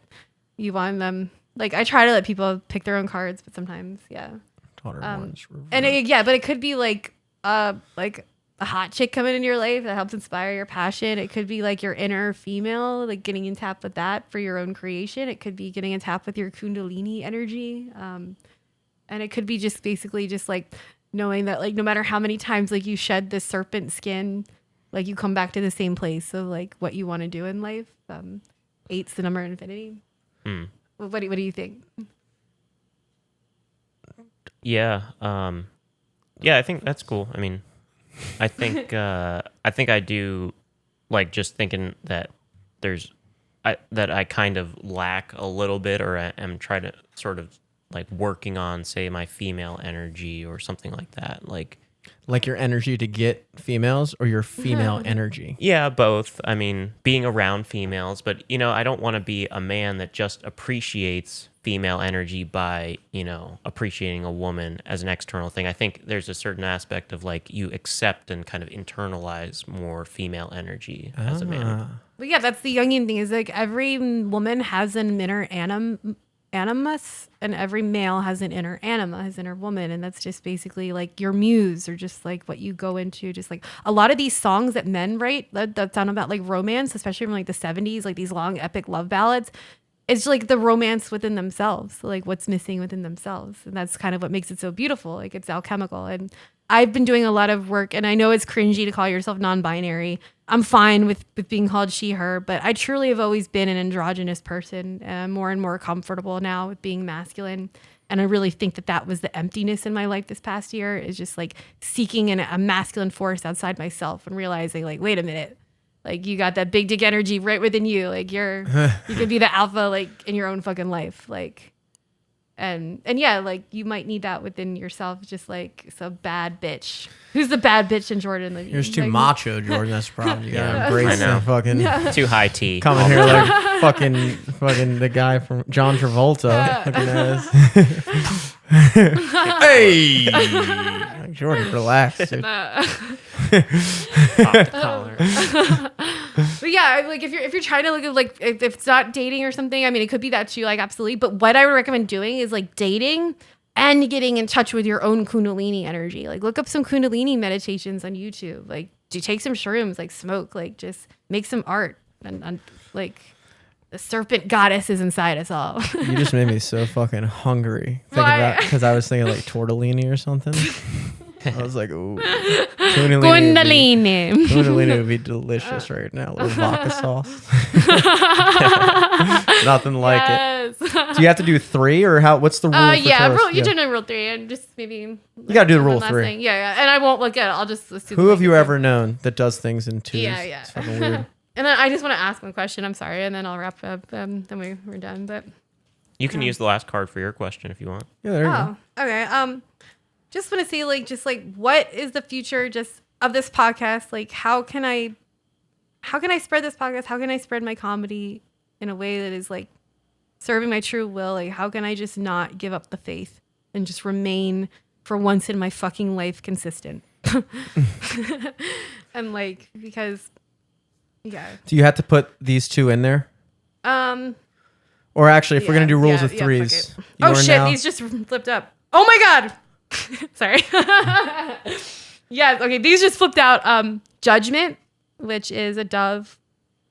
you want them. Like I try to let people pick their own cards, but sometimes, Daughter of Wands reversed. and but it could be like a hot chick coming into your life that helps inspire your passion. It could be like your inner female, like getting in tap with that for your own creation. It could be getting in tap with your Kundalini energy, and it could be just basically just like knowing that like no matter how many times like you shed this serpent skin, like you come back to the same place of like what you want to do in life. 8's the number of infinity. What do you think? Yeah. I think that's cool. I mean, I think I do like just thinking that that I kind of lack a little bit, or I am trying to sort of like working on, say, my female energy or something like that. Like your energy to get females or your female energy? Yeah, both. I mean, being around females, but, I don't want to be a man that just appreciates female energy by, appreciating a woman as an external thing. I think there's a certain aspect of like you accept and kind of internalize more female energy as a man. But yeah, that's the Jungian thing, is like every woman has an inner animus, and every male has an inner anima, his inner woman, and that's just basically like your muse, or just like what you go into. Just like a lot of these songs that men write that sound about like romance, especially from like the 70s, like these long epic love ballads, it's like the romance within themselves, like what's missing within themselves. And that's kind of what makes it so beautiful. Like it's alchemical. And I've been doing a lot of work, and I know it's cringy to call yourself non-binary. I'm fine with being called she, her, but I truly have always been an androgynous person, and I'm more and more comfortable now with being masculine. And I really think that was the emptiness in my life this past year, is just like seeking a masculine force outside myself and realizing like, wait a minute, like you got that big dick energy right within you. Like you could be the alpha like in your own fucking life. Like, and yeah, like you might need that within yourself. Just like some bad bitch. Who's the bad bitch in Jordan Levine? You're too like, macho, Jordan. That's the problem. You gotta I embrace know. that fucking Too high tea. coming here like fucking the guy from John Travolta. Looking at us. Hey, Jordan, relax, dude. Pop the collar. But yeah, like if you're trying to look at like if it's not dating or something, I mean it could be that too, like absolutely. But what I would recommend doing is like dating and getting in touch with your own Kundalini energy. Like look up some Kundalini meditations on YouTube. Like do take some shrooms, like smoke, like just make some art and like the serpent goddess is inside us all. You just made me so fucking hungry. Why? Because I was thinking like tortellini or something. I was like, ooh. Kundalini. Kundalini would be delicious right now. A little vodka sauce. Nothing like it. Do you have to do 3 or how? What's the rule? For yeah, toast? you're doing rule 3 and just maybe. You gotta do the rule 3. Yeah, and I won't look at it. I'll just assume. Who have you ever known that does things in 2s? Yeah. It's fucking weird. And then I just want to ask one question. I'm sorry, and then I'll wrap up. Then we're done. But You can use the last card for your question if you want. Yeah, there you go. okay. Just want to see what is the future just of this podcast? Like, how can I spread this podcast? How can I spread my comedy in a way that is like serving my true will? Like, how can I just not give up the faith and just remain for once in my fucking life consistent? And like, because yeah. Do you have to put these 2 in there? Or actually, if we're gonna do rules of 3s. Fuck it. Oh shit! These just flipped up. Oh my god! Sorry. Yes. Okay. These just flipped out. Judgment, which is a dove,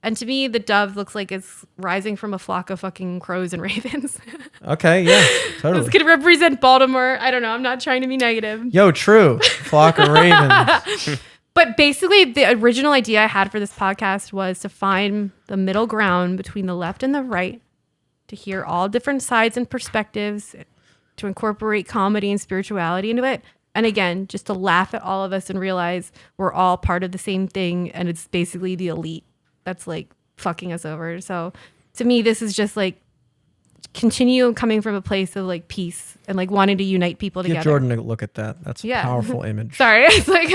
and to me, the dove looks like it's rising from a flock of fucking crows and ravens. Okay. Yeah. Totally. This could represent Baltimore. I don't know. I'm not trying to be negative. Yo, true. Flock of ravens. But basically, the original idea I had for this podcast was to find the middle ground between the left and the right, to hear all different sides and perspectives, to incorporate comedy and spirituality into it. And again, just to laugh at all of us and realize we're all part of the same thing. And it's basically the elite that's like fucking us over. So to me, this is just like continue coming from a place of like peace and like wanting to unite people together. Get Jordan to look at that. That's a powerful image. Sorry. It's like,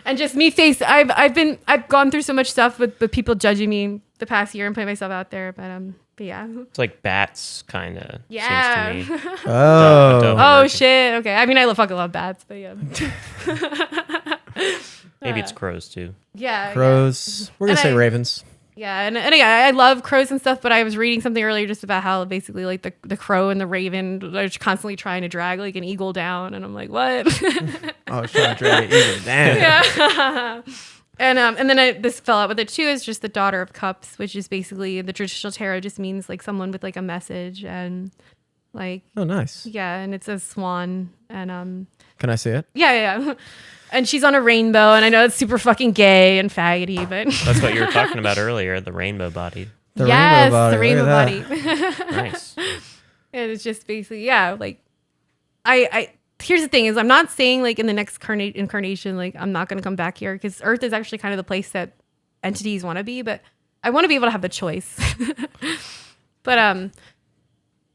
and just me face. I've gone through so much stuff with people judging me the past year and putting myself out there. But yeah. It's like bats, kind of. Yeah. Seems to me. Oh. Oh shit. Okay. I mean, I fucking love bats, but yeah. Maybe it's crows too. Yeah. Crows. We're going to say ravens. Yeah, and yeah, I love crows and stuff, but I was reading something earlier just about how basically like the crow and the raven are constantly trying to drag like an eagle down, and I'm like, what? Oh, it's trying to drag an eagle down. Yeah. And then this fell out with it too. Is just the Daughter of Cups, which is basically the traditional tarot just means like someone with like a message and like. Oh, nice. Yeah, and it's a swan and Can I see it? Yeah. And she's on a rainbow, and I know it's super fucking gay and faggoty, but That's what you were talking about earlier, the rainbow body. The yes, rainbow body. the rainbow Look body. Nice. And it's just basically, yeah, like I here's the thing is I'm not saying like in the next incarnation, like I'm not going to come back here, because Earth is actually kind of the place that entities want to be, but I want to be able to have the choice. But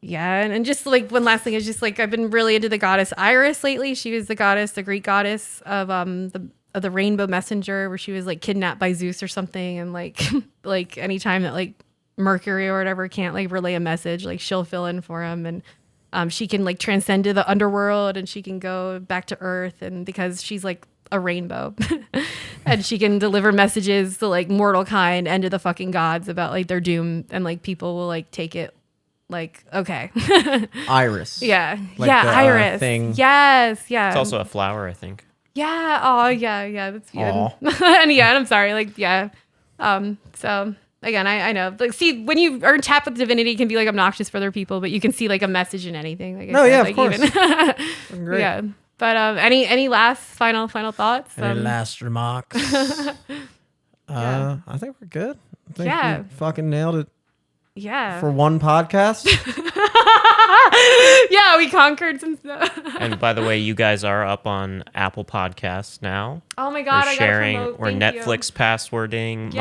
yeah, and just like one last thing is just like I've been really into the goddess Iris lately. She was the Greek goddess of the rainbow messenger, where she was like kidnapped by Zeus or something, and like like anytime that like Mercury or whatever can't like relay a message, like she'll fill in for him, and she can like transcend to the underworld, and she can go back to Earth, and because she's like a rainbow and she can deliver messages to like mortal kind and to the fucking gods about like their doom, and like people will like take it like, okay. Iris. Yeah. Like yeah. the, Iris. thing. Yes. Yeah. It's also a flower, I think. Yeah. Oh, yeah. Yeah. That's good. Aw. And yeah, and I'm sorry. Like, yeah. So again, I know. Like, see, when you are in tap with divinity, it can be like obnoxious for other people, but you can see like a message in anything. Like of course. Great. Yeah. But any last final thoughts? Any last remarks? I think we're good. I think we fucking nailed it. Yeah. For one podcast. Yeah, we conquered some stuff. And by the way, you guys are up on Apple Podcasts now. Oh my God, we're I sharing. gotta promote. We're Netflix passwording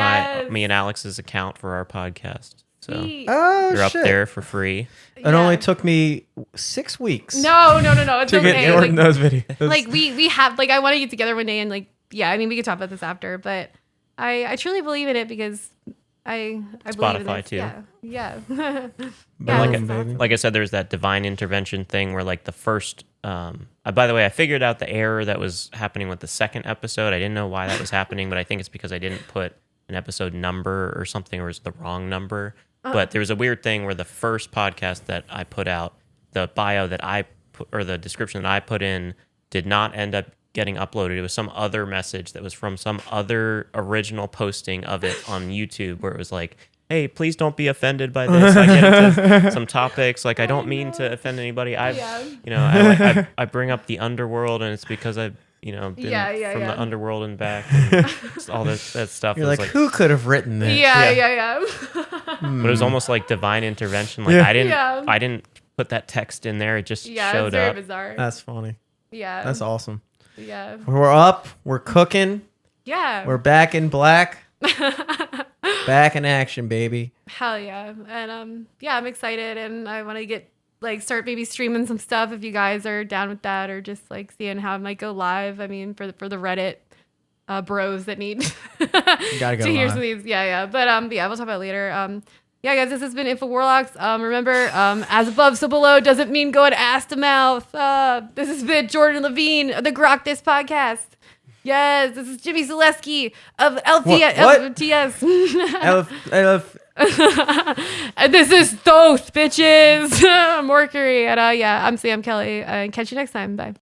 me and Alex's account for our podcast. So you're up there for free. It only took me 6 weeks. No. It's to okay. get Jordan those videos. Like we have like I want to get together one day and like I mean we can talk about this after, but I truly believe in it because I believe in Spotify this. too. Yeah. Like I said, there's that divine intervention thing where like the first. By the way, I figured out the error that was happening with the second episode. I didn't know why that was happening, but I think it's because I didn't put an episode number or something, or it was the wrong number. But there was a weird thing where the first podcast that I put out, the bio that I put, or the description that I put in did not end up getting uploaded. It was some other message that was from some other original posting of it on YouTube where it was like, hey, please don't be offended by this. I get into some topics. Like, I don't mean to offend anybody. I bring up the underworld, and it's because I've, been from the underworld and back. And all that stuff. You're like, who could have written this? Yeah. But it was almost like divine intervention. Like, I didn't put that text in there. It just showed very up. Bizarre. That's funny. Yeah. That's awesome. Yeah. We're up. We're cooking. Yeah. We're back in black. Back in action, baby. Hell yeah. And I'm excited, and I want to start maybe streaming some stuff if you guys are down with that, or just like seeing how it might go live. I mean, for the Reddit bros that need gotta go to hear live. some of these. Yeah. But we'll talk about it later. Yeah, guys, this has been InfoWarlocks. Remember, as above, so below doesn't mean going ass to mouth. This has been Jordan Levine of the Grok This podcast. Yes, this is Jimmy Zaleski of LTS. And this is Thoth, bitches. Mercury. And I'm Sam Kelly. And catch you next time. Bye.